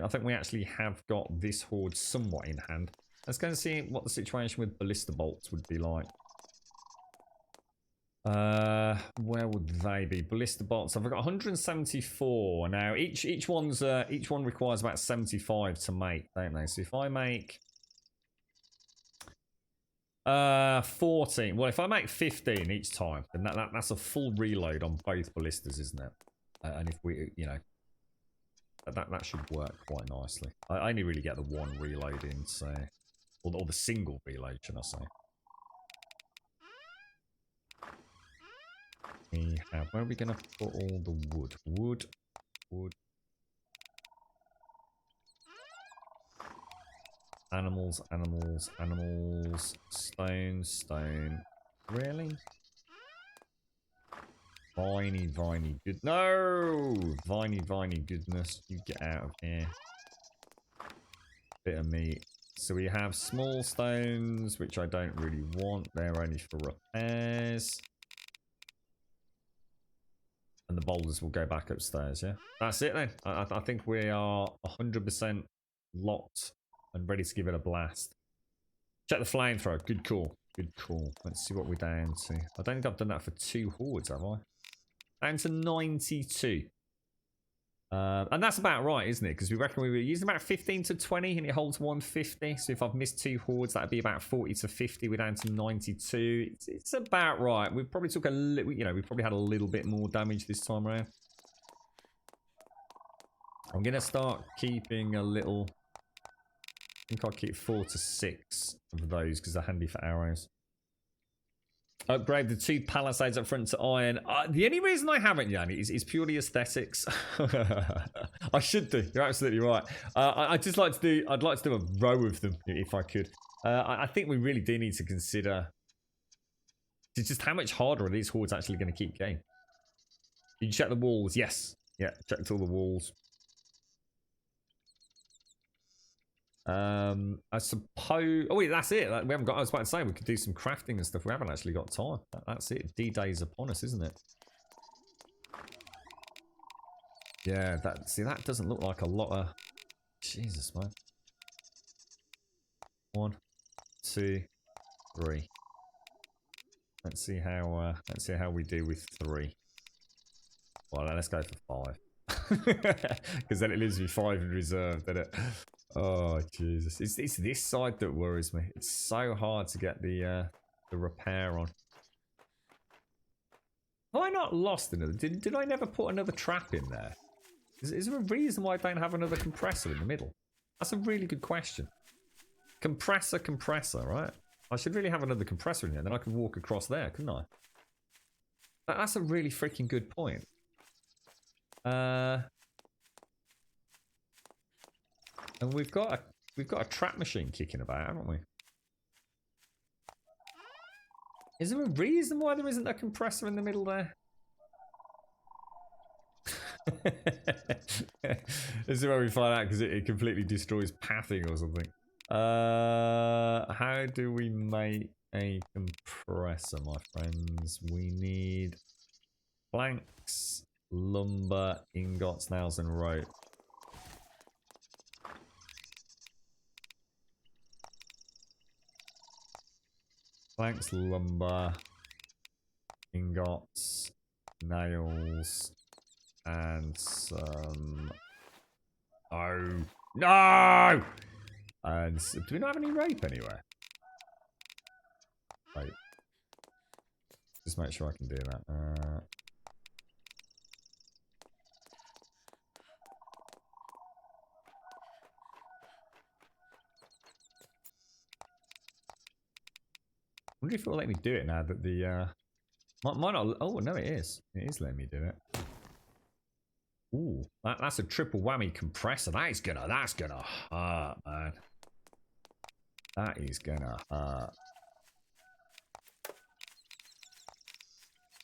I think we actually have got this horde somewhat in hand. Let's go and see what the situation with ballista bolts would be like. Where would they be? Ballista bolts. I've got 174 now. Each one requires about 75 to make, don't they? So if I make 14, well, if I make 15 each time, then that's a full reload on both ballistas, isn't it? And if we, you know, that should work quite nicely. I only really get the one reload in, so, or the single reload, should I say? We have, where are we going to put all the wood? Wood. Animals. Stone. Really? Viney good. No! Viney goodness. You get out of here. Bit of meat. So we have small stones, which I don't really want. They're only for repairs. And the boulders will go back upstairs, yeah? That's it then. I think we are 100% locked and ready to give it a blast. Check the flamethrower. Good call. Let's see what we're down to. I don't think I've done that for 2 hordes, have I? Down to 92. And that's about right, isn't it? Because we reckon we were using about 15 to 20 and it holds 150. So if I've missed 2 hordes, that'd be about 40 to 50. We're down to 92. It's about right. We probably took a little, you know, we probably had a little bit more damage this time around. I'm going to start keeping a little... I think I'll keep 4 to 6 of those because they're handy for arrows. Upgrade the 2 palisades up front to iron. The only reason I haven't, Yanni, is purely aesthetics. I should do. You're absolutely right. I'd like to do a row of them if I could. I think we really do need to consider just how much harder are these hordes actually going to keep going. Did you check the walls? Yes. Yeah, checked all the walls. I suppose... Oh, wait, that's it. We haven't got... I was about to say, we could do some crafting and stuff. We haven't actually got time. That's it. D-Day's upon us, isn't it? Yeah, that doesn't look like a lot of... Jesus, man. 1, 2, 3. Let's see how we do with 3. Well, let's go for 5. Because then it leaves me 5 in reserve, doesn't it? Oh, Jesus. It's this side that worries me. It's so hard to get the repair on. Have I not lost another? Did I never put another trap in there? Is there a reason why I don't have another compressor in the middle? That's a really good question. Compressor, right? I should really have another compressor in there. Then I could walk across there, couldn't I? That's a really freaking good point. And we've got a trap machine kicking about, haven't we? Is there a reason why there isn't a compressor in the middle there? This is where we find out because it completely destroys pathing or something. How do we make a compressor, my friends? We need planks, lumber, ingots, nails, and rope. Planks, lumber, ingots, nails, and some... Oh, no! And do we not have any rope anywhere? Wait. Just make sure I can do that. I wonder if it will let me do it now that the might not. Oh no, it is. It is letting me do it. Ooh, that's a triple whammy compressor. That's gonna hurt, man. That is gonna hurt.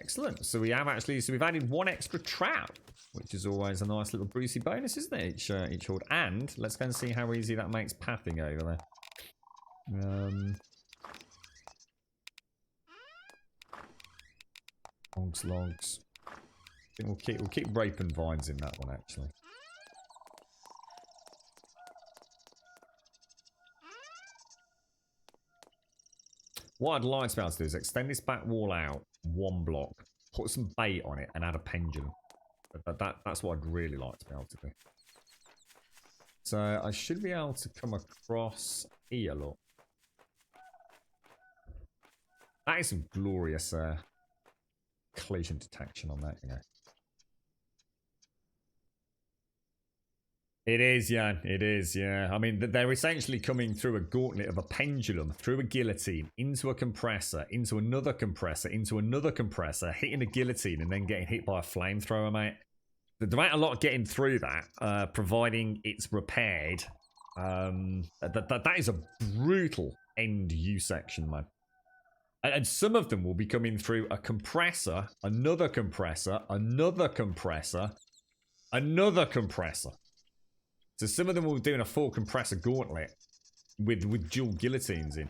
Excellent. So we have actually. So we've added one extra trap, which is always a nice little Brucey bonus, isn't it? Each horde. And let's go and see how easy that makes pathing over there. Logs. I think we'll keep rape and vines in that one actually. What I'd like to be able to do is extend this back wall out one block, put some bait on it, and add a pendulum. That's what I'd really like to be able to do. So I should be able to come across here. Look, that is some glorious collision detection on that, you know. It is, Jan. It is, yeah. I mean, they're essentially coming through a gauntlet of a pendulum, through a guillotine, into a compressor, into another compressor, into another compressor, hitting a guillotine, and then getting hit by a flamethrower, mate. There ain't a lot getting through that, providing it's repaired. That is a brutal end use section, man. And some of them will be coming through a compressor, another compressor, another compressor, another compressor. So some of them will be doing a full compressor gauntlet with dual guillotines in.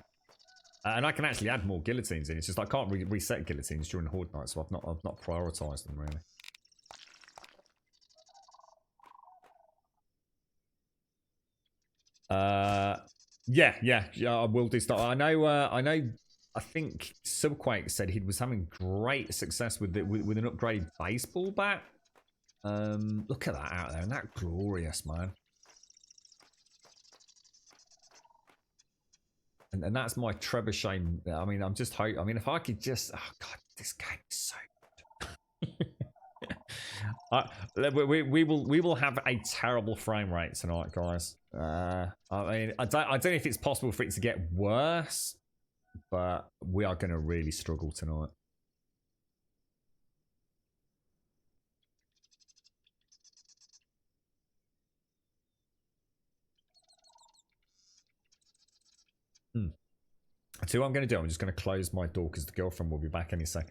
And I can actually add more guillotines in. It's just I can't reset guillotines during Horde Night, so I've not prioritised them really. Yeah, I will do stuff. I think Subquake said he was having great success with an upgraded baseball bat. Look at that out there, and that glorious, man. And that's my trebuchet. I mean, I'm just hoping. I mean, if I could just, oh god, this game is so good. we will have a terrible frame rate tonight, guys. I mean, I don't know if it's possible for it to get worse, but we are going to really struggle tonight. So what I'm going to do, I'm just going to close my door because the girlfriend will be back any second.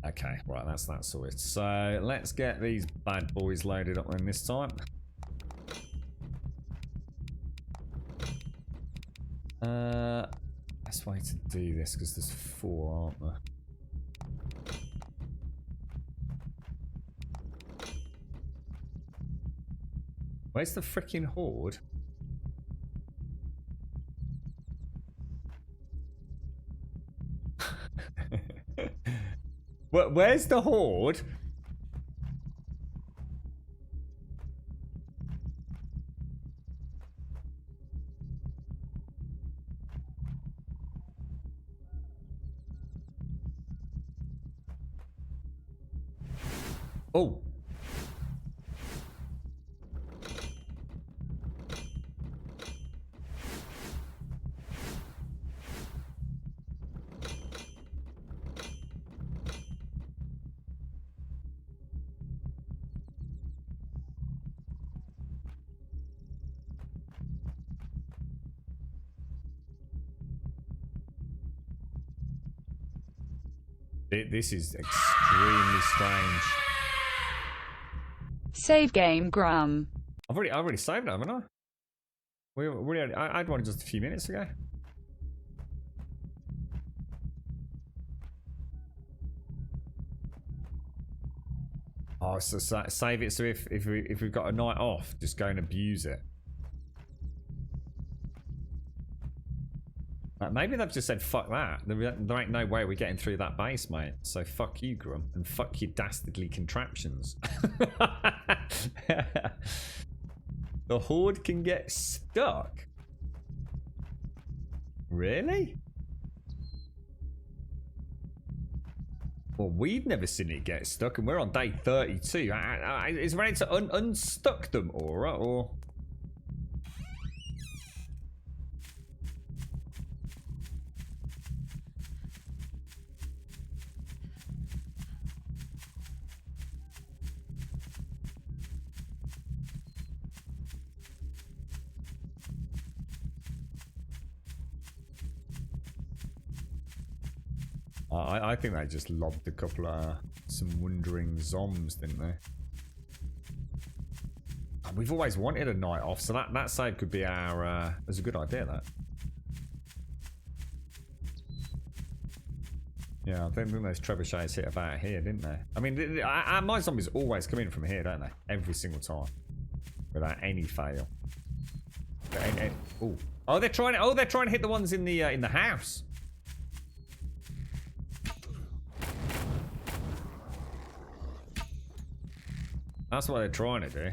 Okay, right, that's that sorted. So let's get these bad boys loaded up then this time. Best way to do this because there's 4, aren't there? Where's the freaking horde? Where's the horde? Oh. This is extremely strange. Save game, Grum. I already saved it, haven't I? I had one just a few minutes ago. Oh, so save it. So if we've got a night off, just go and abuse it. Maybe they've just said fuck that. There ain't no way we're getting through that base, mate. So fuck you, Grum, and fuck your dastardly contraptions. The Horde can get stuck. Really? Well, we've never seen it get stuck, and we're on day 32. Is it ready to unstuck them, Aura, or? I think they just lobbed a couple of some wandering zombs, didn't they? We've always wanted a night off, so that side could be our. That's a good idea. That. Yeah, I don't think those trebuchets hit about here, didn't they? I mean, my zombies always come in from here, don't they? Every single time, without any fail. Oh, they're trying. Oh, they're trying to hit the ones in the house. That's what they're trying to do.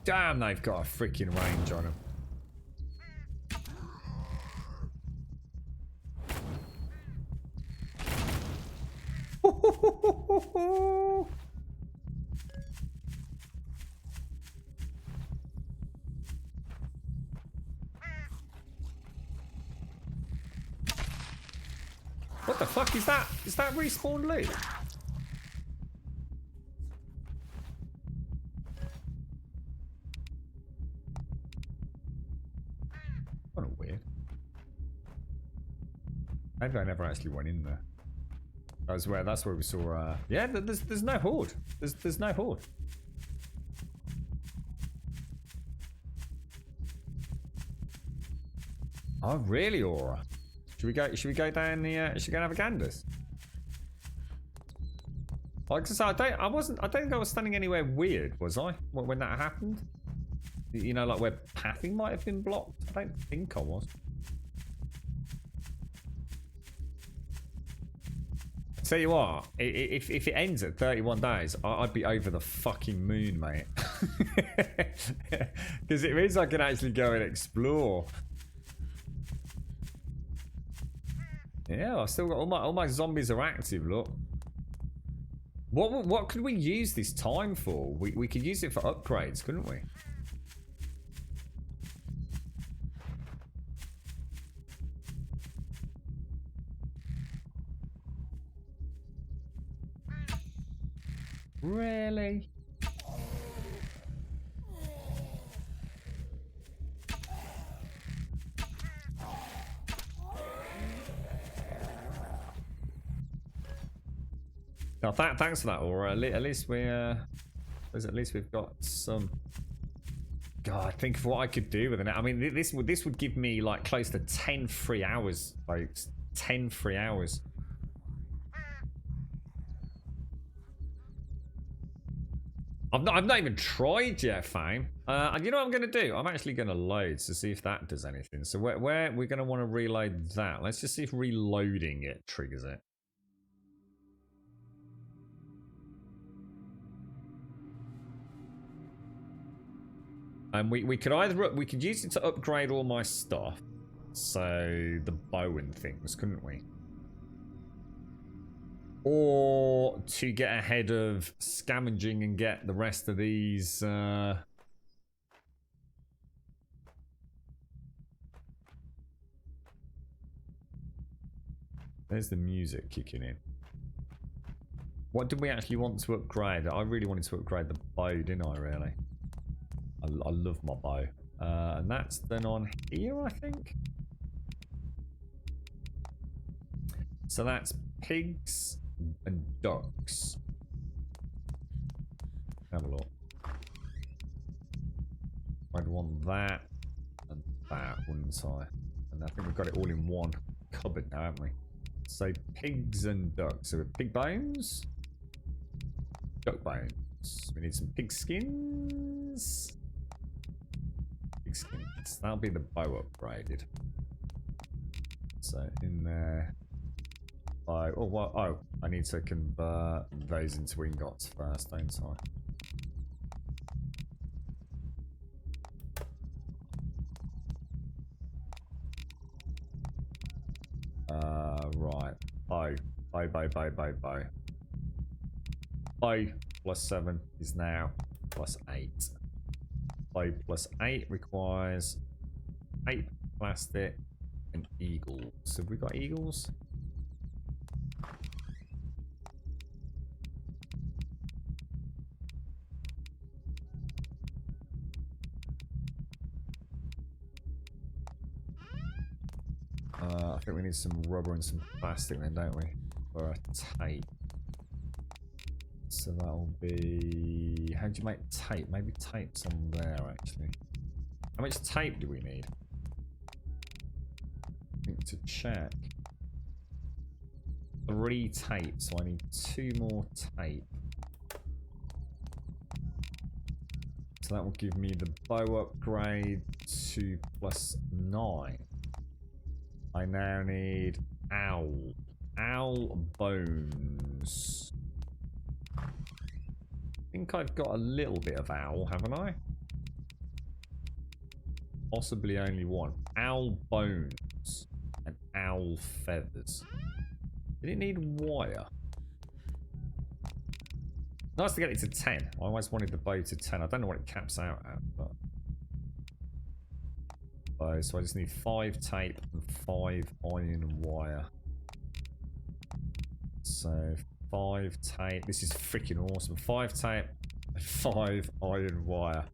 Damn, they've got a freaking range on them. What the fuck is that? Is that respawn loot? Kind of weird. Maybe I never actually went in there. That's where we saw. Yeah, there's no horde. There's no horde. Oh really, Aura? Should we go down the? Should we go and have a ganders? Like I said, I don't think I was standing anywhere weird, was I? When that happened? You know, like where pathing might have been blocked? I don't think I was. Tell you what, if it ends at 31 days, I'd be over the fucking moon, mate. Because it means I can actually go and explore. Yeah, I've still got all my zombies are active, look. What could we use this time for? We could use it for upgrades, couldn't we? Really? Now, thanks for that, Aura. At least we've got some. God, think of what I could do with it. I mean, this would give me like close to 10 free hours, folks. 10 free hours. I've not even tried yet, fam. And you know what I'm going to do? I'm actually going to load to see if that does anything. So where we're going to want to reload that. Let's just see if reloading it triggers it. And we could use it to upgrade all my stuff. So the bow and things, couldn't we? Or more to get ahead of scavenging and get the rest of these. There's the music kicking in. What did we actually want to upgrade? I really wanted to upgrade the bow, didn't I, really? I love my bow. And that's then on here, I think. So that's pigs and ducks. Have a look. I'd want that and that, wouldn't I? And I think we've got it all in one cupboard now, haven't we? So pigs and ducks. So pig bones, duck bones. We need some pig skins. Pig skins. That'll be the bow upgraded. So in there. Oh, what? Oh, I need to convert those into ingots first, don't I? Right. Bow. Bow plus 7 is now plus 8. Bow plus 8 requires 8 plastic and eagles. So have we got eagles? I think we need some rubber and some plastic then, don't we? For a tape. So that'll be... How do you make tape? Maybe tape's on there, actually. How much tape do we need? I think to check. 3 tape, so I need 2 more tape. So that will give me the bow upgrade to plus 9. I now need owl. Owl bones. I think I've got a little bit of owl, haven't I? Possibly only one. Owl bones and owl feathers. Did it need wire? Nice to get it to 10. I always wanted the bow to 10. I don't know what it caps out at, but... So I just need 5 tape and 5 iron wire. So 5 tape. This is freaking awesome. 5 tape and 5 iron wire.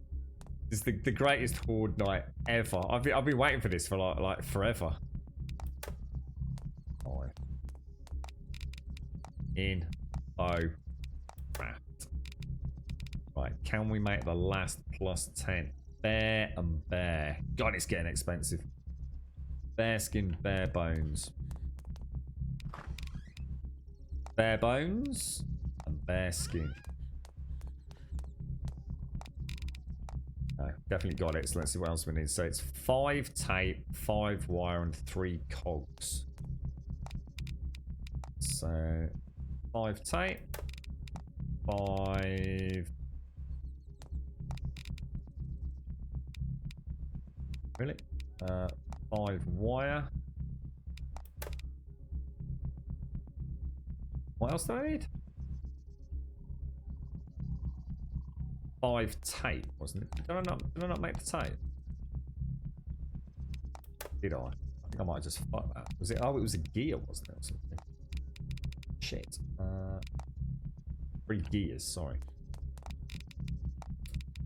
This is the greatest horde night ever. I've been waiting for this for like forever. 5. In. Oh. Craft. Right. Can we make the last plus 10? Bear and bear. God, it's getting expensive. Bear skin, bear bones. Bear bones and bear skin. No, definitely got it. So let's see what else we need. So it's 5 tape, 5 wire, and 3 cogs. So 5 tape, 5. Really? 5 wire. What else do I need? 5 tape, wasn't it? Did I not make the tape? Did I? I think I might have just fucked that. Was it? Oh, it was a gear, wasn't it? Or something. Shit. 3 gears, sorry.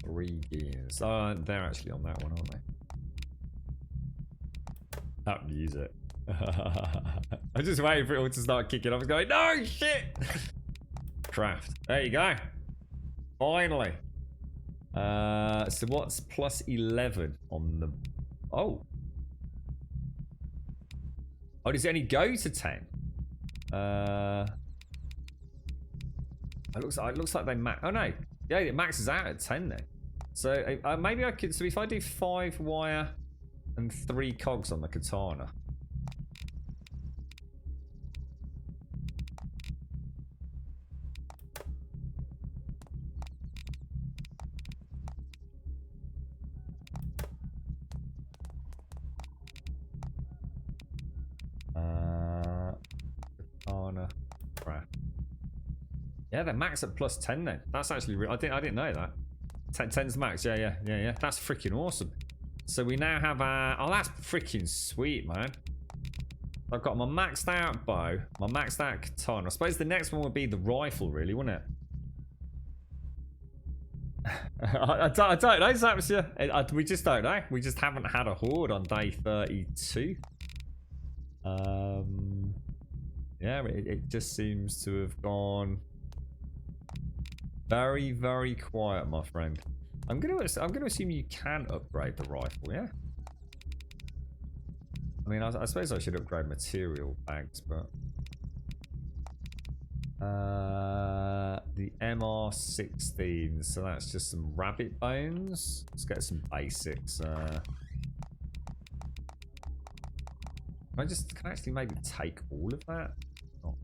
3 gears. They're actually on that one, aren't they? That music. I'm just waiting for it all to start kicking off. I was going, no, shit! Craft. There you go. Finally. So what's plus 11 on the... Oh. Oh, does it only go to 10? It looks like they max... Oh, no. Yeah, it maxes out at 10 then. So maybe I could... So if I do 5 wire... and 3 cogs on the katana. Katana craft. Yeah, they're max at plus 10 then. That's actually I didn't know that. 10's max. Yeah. That's freaking awesome. So we now have our... Oh, that's freaking sweet, man. I've got my maxed out bow, my maxed out katana. I suppose the next one would be the rifle, really, wouldn't it? I don't know, Zapsia. We just don't know. We just haven't had a horde on day 32. Yeah, it just seems to have gone very, very quiet, my friend. I'm gonna assume you can upgrade the rifle, yeah? I mean, I suppose I should upgrade material bags, but... the MR16, so that's just some rabbit bones. Let's get some basics. Can I actually maybe take all of that? Oh.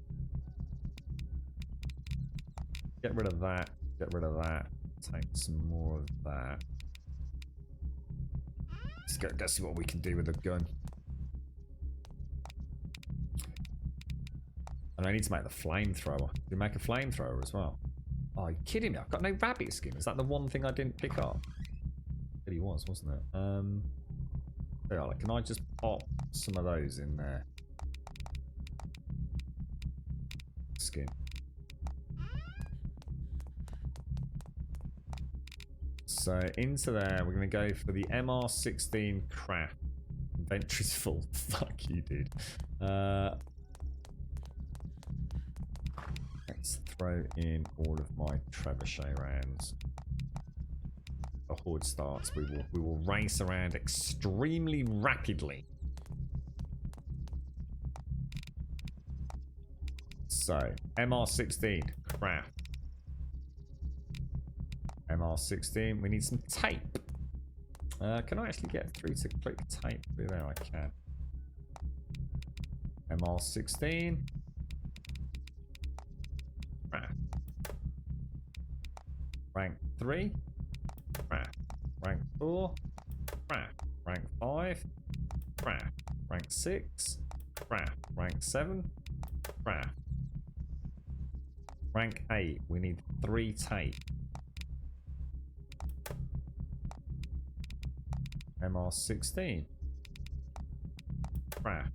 Get rid of that. Get rid of that. Take some more of that. Let's see what we can do with the gun. And I need to make the flamethrower. Do we make a flamethrower as well? Oh, are you kidding me? I've got no rabbit skin. Is that the one thing I didn't pick up? It really was, wasn't it? There, like, can I just pop some of those in there? Skin. So into there, we're going to go for the MR16 craft. Inventory's full. Fuck you, dude. Let's throw in all of my trebuchet rounds. The horde starts. We will race around extremely rapidly. So MR16 craft. MR16. We need some tape. Can I actually get through to click tape? There I can. MR16. Craft. Rank 3. Craft. Rank 4. Craft. Rank 5. Craft. Rank 6. Craft. Rank 7. Craft. Rank 8. We need 3 tape. MR16. Craft.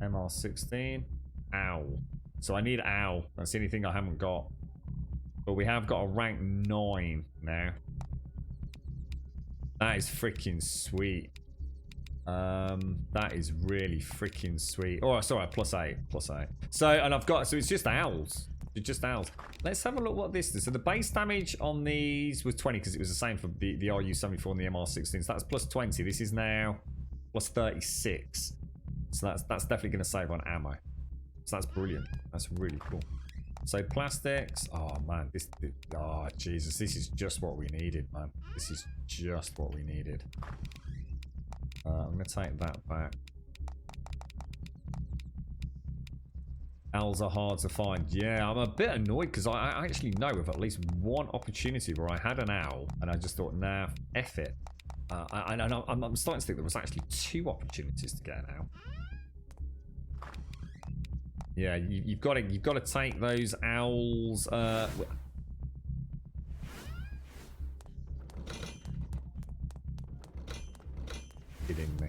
MR16. Owl. So I need owl. That's the only thing I haven't got. But we have got a rank 9 now. That is freaking sweet. That is really freaking sweet. Oh, sorry, plus 8. Plus 8. So, and I've got, so it's just owls. It's just owls. Let's have a look what this is. So the base damage on these was 20 because it was the same for the RU-74 and the MR16. So that's plus 20. This is now plus 36. So that's definitely going to save on ammo. So that's brilliant. That's really cool. So plastics. Oh man, oh Jesus, this is just what we needed, man. This is just what we needed. I'm gonna take that back. Owls are hard to find. Yeah, I'm a bit annoyed because I actually know of at least one opportunity where I had an owl and I just thought, nah, F it. I'm starting to think there was actually 2 opportunities to get an owl. Yeah, you've got to take those owls. Kidding me.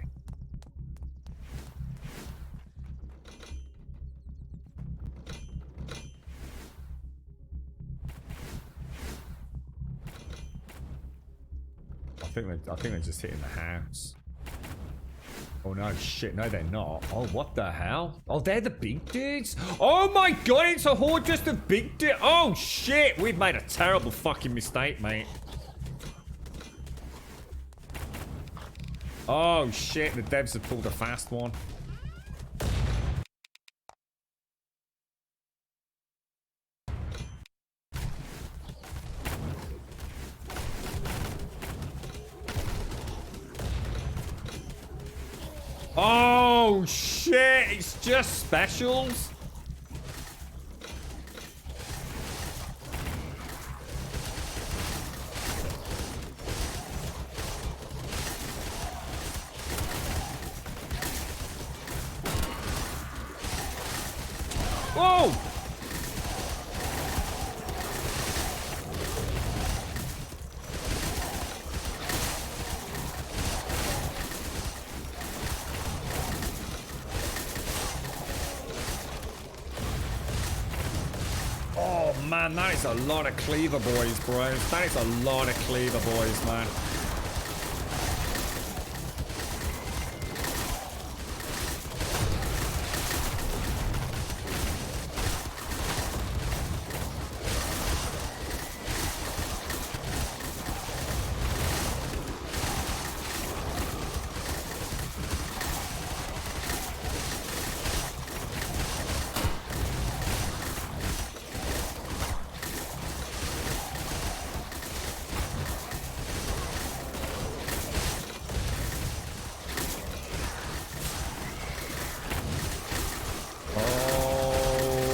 I think they're just hitting the house. Oh no, shit, no they're not. Oh, what the hell? Oh, they're the big dudes? Oh my god, it's a horde just of big dudes. Oh shit, we've made a terrible fucking mistake, mate. Oh shit, the devs have pulled a fast one. Oh shit, it's just specials. Whoa! Oh man, that is a lot of cleaver boys, bro. That is a lot of cleaver boys, man.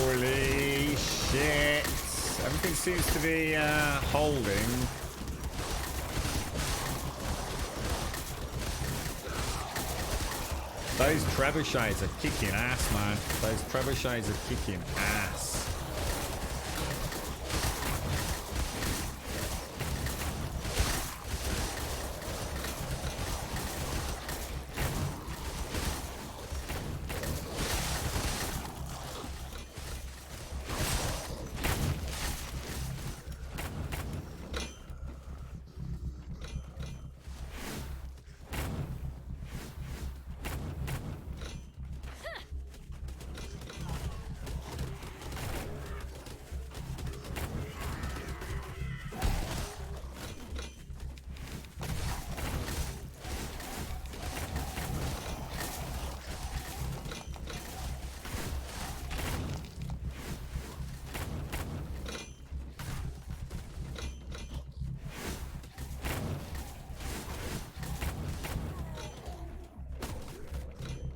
Holy shit. Everything seems to be holding. Those trebuchets are kicking ass, man. Those trebuchets are kicking ass.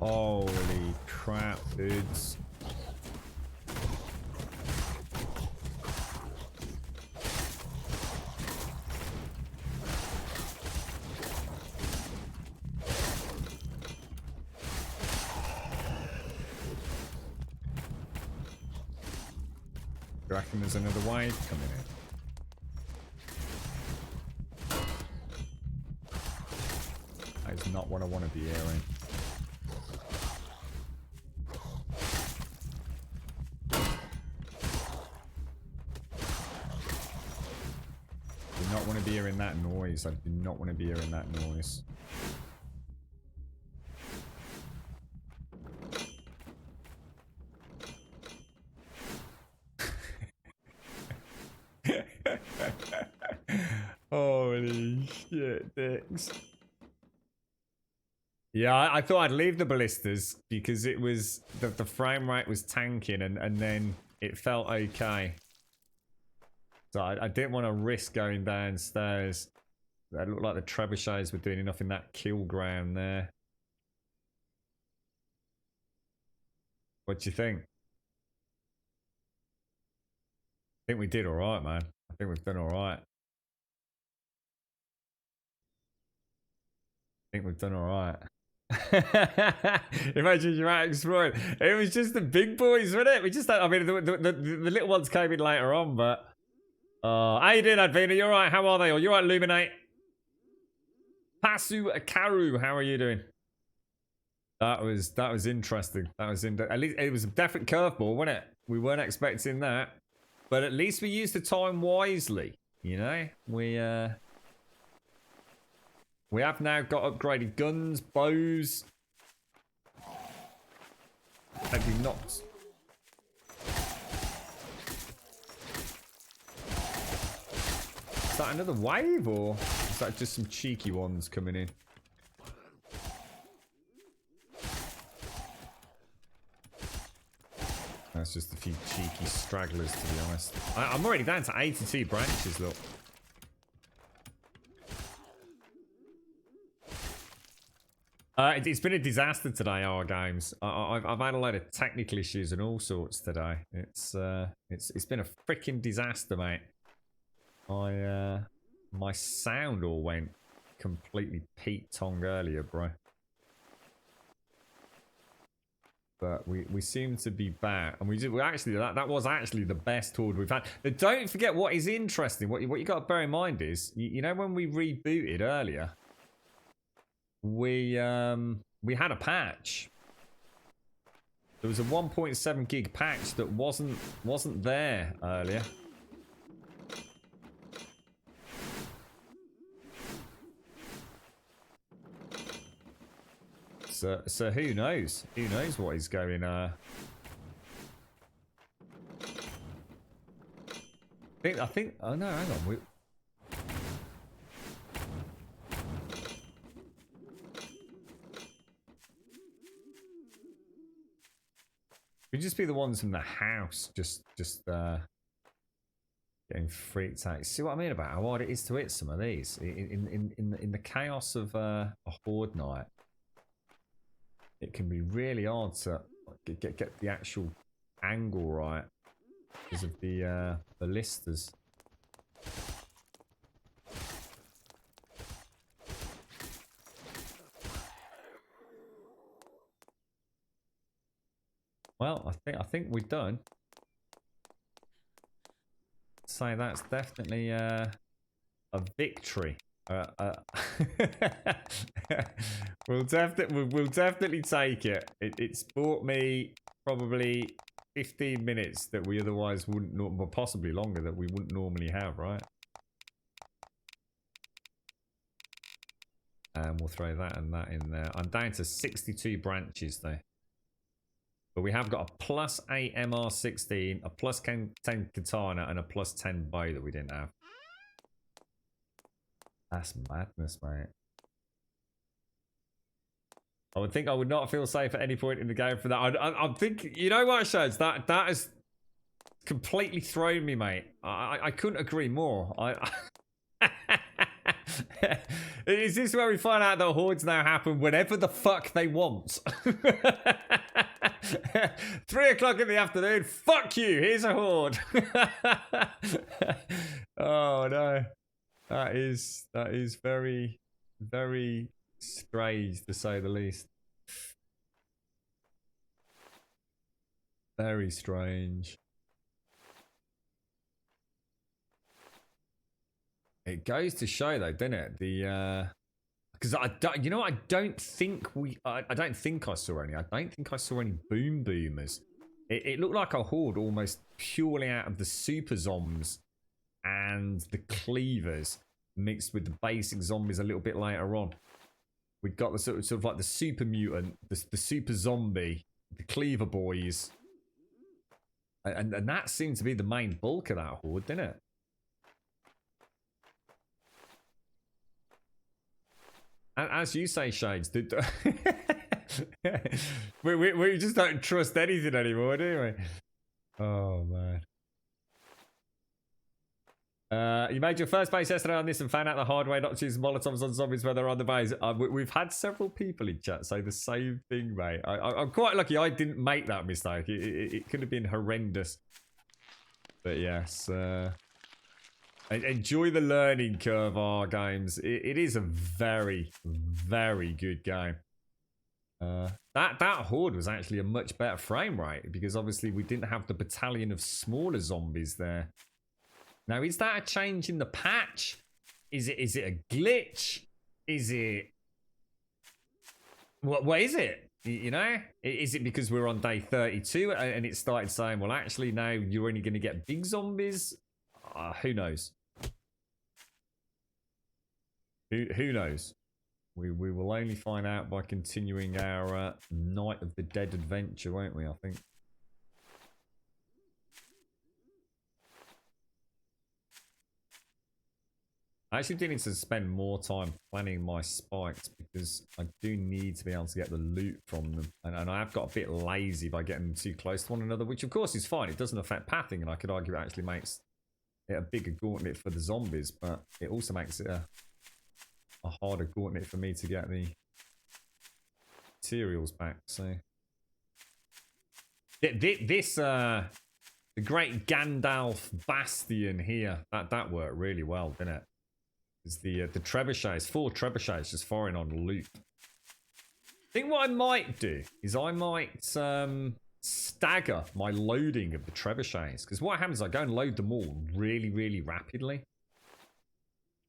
Holy crap, dudes. You reckon there's another wave coming in? That is not what I want to be hearing. I do not want to be hearing that noise. I do not want to be hearing that noise. Holy shit, dicks. Yeah, I thought I'd leave the ballistas because it was the frame rate was tanking and then it felt okay. So I didn't want to risk going downstairs. It looked like the trebuchets were doing enough in that kill ground there. What do you think? I think we did alright, man. I think we've done alright. I think we've done alright. Imagine you're out exploring. It was just the big boys, wasn't it? We just had, I mean, the little ones came in later on, but... how you doing, Advina? You alright? How are they? Or you alright, Luminate? Pasu Akaru, how are you doing? That was interesting. That was at least it was a definite curveball, wasn't it? We weren't expecting that, but at least we used the time wisely. You know, we have now got upgraded guns, bows. Maybe not. Is that another wave, or is that just some cheeky ones coming in? That's just a few cheeky stragglers, to be honest. I'm already down to 82 branches, look. It's been a disaster today, our games. I've had a lot of technical issues and all sorts today. It's been a freaking disaster, mate. My sound all went completely Pete Tong earlier, bro. But we seem to be back, and we actually that was actually the best horde we've had. But don't forget what is interesting. What you got to bear in mind is, you know, when we rebooted earlier, we had a patch. There was a 1.7 gig patch that wasn't there earlier. So who knows? Who knows what is going I think oh no, hang on. We'd just be the ones in the house just getting freaked out. See what I mean about how hard it is to hit some of these in the chaos of a horde night. It can be really hard to get the actual angle right because of the ballistas. Well, I think we're done. So that's definitely a victory. We'll definitely take it. It's bought me probably 15 minutes that we otherwise wouldn't, or possibly longer, that we wouldn't normally have, right? And we'll throw that and that in there. I'm down to 62 branches though. But we have got a +8 MR16, a +10 katana, and a +10 bow that we didn't have. That's madness, mate. I would think I would not feel safe at any point in the game for that. I'm thinking, you know what, Shads? That has completely thrown me, mate. I couldn't agree more. Is this where we find out that hordes now happen whenever the fuck they want? 3 o'clock in the afternoon. Fuck you. Here's a horde. Oh no. That is very, very strange to say the least. Very strange. It goes to show though, doesn't it? Because I don't think I saw any. I don't think I saw any boom boomers. It looked like a horde almost purely out of the super zombies and the cleavers mixed with the basic zombies a little bit later on. We've got the sort of like the super mutant, the super zombie, the cleaver boys, and that seemed to be the main bulk of that horde, didn't it? And as you say, Shades, we just don't trust anything anymore, do we? Oh man. You made your first base yesterday on this and found out the hard way not to use Molotovs on zombies when they're on the base. We've had several people in chat say the same thing, mate. I'm quite lucky I didn't make that mistake. It could have been horrendous. But yes, enjoy the learning curve, our games. It is a very, very good game. That horde was actually a much better frame rate because obviously we didn't have the battalion of smaller zombies there. Now, is that a change in the patch? Is it a glitch? Is it... What is it? You know? Is it because we're on day 32 and it started saying, well, actually, now you're only going to get big zombies? Who knows? Who knows? We will only find out by continuing our Night of the Dead adventure, won't we, I think? I actually do need to spend more time planning my spikes because I do need to be able to get the loot from them. And I have got a bit lazy by getting them too close to one another, which of course is fine. It doesn't affect pathing, and I could argue it actually makes it a bigger gauntlet for the zombies, but it also makes it a harder gauntlet for me to get the materials back. So this the great Gandalf Bastion here, that worked really well, didn't it? Is the trebuchets, 4 trebuchets just firing on loop. I think what I might do is I might stagger my loading of the trebuchets, because what happens is I go and load them all really, really rapidly.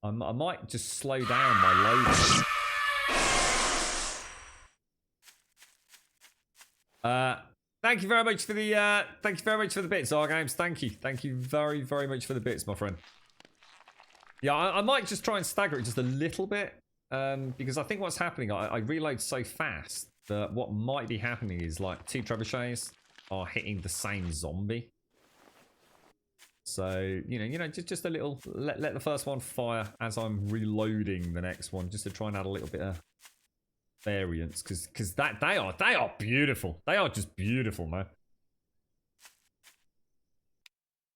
I might just slow down my loading. Thank you very much for the bits, R Games. Thank you very much for the bits, my friend. Yeah, I might just try and stagger it just a little bit, because I think what's happening, I reload so fast that what might be happening is like 2 trebuchets are hitting the same zombie. So you know, just a little let the first one fire as I'm reloading the next one, just to try and add a little bit of variance, because they are beautiful. They are just beautiful, man.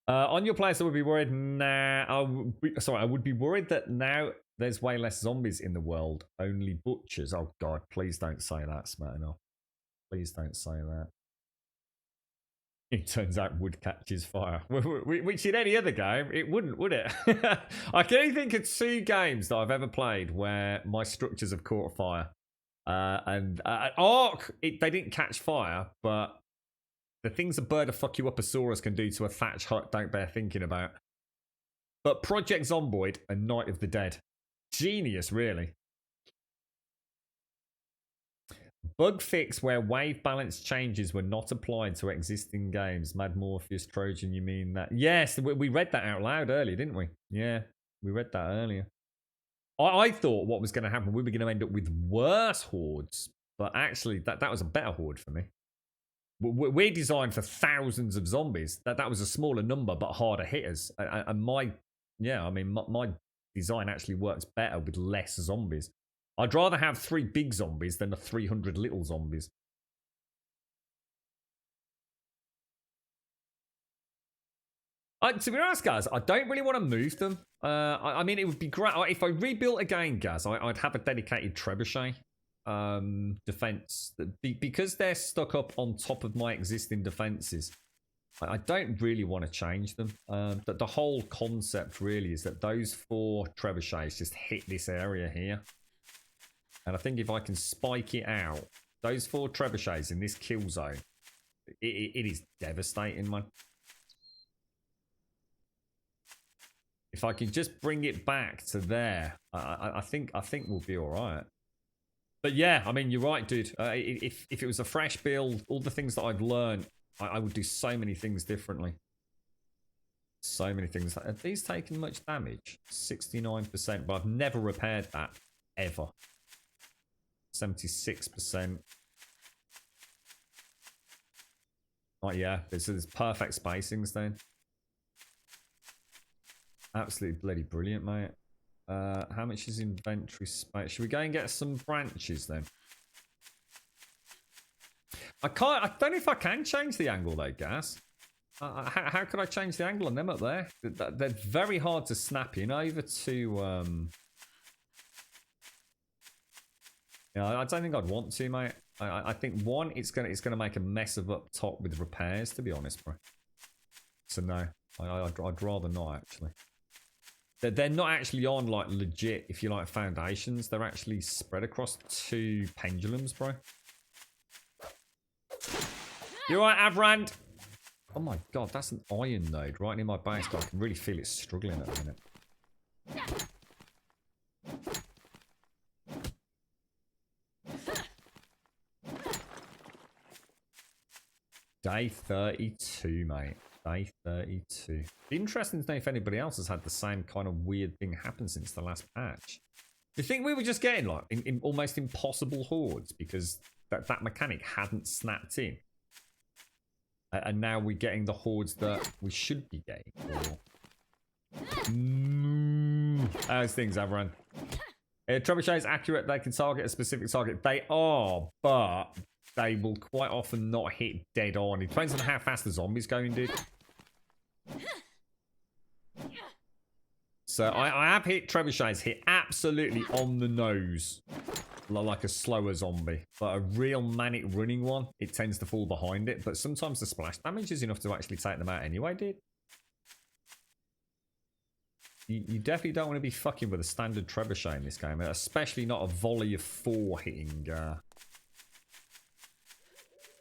On your place, I would be worried now. I would be worried that now there's way less zombies in the world. Only butchers. Oh God, please don't say that, Smart enough. Please don't say that. It turns out wood catches fire, which in any other game it wouldn't, would it? I can only think of 2 games that I've ever played where my structures have caught fire. And Ark, they didn't catch fire, but the things a bird of fuck you upasaurus can do to a thatch hut don't bear thinking about. But Project Zomboid and Night of the Dead, genius, really. Bug fix where wave balance changes were not applied to existing games. Mad Morpheus Trojan, you mean that? Yes, we read that out loud earlier, didn't we? Yeah, we read that earlier. I thought what was going to happen, we were going to end up with worse hordes, but actually that was a better horde for me. We're designed for thousands of zombies. That was a smaller number, but harder hitters. And my design actually works better with less zombies. I'd rather have 3 big zombies than the 300 little zombies. To be honest, guys, I don't really want to move them. I mean, it would be great if I rebuilt again, guys. I'd have a dedicated trebuchet defense because they're stuck up on top of my existing defenses. I don't really want to change them. But the whole concept really is that those 4 trebuchets just hit this area here. And I think if I can spike it out, those 4 trebuchets in this kill zone, it is devastating, man. If I can just bring it back to there, I think we'll be all right. But yeah, I mean, you're right, dude. If it was a fresh build, all the things that I've learned, I would do so many things differently. So many things. Have these taken much damage? 69%, but I've never repaired that, ever. 76%. Oh yeah, there's perfect spacings then. Absolutely bloody brilliant, mate. How much is inventory space? Should we go and get some branches then? I don't know if I can change the angle though, Gas. How could I change the angle on them up there? They're very hard to snap in over to. Yeah, I don't think I'd want to, mate. I think one, it's gonna make a mess of up top with repairs, to be honest, bro. So no, I'd rather not actually. They're not actually on like legit, if you like, foundations. They're actually spread across 2 pendulums, bro. You alright, Avrand? Oh my god, that's an iron node right near my base, but I can really feel it struggling at the minute. Day 32, mate. Day 32. Interesting to know if anybody else has had the same kind of weird thing happen since the last patch. Do you think we were just getting like in almost impossible hordes because that mechanic hadn't snapped in? And now we're getting the hordes that we should be getting. How's things, Avran? Trebuchet is accurate. They can target a specific target. They are, but they will quite often not hit dead on. It depends on how fast the zombies going, dude. So I have hit trebuchets hit absolutely on the nose, like a slower zombie. But a real manic running one, it tends to fall behind it. But sometimes the splash damage is enough to actually take them out anyway, dude. You definitely don't want to be fucking with a standard trebuchet in this game, especially not a volley of 4 hitting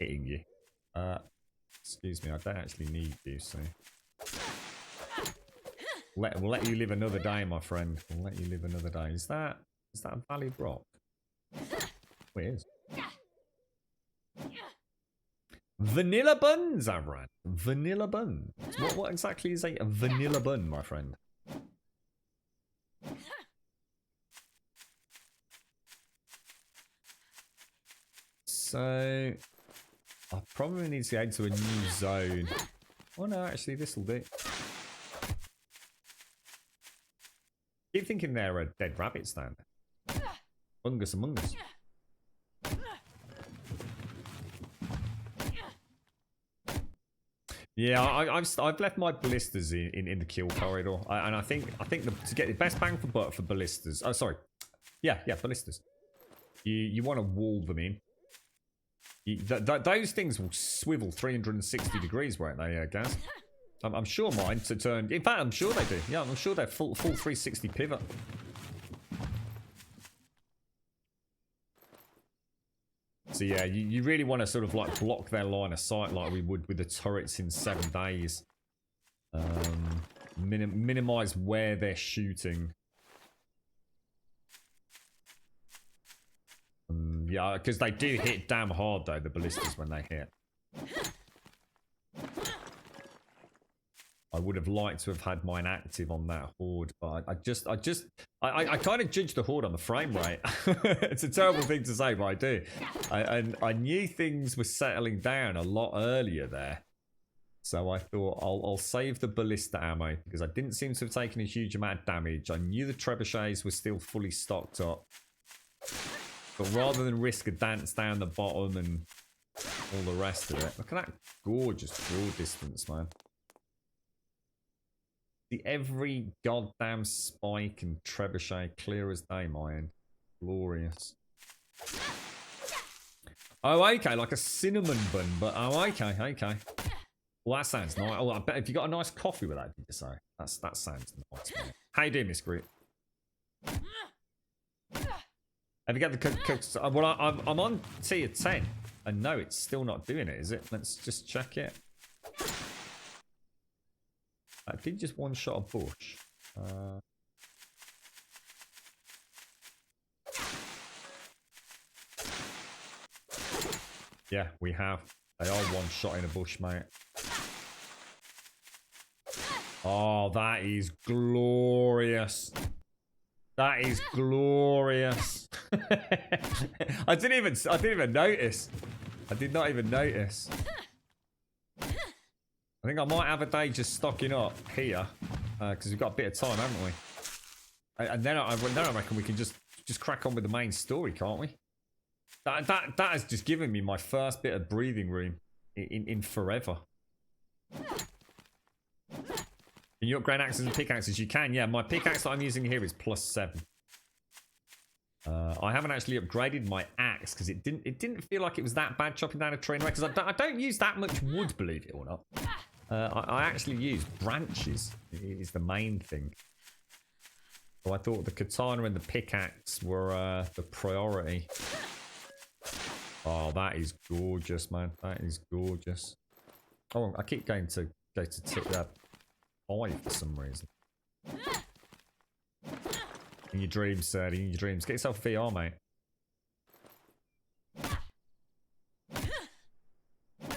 you. Excuse me, I don't actually need you, so we'll let you live another day, my friend. We'll let you live another day. Is that a valid rock? Oh, it is. Vanilla buns, Avran. Vanilla buns. What exactly is a vanilla bun, my friend? So, I probably need to go into a new zone. Oh no, actually, this will do. Keep thinking there are dead rabbits down there. Fungus among us. Yeah, I've left my ballistas in the kill corridor, and I think to get the best bang for buck for ballistas. Oh, sorry, yeah, ballistas. You want to wall them in. Those things will swivel 360 degrees, won't they, Gaz? I'm sure mine to turn. In fact, I'm sure they do. Yeah, I'm sure they're full 360 pivot. So yeah, you really want to sort of like block their line of sight like we would with the turrets in 7 days. Minimize where they're shooting. Yeah, because they do hit damn hard though, the ballistas, when they hit. I would have liked to have had mine active on that horde, but I kind of judge the horde on the frame rate. It's a terrible thing to say, but I do. I knew things were settling down a lot earlier there, so I thought I'll save the ballista ammo because I didn't seem to have taken a huge amount of damage. I knew the trebuchets were still fully stocked up, but rather than risk a dance down the bottom and all the rest of it, look at that gorgeous draw distance, man. Every goddamn spike and trebuchet clear as day, my end. Glorious. Oh, okay, like a cinnamon bun, but oh, okay. Well, that sounds nice. Oh, I bet if you got a nice coffee with that, did you say? That sounds nice, man. How you doing, Miss Groot? Have you got the well, I'm on tier 10, and no, it's still not doing it, is it? Let's just check it. I did just one shot a bush. Yeah, we have. They are one shot in a bush, mate. Oh, that is glorious. That is glorious. I didn't even notice. I did not even notice. I think I might have a day just stocking up here because we've got a bit of time, haven't we? And then I reckon we can just crack on with the main story, can't we? That has just given me my first bit of breathing room in forever. Can you upgrade axes and pickaxes? You can, yeah. My pickaxe that I'm using here is +7. I haven't actually upgraded my axe because it didn't feel like it was that bad chopping down a tree anyway. Because I don't use that much wood, believe it or not. I actually use branches. Is the main thing. So I thought the katana and the pickaxe were the priority. Oh, that is gorgeous, man. That is gorgeous. Oh, I keep going to tip that 5 for some reason. In your dreams, sir. In your dreams. Get yourself a VR, mate.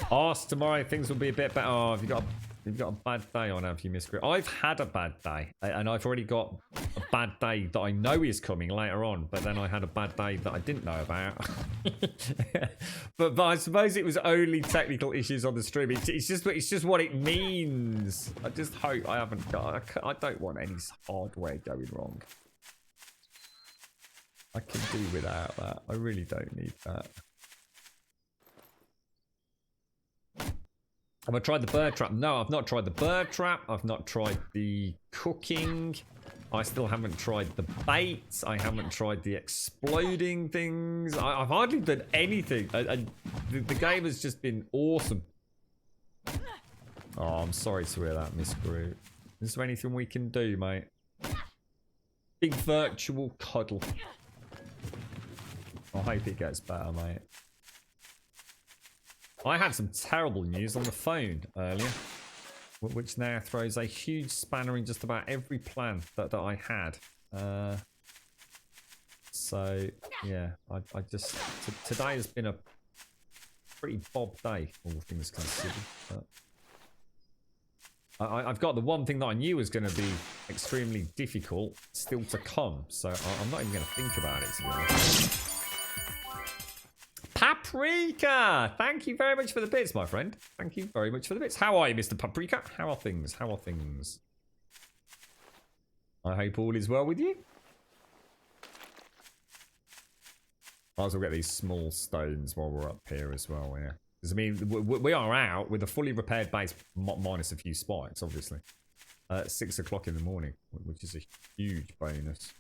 Ask tomorrow. Things will be a bit better. Oh, have you got a bad day on? Have you, Miss Grit? I've had a bad day, and I've already got a bad day that I know is coming later on. But then I had a bad day that I didn't know about. but I suppose it was only technical issues on the stream. It's just what it means. I just hope I haven't got. I don't want any hardware going wrong. I can do without that. I really don't need that. Have I tried the bird trap? No, I've not tried the bird trap. I've not tried the cooking. I still haven't tried the baits. I haven't tried the exploding things. I've hardly done anything. The game has just been awesome. Oh, I'm sorry to hear that, Miss Groot. Is there anything we can do, mate? Big virtual cuddle. I hope it gets better, mate. I had some terrible news on the phone earlier, which now throws a huge spanner in just about every plan that I had. So, yeah, I just... Today has been pretty bob day, all things considered. But I've got the one thing that I knew was going to be extremely difficult still to come, so I'm not even going to think about it, to be honest. Paprika! Thank you very much for the bits, my friend. Thank you very much for the bits. How are you, Mr. Paprika? How are things? How are things? I hope all is well with you. Might as well get these small stones while we're up here as well, yeah. Because, I mean, we are out with a fully repaired base minus a few spikes, obviously. At 6 o'clock in the morning, which is a huge bonus.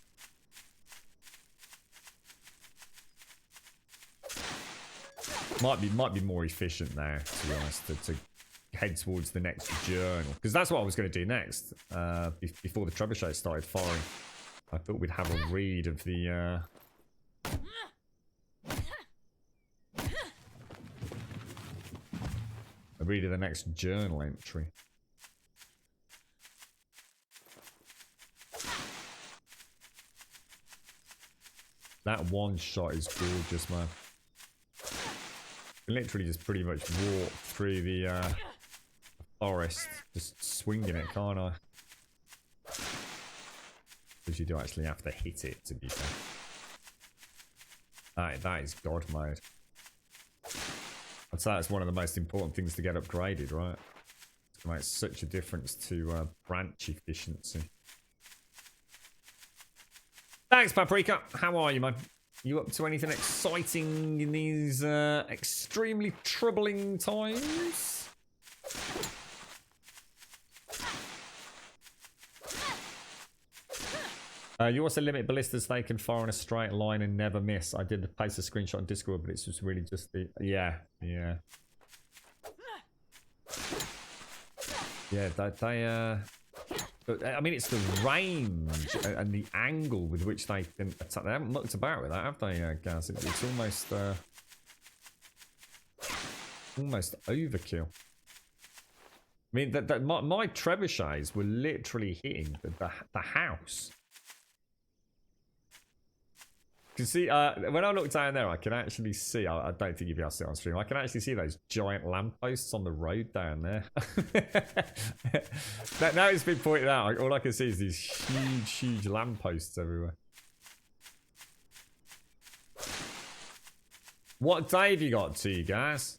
Might be more efficient now, to be honest, to head towards the next journal. Because that's what I was going to do next. Before the trebuchet started firing. I thought we'd have a read of the... a read of the next journal entry. That one shot is gorgeous, man. Literally just pretty much walk through the forest, just swinging it, can't I? Because you do actually have to hit it, to be fair. That is God mode. I'd say that's one of the most important things to get upgraded, right? It's going to make such a difference to branch efficiency. Thanks, Paprika. How are you, man? You up to anything exciting in these extremely troubling times? You also limit ballistas they can fire in a straight line and never miss. I did post a screenshot on Discord, but it's just really just the... Yeah. Yeah, I mean, it's the range and the angle with which they can attack. They haven't mucked about with that, have they, Gaz? It's almost overkill. I mean, my trebuchets were literally hitting the house. You can see, when I look down there, I can actually see, I don't think you'll be able to see it on stream, I can actually see those giant lampposts on the road down there. Now it's been pointed out, all I can see is these huge lampposts everywhere. What day have you got to, you guys?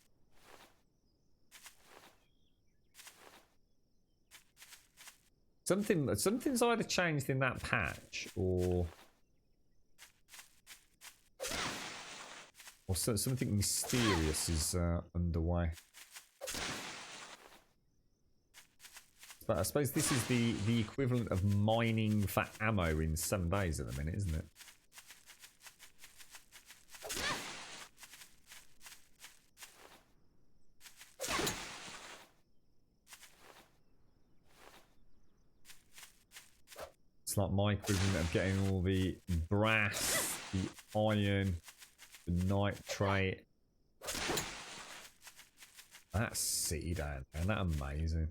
Something's either changed in that patch, or something mysterious is underway. But I suppose this is the equivalent of mining for ammo in 7 days at the minute, isn't it? It's like my equivalent of getting all the brass, the iron, the nitrate. That's seed, man. Isn't that amazing?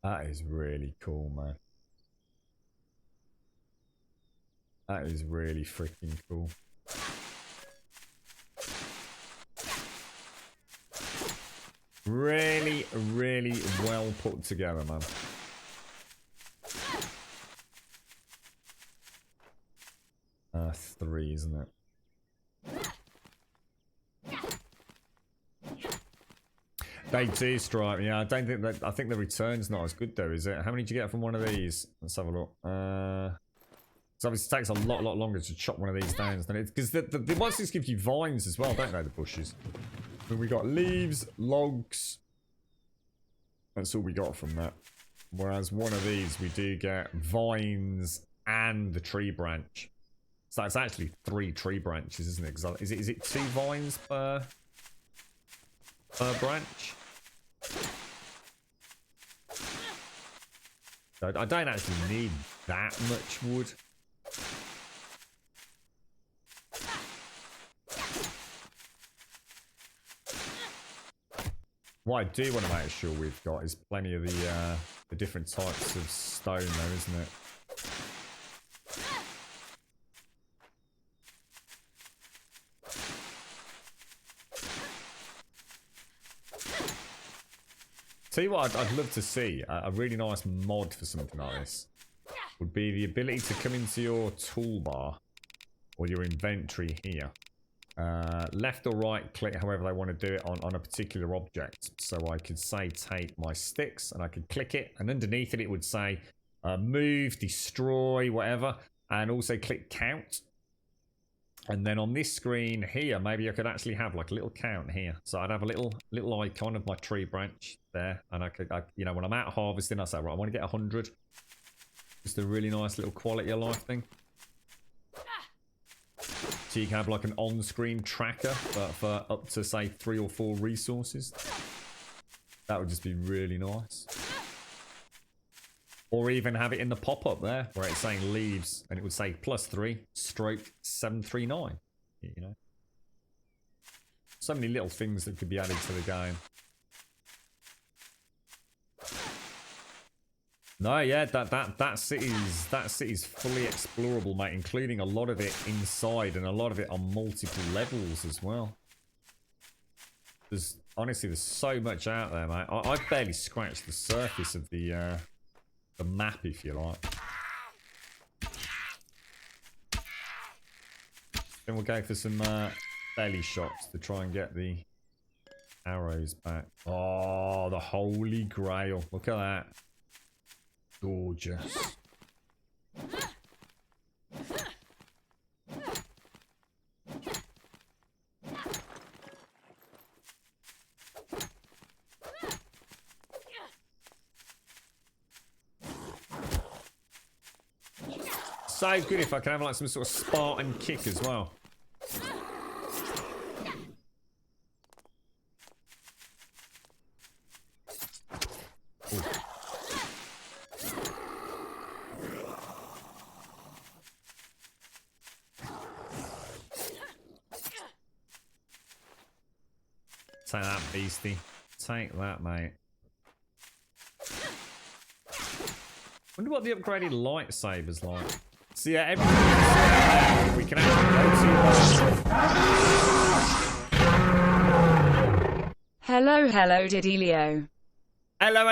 That is really cool, man. That is really freaking cool. Really well put together, man. Three, isn't it? Day 2 stripe, yeah. I don't think that. I think the return's not as good though, is it? How many did you get from one of these? Let's have a look. So obviously it takes a lot longer to chop one of these down than it, because the monsters give you vines as well, don't they? The bushes. But we got leaves, logs. That's all we got from that. Whereas one of these we do get vines and the tree branch. So it's actually 3 tree branches, isn't it? Is it 2 vines per branch? So I don't actually need that much wood. What I do want to make sure we've got is plenty of the the different types of stone though, isn't it? Tell you what, I'd love to see a really nice mod for something like this. Would be the ability to come into your toolbar or your inventory here. Left or right click, however they want to do it on a particular object. So I could say take my sticks and I could click it, and underneath it it would say move, destroy, whatever, and also click count. And then on this screen here, maybe I could actually have like a little count here. So I'd have a little icon of my tree branch there, and I could, you know, when I'm out harvesting, I say, right, I want to get 100. Just a really nice little quality of life thing. So you can have like an on-screen tracker for up to say 3 or 4 resources. That would just be really nice. Or even have it in the pop-up there, where it's saying leaves, and it would say +3 stroke 739. You know, so many little things that could be added to the game. No, yeah, that city's fully explorable, mate, including a lot of it inside and a lot of it on multiple levels as well. Honestly, there's so much out there, mate. I've barely scratched the surface of the map, if you like. Then we'll go for some belly shots to try and get the arrows back. Oh, the Holy Grail. Look at that. Gorgeous. So good if I can have like some sort of Spartan kick as well. Ooh. Take that, beastie. Take that, mate. Wonder what the upgraded lightsaber's like. So yeah, everything we can actually go to. Hello, Didilio. Hello,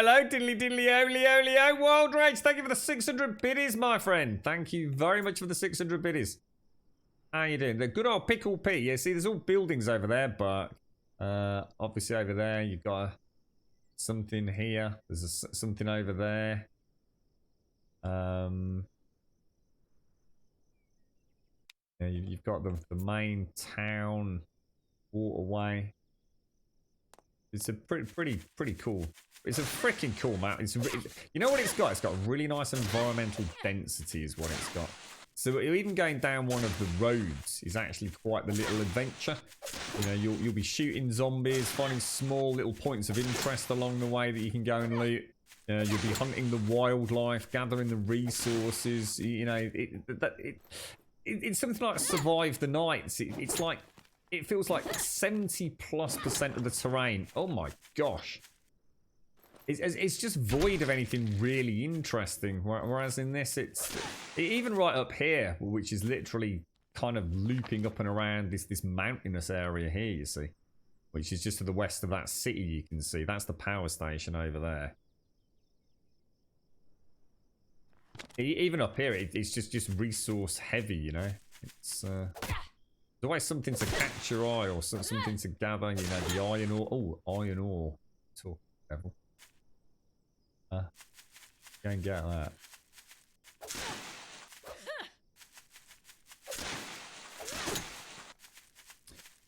Leo. Wild Rage, thank you for the 600 biddies, my friend. Thank you very much for the 600 biddies. How you doing? The good old Pickle P. Yeah, see, there's all buildings over there, but obviously over there you've got something here. There's something over there. Yeah, you've got the main town waterway. It's a pretty cool. It's a freaking cool map. You know what it's got? It's got really nice environmental density is what it's got. So even going down one of the roads is actually quite the little adventure. You know, you'll be shooting zombies, finding small little points of interest along the way that you can go and loot. You'll be hunting the wildlife, gathering the resources. You know, it's something like Survive the Nights. It's like, it feels like 70+% of the terrain. Oh my gosh. It's just void of anything really interesting. Whereas in this, it's even right up here, which is literally kind of looping up and around this mountainous area here, you see. Which is just to the west of that city, you can see. That's the power station over there. Even up here, it's just resource heavy, you know. It's there's always something to catch your eye or something to gather. You know, the iron ore. Oh, iron ore. Talk level. Go and get that.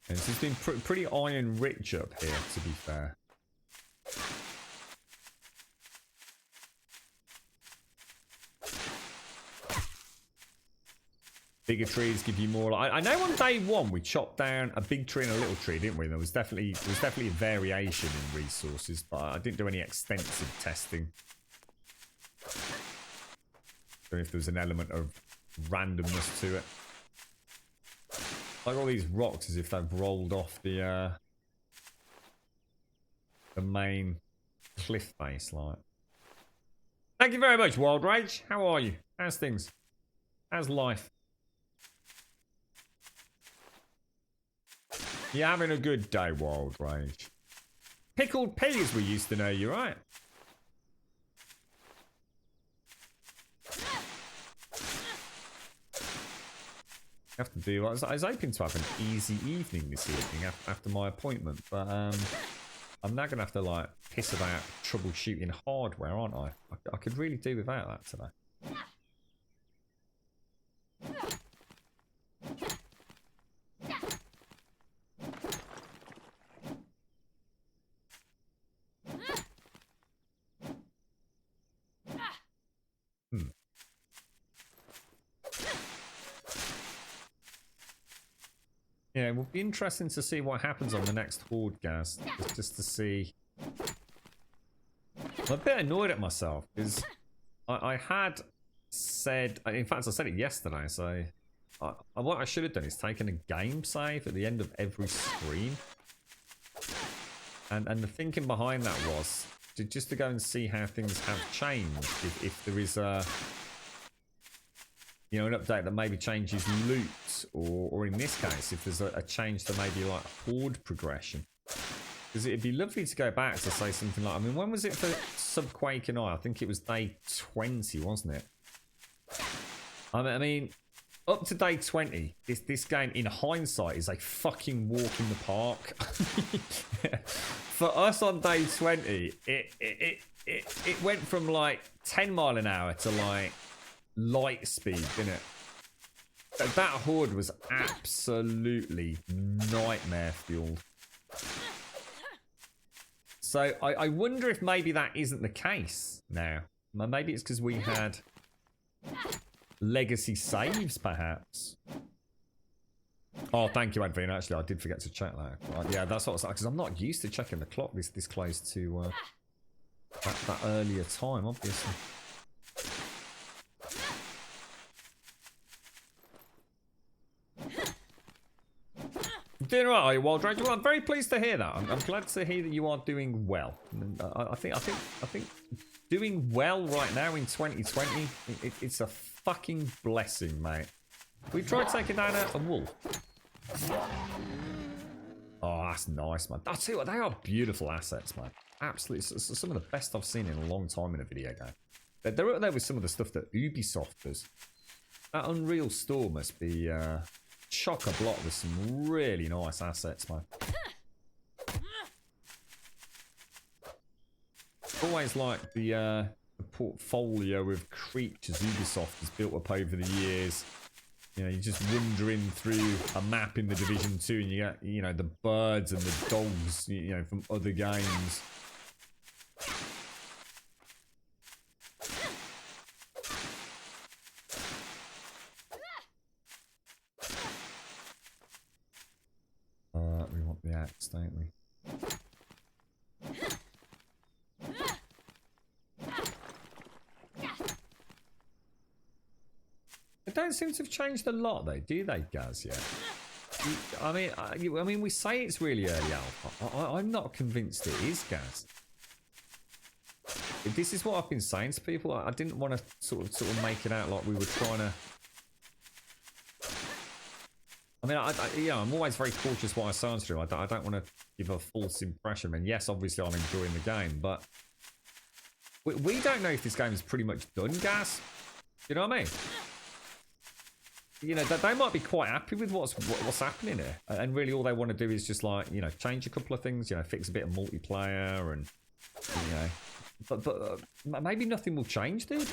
And this has been pretty iron rich up here, to be fair. Bigger trees give you more. I know on day one we chopped down a big tree and a little tree, didn't we? There was definitely a variation in resources, but I didn't do any extensive testing. Don't know if there was an element of randomness to it. Like all these rocks, as if they've rolled off the main cliff face, like. Thank you very much, Wild Rage. How are you? How's things? How's life? You having a good day, Wild Rage? Pickled P as we used to know you, right? Have to do. I was hoping to have an easy evening this evening after my appointment, but I'm now gonna have to like piss about troubleshooting hardware, aren't I? I could really do without that today. Yeah, it will be interesting to see what happens on the next Horde, Gaz. Just to see. I'm a bit annoyed at myself because I had said, in fact, I said it yesterday. So what I should have done is taken a game save at the end of every stream, and the thinking behind that was just to go and see how things have changed. If there is a an update that maybe changes loot, or in this case, if there's a change to maybe like Horde progression. Because it'd be lovely to go back to say something like, I mean, when was it for Subquake and I think it was day 20, wasn't it? I mean, up to day 20, this game, in hindsight, is a fucking walk in the park. For us on day 20, it went from like 10 mile an hour to like light speed, didn't it? That Horde was absolutely nightmare fueled. So I wonder if maybe that isn't the case now. Maybe it's because we had legacy saves, perhaps. Oh, thank you, Advina. Actually, I did forget to check that. Right, yeah, that's what I was like, because I'm not used to checking the clock this close to that earlier time, obviously. Doing all right, are you, Wild Rage? Well, I'm very pleased to hear that. I'm glad to hear that you are doing well. I think doing well right now in 2020, it's a fucking blessing, mate. We tried taking down a wolf. Oh, that's nice, man. I'll tell you what, they are beautiful assets, man. Absolutely, some of the best I've seen in a long time in a video game. They're up there with some of the stuff that Ubisoft does. That Unreal Store must be chock-a-block with some really nice assets, man. Always like the portfolio of creatures Ubisoft has built up over the years. You know, you're just wandering through a map in the Division 2 and you get, the birds and the dogs, from other games. We want the axe, don't we? They don't seem to have changed a lot, though, do they, Gaz? Yet? I mean, we say it's really early alpha. I'm not convinced it is, Gaz. This is what I've been saying to people. I didn't want to sort of make it out like we were trying to. I mean, I'm always very cautious what I say on stream. I don't want to give a false impression. And yes, obviously, I'm enjoying the game, but we don't know if this game is pretty much done, Gaz. You know what I mean? They might be quite happy with what's happening here, and really all they want to do is just like change a couple of things, fix a bit of multiplayer, and but maybe nothing will change, dude.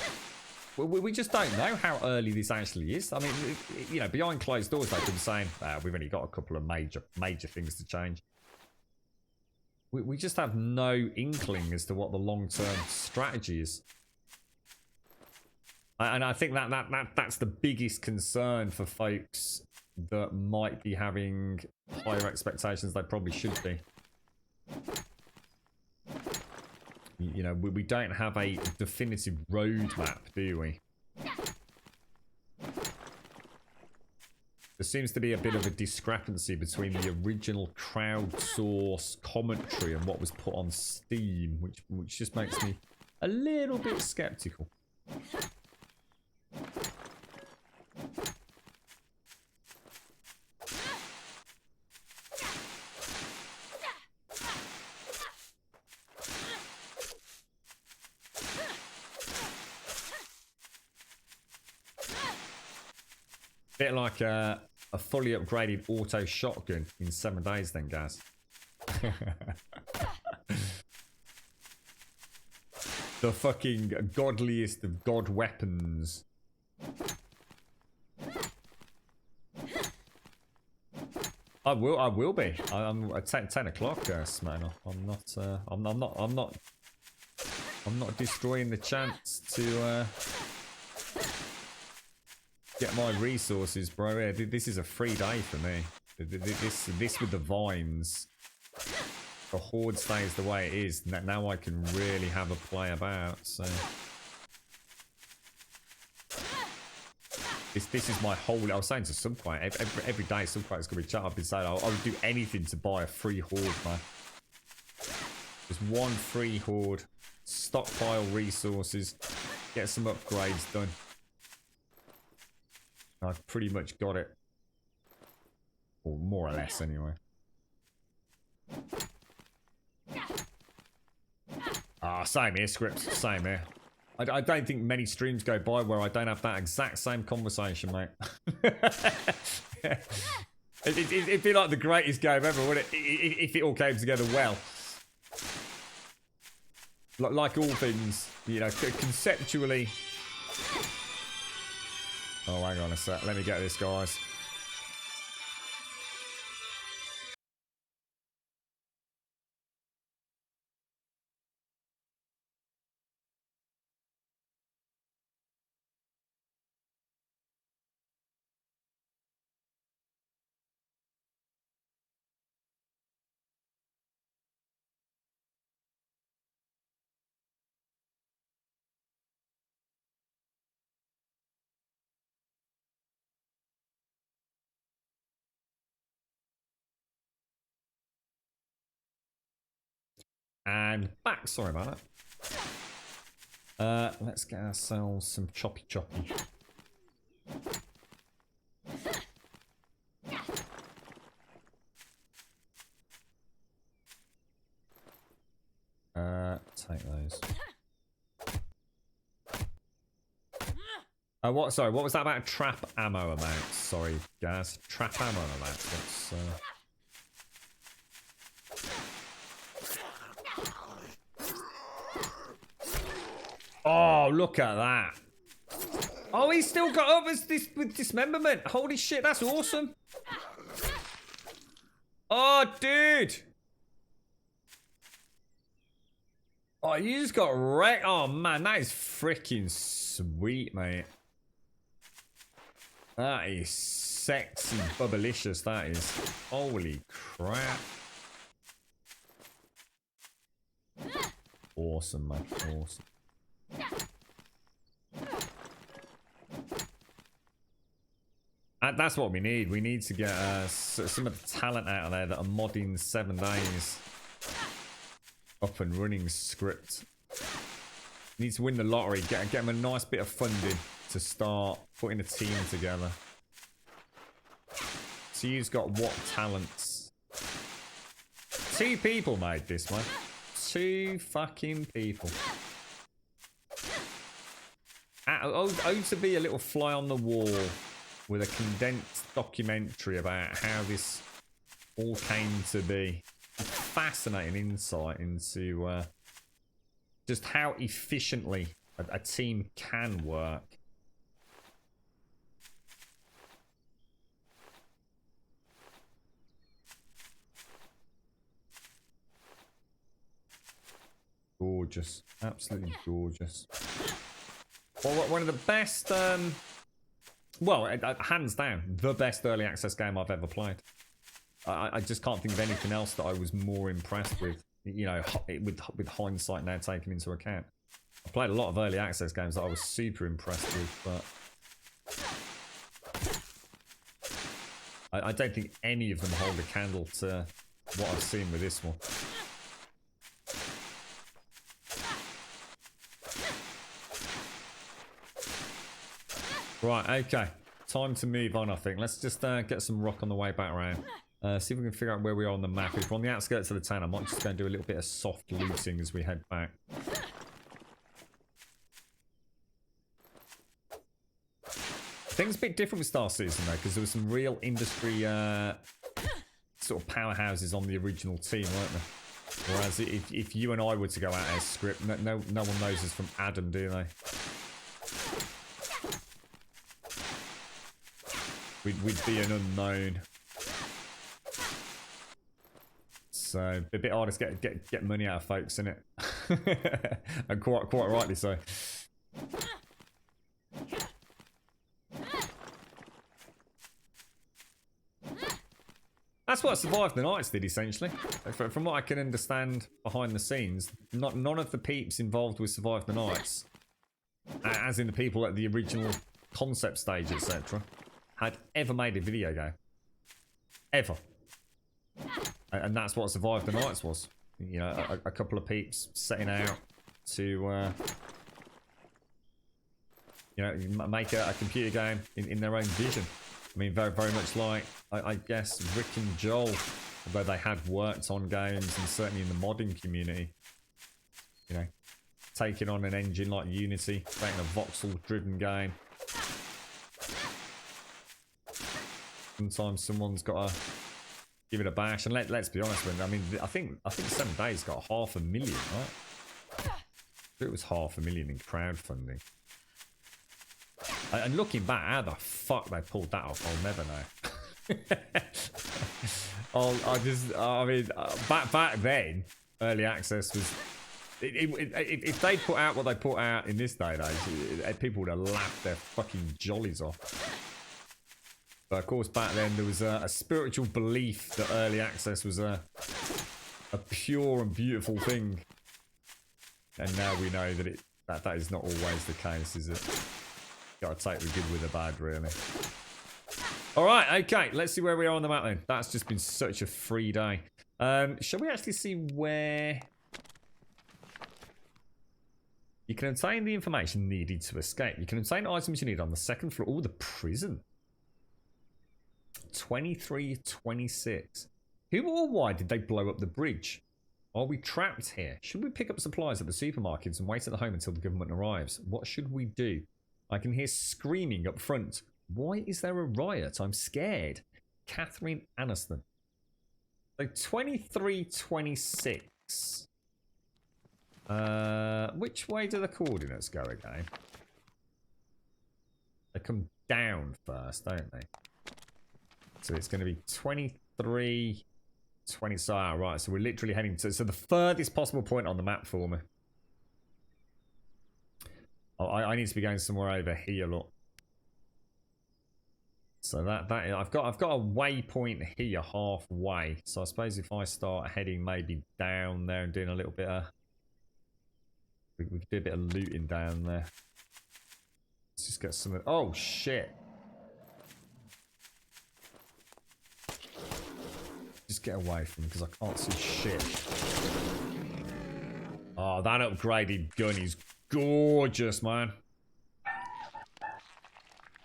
We just don't know how early this actually is. I mean, behind closed doors they've been saying we've only got a couple of major things to change. We just have no inkling as to what the long-term strategy is. And I think that's the biggest concern for folks that might be having higher expectations they probably should be. We don't have a definitive roadmap, do we? There seems to be a bit of a discrepancy between the original crowdsourced commentary and what was put on Steam, which just makes me a little bit skeptical. Bit like a fully upgraded auto shotgun in 7 days then, Gaz. The fucking godliest of god weapons. I will be. I'm at 10 o'clock, Smaino. I'm not destroying the chance to get my resources, bro. Yeah, this is a free day for me. This with the vines. The horde stays the way it is. Now I can really have a play about. So this is my whole. I was saying to Subquite every day. Subquite's gonna be chat. I've been saying I would do anything to buy a free horde, man. Just one free horde. Stockpile resources. Get some upgrades done. I've pretty much got it. Or more or less, anyway. Ah, same here, Scripts. Same here. I don't think many streams go by where I don't have that exact same conversation, mate. It'd be like the greatest game ever, wouldn't it? If it all came together well. Like all things, you know, conceptually... Oh, hang on a sec. Let me get this, guys. And back. Sorry about that. Let's get ourselves some choppy. Take those. What? Sorry, what was that about? Trap ammo amount. Sorry, guys. Trap ammo amount. That's. Oh, look at that. Oh, he's still got up with dismemberment. Holy shit, that's awesome. Oh, dude. Oh, you just got wrecked. Oh, man, that is freaking sweet, mate. That is sexy, bubblicious, that is. Holy crap. Awesome, man. Awesome. And that's what we need. We need to get some of the talent out of there that are modding 7 days up and running Script. Need to win the lottery. Get them a nice bit of funding to start putting a team together. So you've got what talents? 2 people made this one. 2 fucking people. Oh, to be a little fly on the wall with a condensed documentary about how this all came to be. A fascinating insight into just how efficiently a team can work. Gorgeous. Absolutely gorgeous. Well, one of the best, well, hands down, the best early access game I've ever played. I just can't think of anything else that I was more impressed with, you know, with hindsight now taken into account. I played a lot of early access games that I was super impressed with, but I don't think any of them hold a candle to what I've seen with this one. Right, okay. Time to move on, I think. Let's just get some rock on the way back around. See if we can figure out where we are on the map. If we're on the outskirts of the town, I might just go and do a little bit of soft looting as we head back. Things a bit different with Star Citizen though, because there was some real industry sort of powerhouses on the original team, weren't there? Whereas if you and I were to go out as script, no one knows us from Adam, do they? We'd be an unknown. So a bit harder to get money out of folks, isn't it? And quite rightly so. That's what Survive the Nights did, essentially. From what I can understand behind the scenes, none of the peeps involved with Survive the Nights, as in the people at the original concept stage, etc., had ever made a video game. Ever. And that's what Survive the Nights was. You know, a couple of peeps setting out to, you know, make a computer game in their own vision. I mean, very, very much like, I guess, Rick and Joel, although they had worked on games and certainly in the modding community. You know, taking on an engine like Unity, making a voxel-driven game. Sometimes someone's got to give it a bash, and let's be honest with them. I mean, I think 7 Days got 500,000, right? It was 500,000 in crowdfunding. And looking back, how the fuck they pulled that off, I'll never know. I mean, back then, early access was. If they put out what they put out in this day and age, people would have laughed their fucking jollies off. But of course, back then there was a spiritual belief that early access was a pure and beautiful thing, and now we know that that is not always the case, is it? Gotta take the good with the bad, really. Alright, okay, let's see where we are on the map then. That's just been such a free day. Shall we actually see where... You can obtain the information needed to escape. You can obtain items you need on the second floor. Oh, the prison. 2326. Who or why did they blow up the bridge? Are we trapped here? Should we pick up supplies at the supermarkets and wait at the home until the government arrives? What should we do? I can hear screaming up front. Why is there a riot? I'm scared. Catherine Aniston. So 2326. Which way do the coordinates go again? They come down first, don't they? So it's going to be 23, 20. Right, so we're literally heading to the furthest possible point on the map for me. Oh, I need to be going somewhere over here, look. So that I've got a waypoint here halfway. So I suppose if I start heading maybe down there and doing a little bit of, we could do a bit of looting down there. Let's just get some. Oh shit! Just get away from me because I can't see shit. Oh, that upgraded gun is gorgeous, man.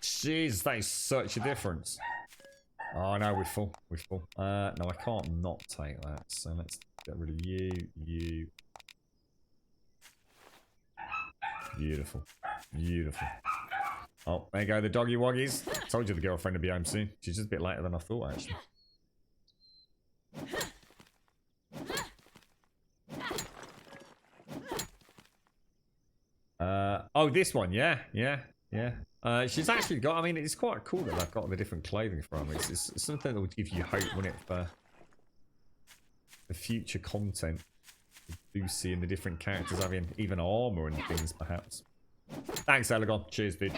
Jeez, that is such a difference. Oh no, we're full. We're full. No, I can't not take that. So let's get rid of you. Beautiful. Beautiful. Oh, there you go, the doggy woggies. Told you the girlfriend would be home soon. She's just a bit later than I thought, actually. Oh, this one, yeah. She's actually got, I mean, it's quite cool that I've got the different clothing from. It's something that would give you hope, wouldn't it, for the future content. You see in the different characters having even armor and things, perhaps. Thanks, Elegon. Cheers, dude.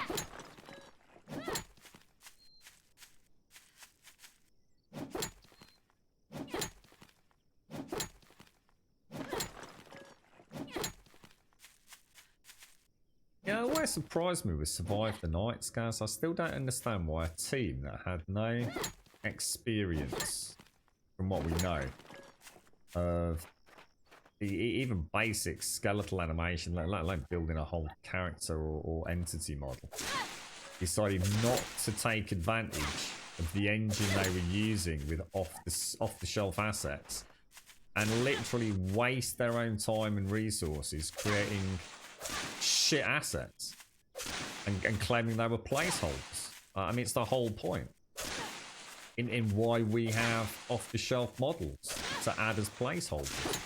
You know, what surprised me with Survive the Nights, guys, I still don't understand why a team that had no experience, from what we know, of even basic skeletal animation, let alone building a whole character or entity model, decided not to take advantage of the engine they were using with off-the-shelf assets and literally waste their own time and resources creating shit assets and claiming they were placeholders. I mean, it's the whole point in why we have off-the-shelf models to add as placeholders.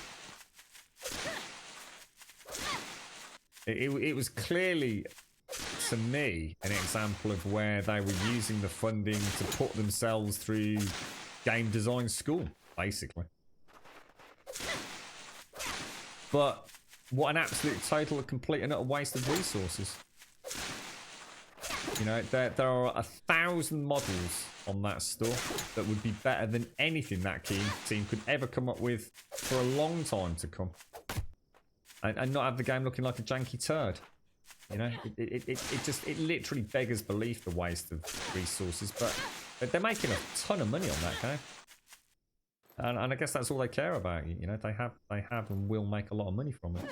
It was clearly, to me, an example of where they were using the funding to put themselves through game design school, basically. But what an absolute total, complete and utter waste of resources. You know, there are 1,000 models on that store that would be better than anything that team could ever come up with for a long time to come. And not have the game looking like a janky turd. You know, it literally beggars belief, the waste of resources, but they're making a ton of money on that game. And I guess that's all they care about. You know, they have and will make a lot of money from it.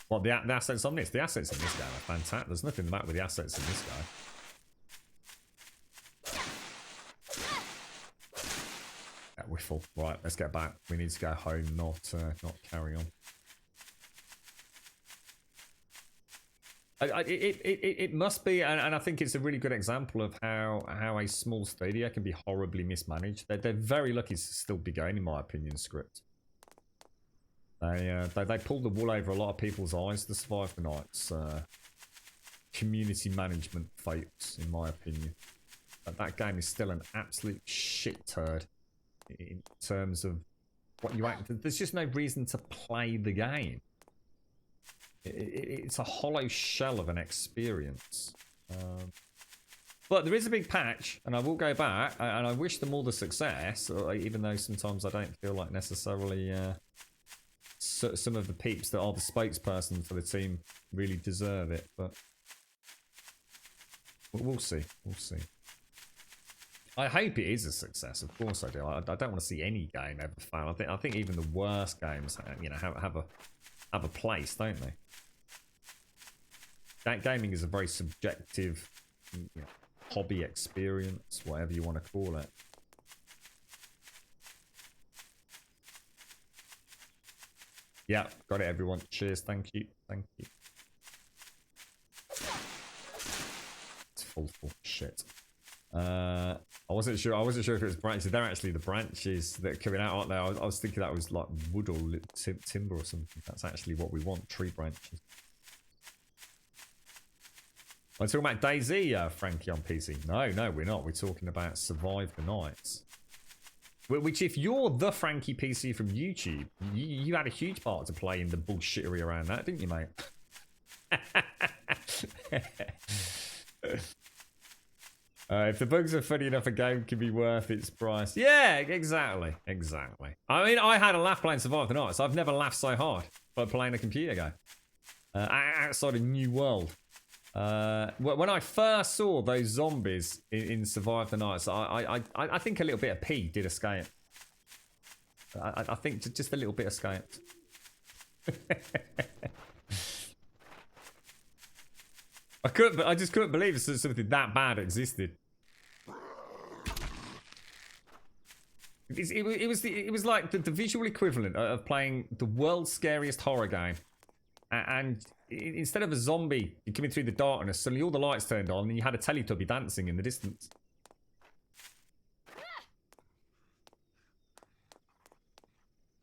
Well, the assets on this, the assets in this game are fantastic. There's nothing the matter with the assets in this guy. Yeah, we're full. Right, let's get back. We need to go home, not carry on. It must be, and I think it's a really good example of how a small studio can be horribly mismanaged. They're very lucky to still be going, in my opinion, Script. They pulled the wool over a lot of people's eyes to survive the night's community management fates, in my opinion. But that game is still an absolute shit turd in terms of what you act. There's just no reason to play the game. It's a hollow shell of an experience. But there is a big patch, and I will go back, and I wish them all the success, even though sometimes I don't feel like necessarily some of the peeps that are the spokesperson for the team really deserve it. But we'll see. We'll see. I hope it is a success. Of course I do. I don't want to see any game ever fail. I think even the worst games, you know, have a place, don't they? That gaming is a very subjective, you know, hobby experience, whatever you want to call it. Yeah, got it, everyone. Cheers, thank you, thank you. It's full shit. I wasn't sure if it was branches. They're actually the branches that are coming out, aren't they? I was thinking that was like wood or timber or something. That's actually what we want, tree branches. We're talking about DayZ, Frankie, on PC. No, we're not. We're talking about Survive the Nights. Which, if you're the Frankie PC from YouTube, you had a huge part to play in the bullshittery around that, didn't you, mate? If the bugs are funny enough, a game can be worth its price. Yeah, exactly. I mean, I had a laugh playing Survive the Nights. I've never laughed so hard by playing a computer game. Outside of New World. When I first saw those zombies in Survive the Nights, I think a little bit of pee did escape. I think just a little bit escaped. I just couldn't believe something that bad existed. It was like the visual equivalent of playing the world's scariest horror game. And instead of a zombie coming through the darkness, suddenly all the lights turned on and you had a Teletubby dancing in the distance.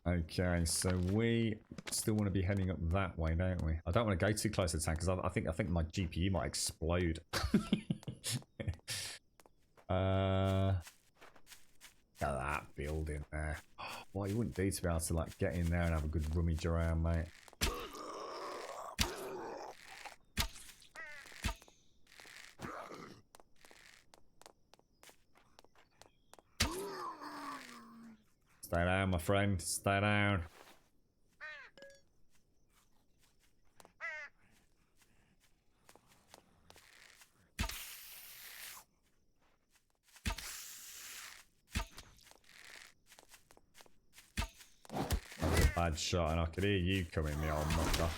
Okay, so we still want to be heading up that way, don't we? I don't want to go too close to the tank because I think my GPU might explode. Got that building there. Well, you wouldn't do to be able to like get in there and have a good rummage around, mate. Stay down, my friend. Stay down. bad shot, and I could hear you coming, the old mucker.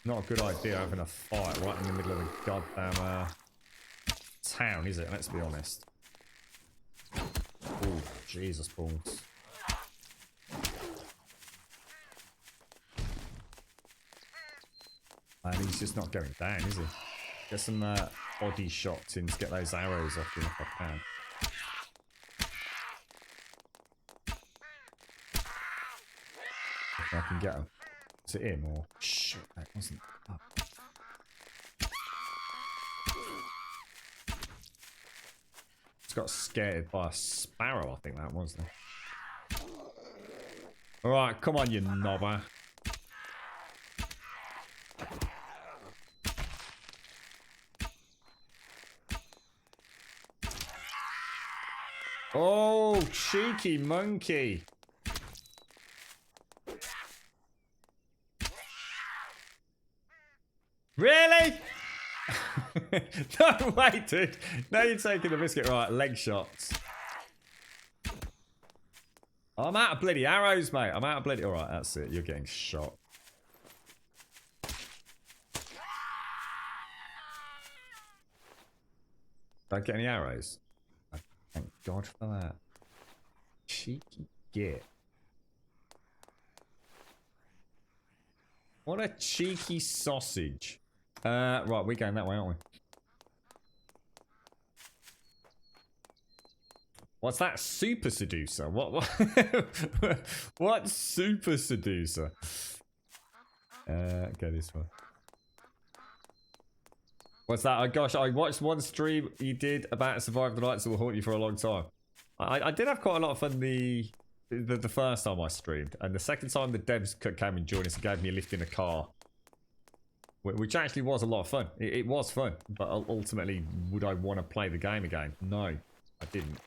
Not a good idea having a fight right in the middle of the goddamn town, is it? Let's be honest. Oh, Jesus balls. And he's just not going down, is he? Get some body shots in to get those arrows off him if I can. If I can get him. Is it him or... Shit, that wasn't... Oh. Just got scared by a sparrow, I think that was. Alright, come on, you knobber. Oh, cheeky monkey. Really? No, wait, dude. Now you're taking the biscuit. Right, leg shots. I'm out of bloody arrows, mate. I'm out of bloody... Alright, that's it. You're getting shot. Don't get any arrows. Thank God for that. Cheeky git. What a cheeky sausage. Right, we're going that way, aren't we? What's that? Super seducer? What what super seducer? Go this way. What's that? Oh gosh, I watched one stream you did about Survive the Nights that will haunt you for a long time. I did have quite a lot of fun the first time I streamed, and the second time the devs came and joined us and gave me a lift in a car, which actually was a lot of fun. It was fun, but ultimately, would I want to play the game again? No, I didn't.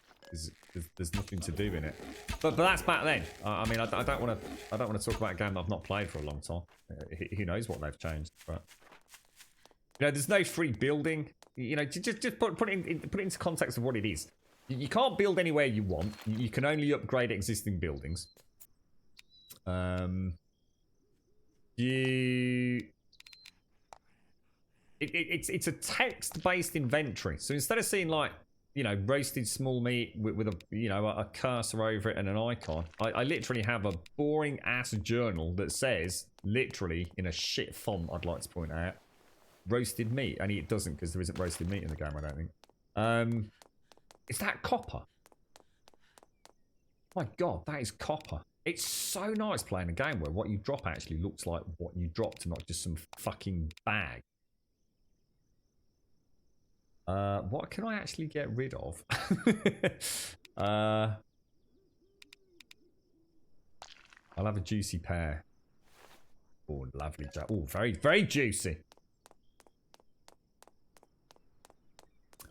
There's nothing to do in it. But that's back then. I mean, I don't want to talk about a game that I've not played for a long time. Who knows what they've changed? But you know, there's no free building. You know, just put it into context of what it is. You can't build anywhere you want. You can only upgrade existing buildings. It's a text-based inventory. So instead of seeing like, you know, roasted small meat with a, you know, a cursor over it and an icon, I literally have a boring ass journal that says, literally in a shit font, I'd like to point out, roasted meat. And it doesn't, because there isn't roasted meat in the game, I don't think. Is that copper? My God, that is copper. It's so nice playing a game where what you drop actually looks like what you dropped, not just some fucking bag. What can I actually get rid of? I'll have a juicy pear. Oh, lovely. Oh, very, very juicy.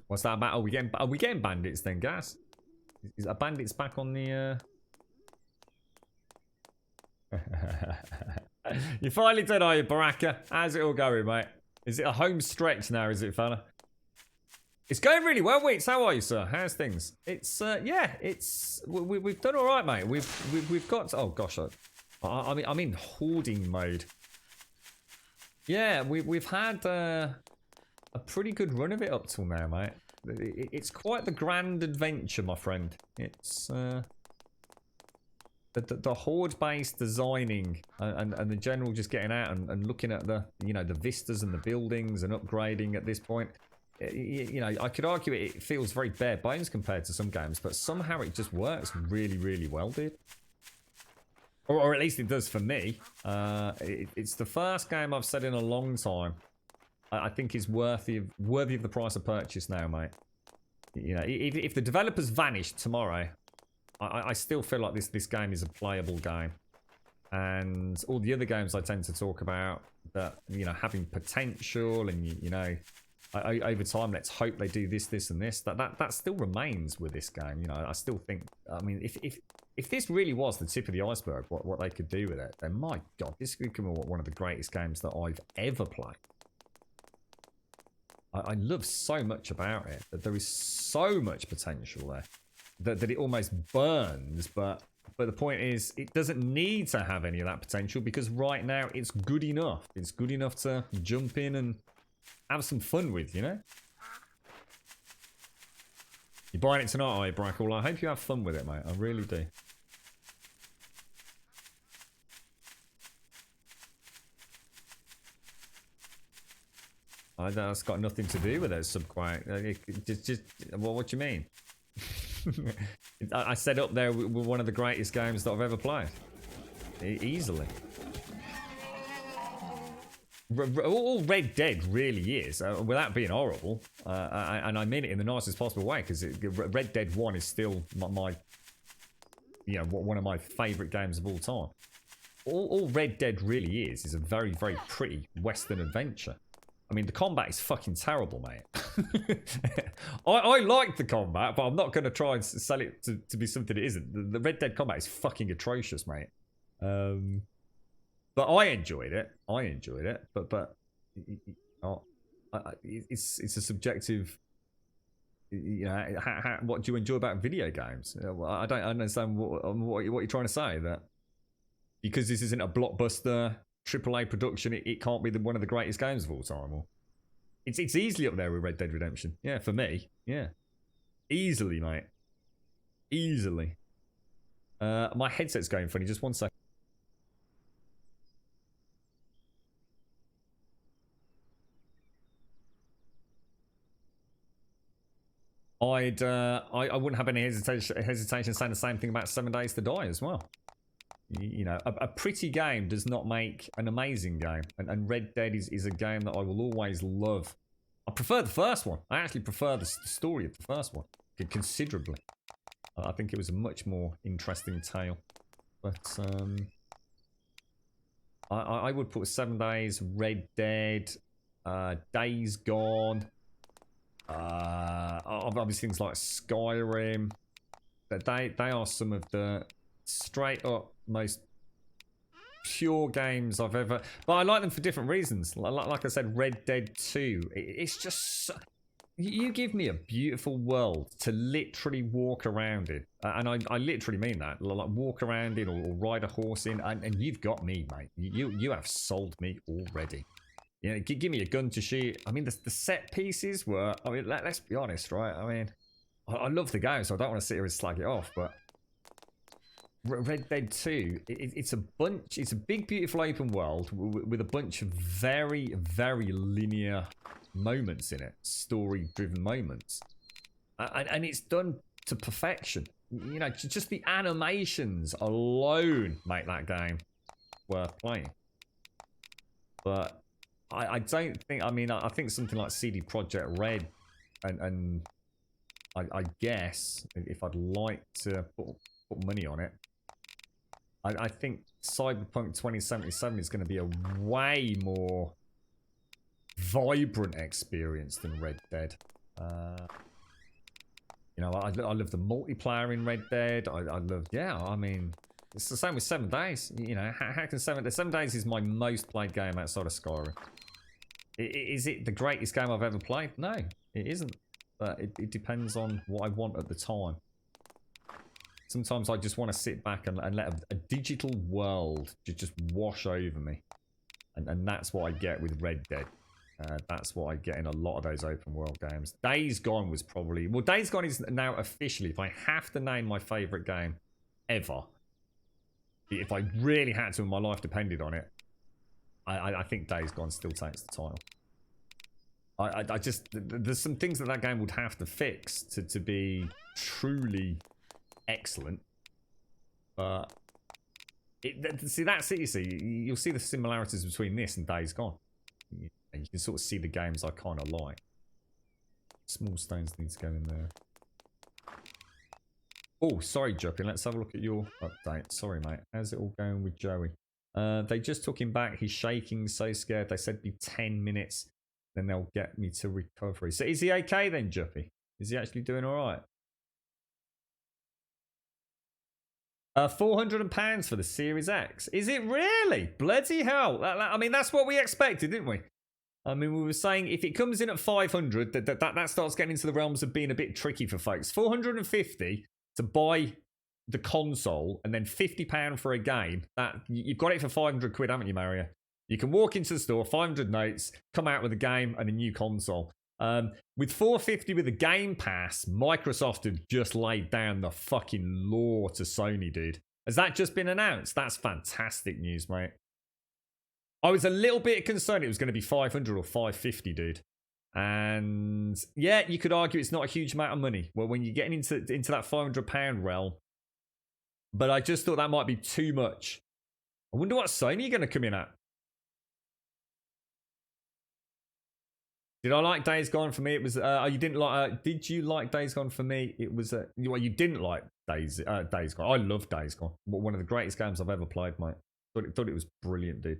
What's that about? Are we getting bandits then, Gas? Is that bandits back on the You finally done, are you, Baraka? How's it all going, mate? Is it a home stretch now, is it, fella? It's going really well, Weeks. How are you, sir? How's things? It's yeah, it's we've done all right, mate. We've got, oh gosh, I'm in hoarding mode. Yeah, we've had a pretty good run of it up till now, mate. It's quite the grand adventure, my friend. It's the horde-based designing and the general just getting out and looking at the, you know, the vistas and the buildings and upgrading at this point. You know, I could argue it feels very bare bones compared to some games, but somehow it just works really, really well, dude. Or at least it does for me. It's the first game I've said in a long time I think is worthy of the price of purchase now, mate. You know, if the developers vanished tomorrow, I still feel like this game is a playable game. And all the other games I tend to talk about that, you know, having potential and, you know, over time, let's hope they do this and this. That still remains with this game. You know, I still think. I mean, if this really was the tip of the iceberg, what they could do with it, then my God, this could become one of the greatest games that I've ever played. I love so much about it. That there is so much potential there. that it almost burns, but the point is, it doesn't need to have any of that potential because right now it's good enough. It's good enough to jump in and have some fun with, you know? You're buying it tonight, are you, Brackle? I hope you have fun with it, mate. I really do. That's got nothing to do with it, Subquite. Just well, what do you mean? I set up there with one of the greatest games that I've ever played. Easily. All Red Dead really is, without being horrible, and I mean it in the nicest possible way, because Red Dead 1 is still my one of my favourite games of all time. All Red Dead really is a very, very pretty Western adventure. I mean, the combat is fucking terrible, mate. I like the combat, but I'm not going to try and sell it to be something it isn't. The Red Dead combat is fucking atrocious, mate. But I enjoyed it. But it's a subjective. You know, what do you enjoy about video games? I don't understand what you're trying to say. That because this isn't a blockbuster AAA production, it can't be one of the greatest games of all time. Or it's easily up there with Red Dead Redemption. Yeah, for me. Yeah, easily, mate. Easily. My headset's going funny. Just 1 second. I wouldn't have any hesitation saying the same thing about 7 Days to Die as well. You know, a pretty game does not make an amazing game, and Red Dead is a game that I will always love. I prefer the first one. I actually prefer the story of the first one considerably. I think it was a much more interesting tale. But I would put 7 Days, Red Dead, Days Gone. Obviously things like Skyrim. They are some of the straight up most pure games I've ever. But I like them for different reasons. Like I said, Red Dead 2. It's just so... You give me a beautiful world to literally walk around in, and I literally mean that. Like walk around in or ride a horse in, and you've got me, mate. You have sold me already. You know, give me a gun to shoot. I mean, the set pieces were... I mean, let's be honest, right? I mean, I love the game, so I don't want to sit here and slag it off, but... Red Dead 2, it's a bunch... It's a big, beautiful open world with a bunch of very, very linear moments in it. Story-driven moments. And it's done to perfection. You know, just the animations alone make that game worth playing. But... I don't think, I mean, I think something like CD Projekt Red, and I guess, if I'd like to put money on it, I think Cyberpunk 2077 is going to be a way more vibrant experience than Red Dead. You know, I love the multiplayer in Red Dead. I love, yeah, I mean, it's the same with 7 Days. You know, how can 7 Days is my most played game outside of Skyrim. Is it the greatest game I've ever played? No, it isn't. But it depends on what I want at the time. Sometimes I just want to sit back and let a digital world just wash over me. And that's what I get with Red Dead. That's what I get in a lot of those open world games. Days Gone was probably... Well, Days Gone is now officially, if I have to name my favourite game ever, if I really had to and my life depended on it, I think Days Gone still takes the title. I just... There's some things that game would have to fix to be truly excellent. But... see, that's it, you see. You'll see the similarities between this and Days Gone. And you can sort of see the games I kind of like. Small stones need to go in there. Oh, sorry, Juppy. Let's have a look at your update. Sorry, mate. How's it all going with Joey? They just took him back. He's shaking, so scared. They said be 10 minutes, then they'll get me to recovery. So is he okay then, Juppy? Is he actually doing all right? £400 for the Series X. Is it really? Bloody hell. I mean, that's what we expected, didn't we? I mean, we were saying if it comes in at 500, that starts getting into the realms of being a bit tricky for folks. 450 to buy the console and then £50 for a game, that you've got it for 500 quid, haven't you, Mario? You can walk into the store, 500 notes, come out with a game and a new console. With 450 with a Game Pass, Microsoft have just laid down the fucking law to Sony, dude. Has that just been announced? That's fantastic news, mate. I was a little bit concerned it was going to be 500 or 550, dude. And yeah, you could argue it's not a huge amount of money. Well, when you're getting into that £500 realm, but I just thought that might be too much. I wonder what Sony are going to come in at. Did I like Days Gone? For me, it was. You didn't like. Did you like Days Gone? For me, it was. Well, you didn't like Days Gone. I love Days Gone. One of the greatest games I've ever played, mate. Thought it was brilliant, dude.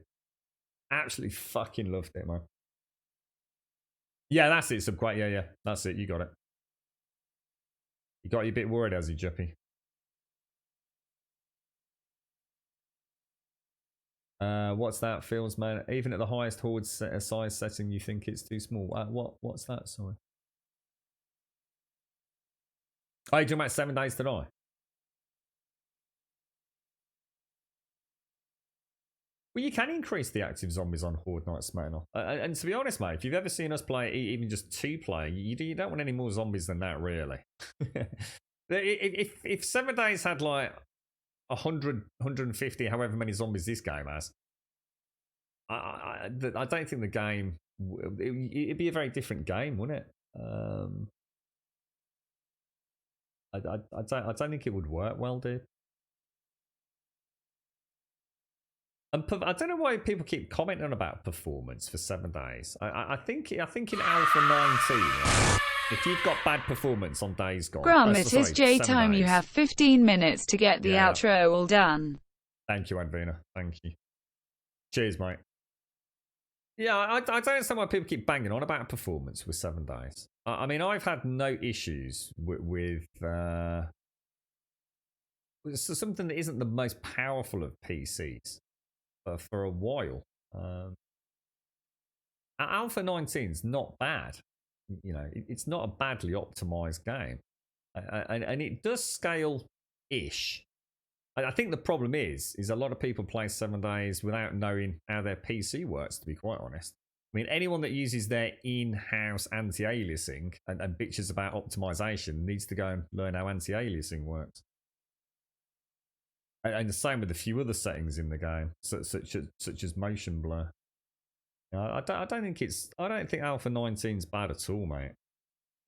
Absolutely fucking loved it, man. Yeah, that's it. Subquite. Yeah, that's it. You got it. You got you a bit worried, has he, Juppy? What's that, Feels, man? Even at the highest horde size setting, you think it's too small. What's that? Sorry. Oh, you're talking about 7 Days to Die? Well, you can increase the active zombies on Horde Night Smackdown. And to be honest, mate, if you've ever seen us play even just 2-player, you don't want any more zombies than that, really. if 7 Days had like 100, 150, however many zombies this game has, I don't think the game, it'd be a very different game, wouldn't it? I don't think it would work well, dude. And I don't know why people keep commenting about performance for 7 Days. I think in Alpha 19, if you've got bad performance on Days Gone... Grum, it is J-Time. You have 15 minutes to get the outro all done. Thank you, Advina. Thank you. Cheers, mate. Yeah, I don't understand why people keep banging on about performance with 7 Days. I mean, I've had no issues with something that isn't the most powerful of PCs for a while. Alpha 19's not bad. You know, it's not a badly optimized game, and it does scale-ish. I think the problem is a lot of people play 7 Days without knowing how their PC works, to be quite honest. I mean, anyone that uses their in-house anti-aliasing and bitches about optimization needs to go and learn how anti-aliasing works. And the same with a few other settings in the game, such as motion blur. I don't think Alpha 19's bad at all, mate.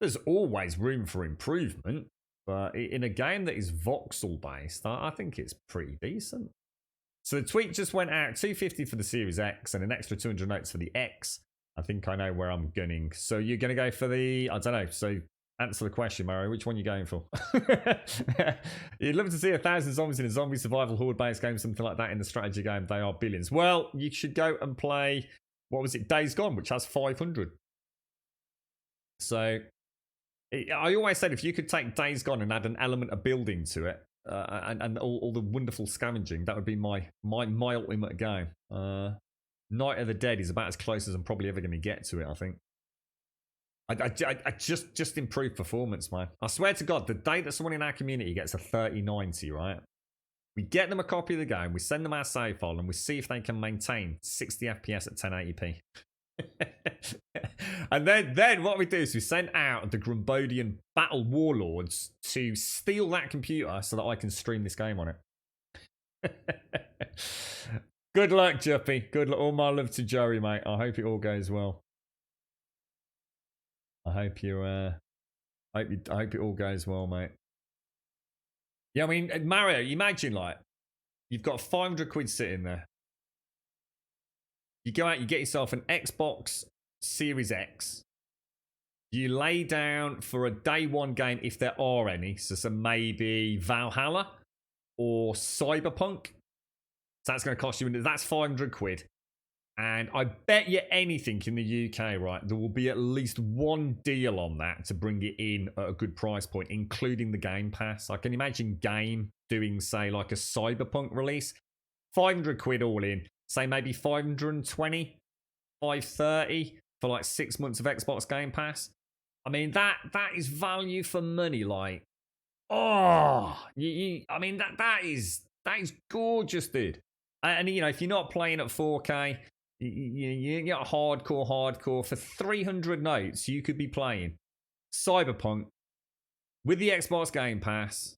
There's always room for improvement, but in a game that is voxel based, I think it's pretty decent. So the tweet just went out, 250 for the Series X and an extra 200 notes for the X. I think I know where I'm gunning. So you're going to go for the, I don't know, so answer the question, Mario. Which one are you going for? You'd love to see 1,000 zombies in a zombie survival horde-based game, something like that in the strategy game. They are billions. Well, you should go and play, what was it, Days Gone, which has 500. So I always said if you could take Days Gone and add an element of building to it, and all the wonderful scavenging, that would be my ultimate game. Night of the Dead is about as close as I'm probably ever going to get to it, I think. I just improved performance, man. I swear to God, the day that someone in our community gets a 3090, right? We get them a copy of the game, we send them our save file, and we see if they can maintain 60 FPS at 1080p. And then what we do is we send out the Grumbodian Battle Warlords to steal that computer so that I can stream this game on it. Good luck, Juppy. Good luck. All my love to Joey, mate. I hope it all goes well. I hope it all goes well, mate. Yeah, I mean, Mario, imagine like you've got 500 quid sitting there. You go out, you get yourself an Xbox Series X. You lay down for a day one game if there are any. So maybe Valhalla or Cyberpunk. So that's going to cost you, that's 500 quid. And I bet you anything in the UK, right, there will be at least one deal on that to bring it in at a good price point, including the Game Pass. I can imagine Game doing, say, like a Cyberpunk release. 500 quid all in. Say maybe 520, 530 for like 6 months of Xbox Game Pass. I mean, that is value for money. Like, Oh, I mean that is gorgeous, dude. And you know, if you're not playing at 4K, you get hardcore for 300 notes. You could be playing Cyberpunk with the Xbox Game Pass.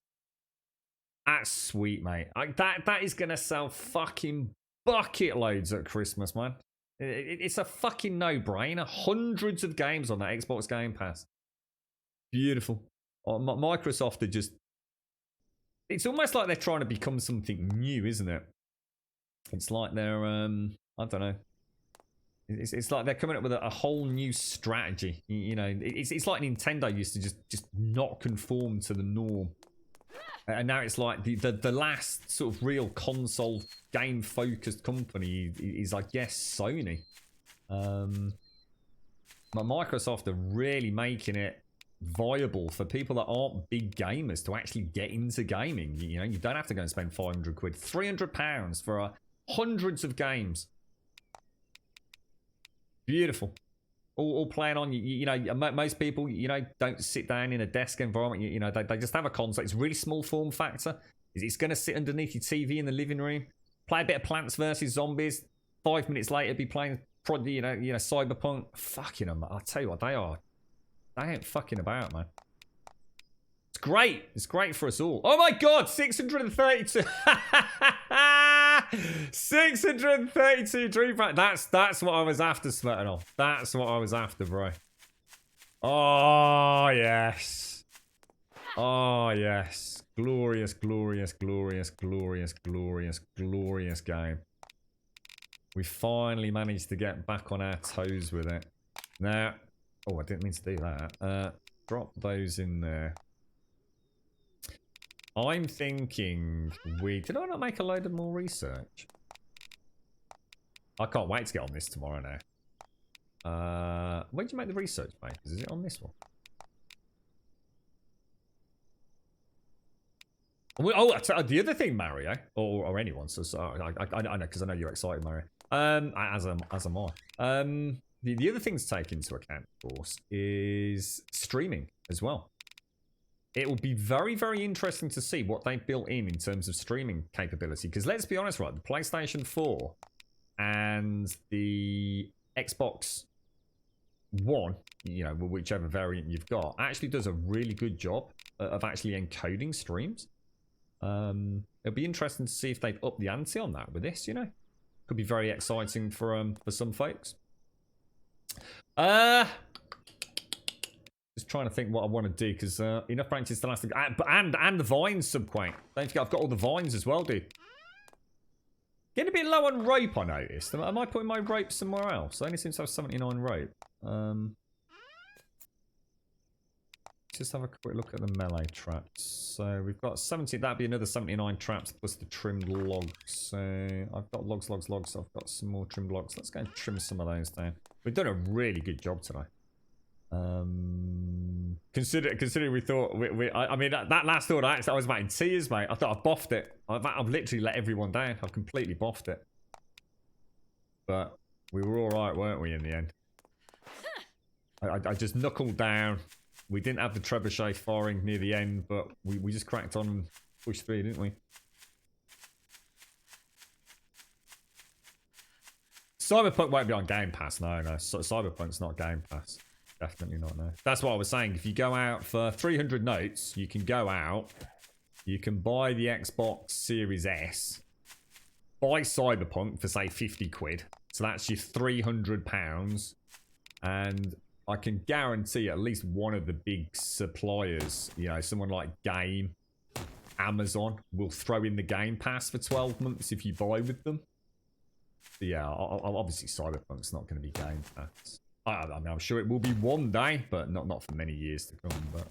That's sweet, mate. That is gonna sell fucking bucket loads at Christmas, man. It's a fucking no-brainer. Hundreds of games on that Xbox Game Pass. Beautiful. Microsoft are just... It's almost like they're trying to become something new, isn't it? It's like they're... I don't know. It's like they're coming up with a whole new strategy. You know, it's like Nintendo used to just not conform to the norm. And now it's like the last sort of real console game-focused company is, I guess, Sony. But Microsoft are really making it viable for people that aren't big gamers to actually get into gaming. You know, you don't have to go and spend 500 quid, £300 for hundreds of games. Beautiful. All playing on, you know, most people, you know, don't sit down in a desk environment. You know, they just have a console. It's a really small form factor. It's going to sit underneath your TV in the living room. Play a bit of Plants vs. Zombies. 5 minutes later, be playing, you know, Cyberpunk. Fucking them. I'll tell you what, they ain't fucking about, man. It's great. It's great for us all. Oh my God, 632. 632 dream practice. That's what I was after, Smirnoff. That's what I was after, bro. Oh yes. Oh yes. Glorious, glorious, glorious, glorious, glorious, glorious game. We finally managed to get back on our toes with it. Now, oh, I didn't mean to do that. Drop those in there. I'm thinking did I not make a load of more research? I can't wait to get on this tomorrow now. Where did you make the research papers? Is it on this one? The other thing, Mario, or anyone. So I know because I know you're excited, Mario. As am I. The other thing to take into account, of course, is streaming as well. It will be very, very interesting to see what they've built in terms of streaming capability. Because let's be honest, right, the PlayStation 4 and the Xbox One, you know, whichever variant you've got, actually does a really good job of actually encoding streams. It'll be interesting to see if they've upped the ante on that with this, you know. Could be very exciting for some folks. Just trying to think what I want to do, because enough branches to last. And the vines, Subquaint. Don't forget, I've got all the vines as well, dude. Getting a bit low on rope, I noticed. Am I putting my rope somewhere else? I only seem to have 79 rope. Just have a quick look at the melee traps. So we've got 70. That'd be another 79 traps plus the trimmed logs. So I've got logs. I've got some more trimmed logs. Let's go and trim some of those down. We've done a really good job today. Considering we thought I mean that last order I was about in tears, mate. I thought I boffed it. I've literally let everyone down. I've completely boffed it. But we were all right, weren't we, in the end? I just knuckled down. We didn't have the trebuchet firing near the end, but we just cracked on and pushed through, didn't we? Cyberpunk won't be on Game Pass. No. Cyberpunk's not Game Pass. Definitely not, no. That's what I was saying. If you go out for 300 notes, you can go out, you can buy the Xbox Series S, buy Cyberpunk for, say, 50 quid. So that's your £300. And I can guarantee at least one of the big suppliers, you know, someone like Game, Amazon, will throw in the Game Pass for 12 months if you buy with them. So yeah, obviously Cyberpunk's not going to be Game Pass. I mean, I'm sure it will be one day, but not for many years to come. But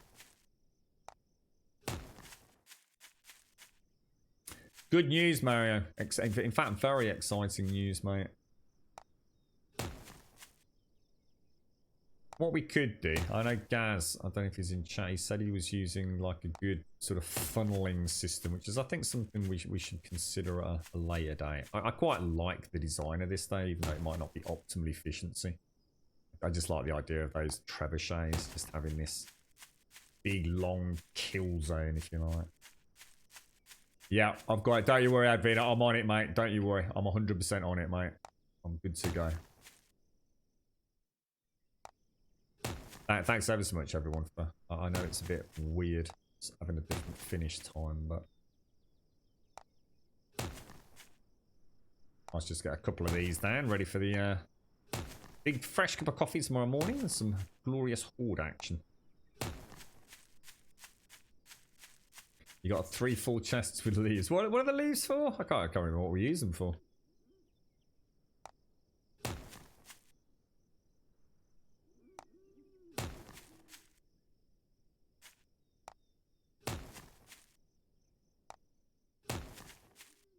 good news, Mario. In fact, very exciting news, mate. What we could do, I know Gaz, I don't know if he's in chat, he said he was using like a good sort of funneling system, which is I think something we should consider a later date. I quite like the design of this day, even though it might not be optimally efficiency. I just like the idea of those trebuchets just having this big, long kill zone, if you like. Yeah, I've got it. Don't you worry, Advina. I'm on it, mate. Don't you worry. I'm 100% on it, mate. I'm good to go. Thanks ever so much, everyone. For I know it's a bit weird having a different finish time, but let's just get a couple of these down, ready for the big fresh cup of coffee tomorrow morning and some glorious horde action. You got 3 full chests with leaves. What are the leaves for? I can't remember what we use them for.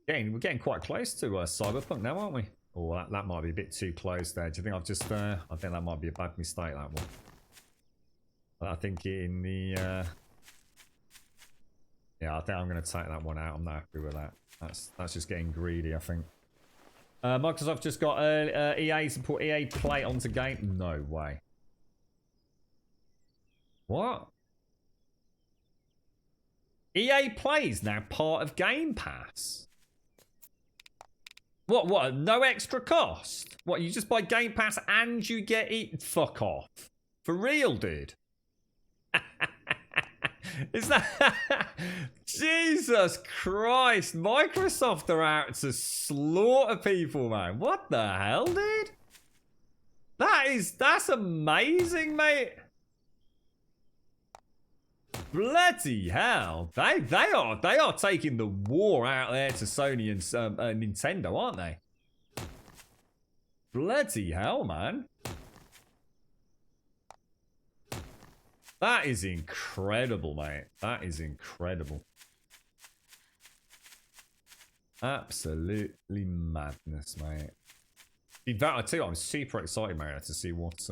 We're getting quite close to Cyberpunk now, aren't we? Oh, that might be a bit too close there. Do you think I've just... I think that might be a bad mistake, that one. But I think in the... Yeah, I think I'm going to take that one out. I'm not happy with that. That's just getting greedy, I think. Microsoft just got EA to put EA Play onto game. No way. What? EA Play is now part of Game Pass. What? No extra cost? What, you just buy Game Pass and you get it? Fuck off. For real, dude. Is that... Jesus Christ. Microsoft are out to slaughter people, man. What the hell, dude? That's amazing, mate. Bloody hell. They are taking the war out there to Sony and Nintendo, aren't they? Bloody hell, man. That is incredible, mate. That is incredible. Absolutely madness, mate. I tell you, I'm super excited, mate, to see what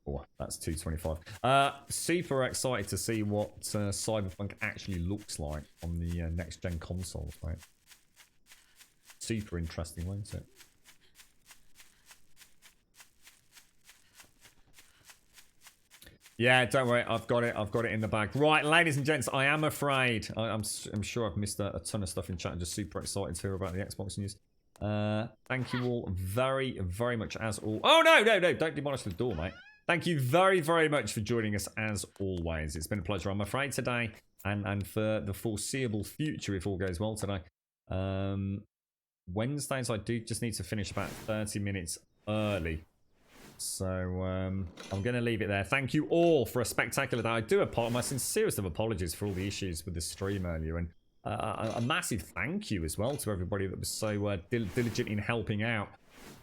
oh, that's 225. Super excited to see what Cyberpunk actually looks like on the next gen consoles, mate. Super interesting, won't it? Yeah, don't worry, I've got it in the bag. Right, ladies and gents, I am afraid I'm sure I've missed a ton of stuff in chat. I'm just super excited to hear about the Xbox news. Thank you all very, very much as all. Oh no, don't demolish the door, mate. Thank you very, very much for joining us as always. It's been a pleasure, I'm afraid, today and for the foreseeable future, if all goes well today. Wednesdays, I do just need to finish about 30 minutes early. So I'm going to leave it there. Thank you all for a spectacular day. I do apologize. My sincerest of apologies for all the issues with the stream earlier. And a massive thank you as well to everybody that was so diligent in helping out.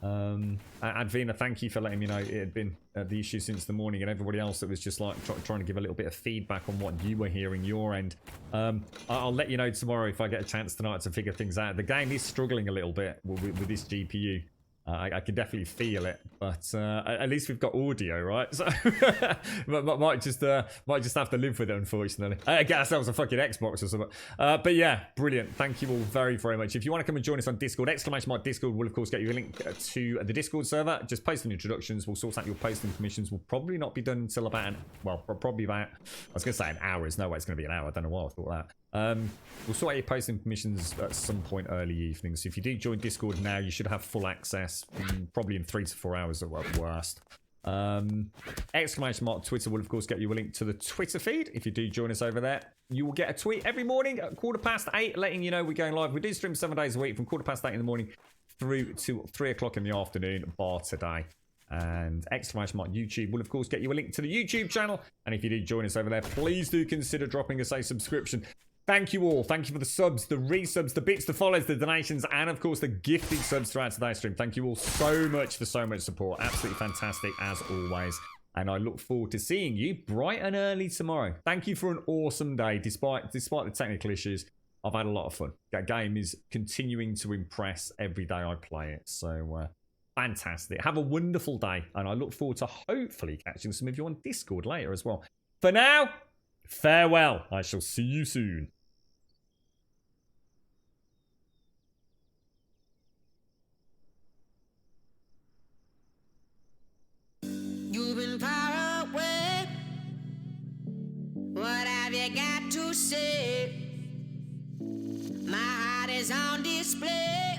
Advina, thank you for letting me know it had been the issue since the morning, and everybody else that was just like trying to give a little bit of feedback on what you were hearing your end. I'll let you know tomorrow if I get a chance tonight to figure things out. The game is struggling a little bit with this GPU. I can definitely feel it, but at least we've got audio, right? So might just have to live with it, unfortunately. Get ourselves a fucking Xbox or something. But yeah, brilliant. Thank you all very, very much. If you want to come and join us on Discord, !Discord will of course get you a link to the Discord server. Just post in introductions. We'll sort out your posting permissions. Will probably not be done until about probably about, I was going to say an hour. There's no way it's going to be an hour. I don't know why I thought that. We'll sort out your posting permissions at some point early evening. So if you do join Discord now, you should have full access probably in 3 to 4 hours at worst. Twitter will of course get you a link to the Twitter feed. If you do join us over there, you will get a tweet every morning at 8:15 letting you know we're going live. We do stream 7 days a week from 8:15 in the morning through to 3 o'clock in the afternoon, bar today. And YouTube will of course get you a link to the YouTube channel. And if you do join us over there, please do consider dropping us a subscription. Thank you all. Thank you for the subs, the resubs, the bits, the follows, the donations, and of course the gifted subs throughout today's stream. Thank you all so much for so much support. Absolutely fantastic as always. And I look forward to seeing you bright and early tomorrow. Thank you for an awesome day. Despite the technical issues, I've had a lot of fun. That game is continuing to impress every day I play it. So fantastic. Have a wonderful day. And I look forward to hopefully catching some of you on Discord later as well. For now, farewell. I shall see you soon. You've been far away, to say. My heart is on display.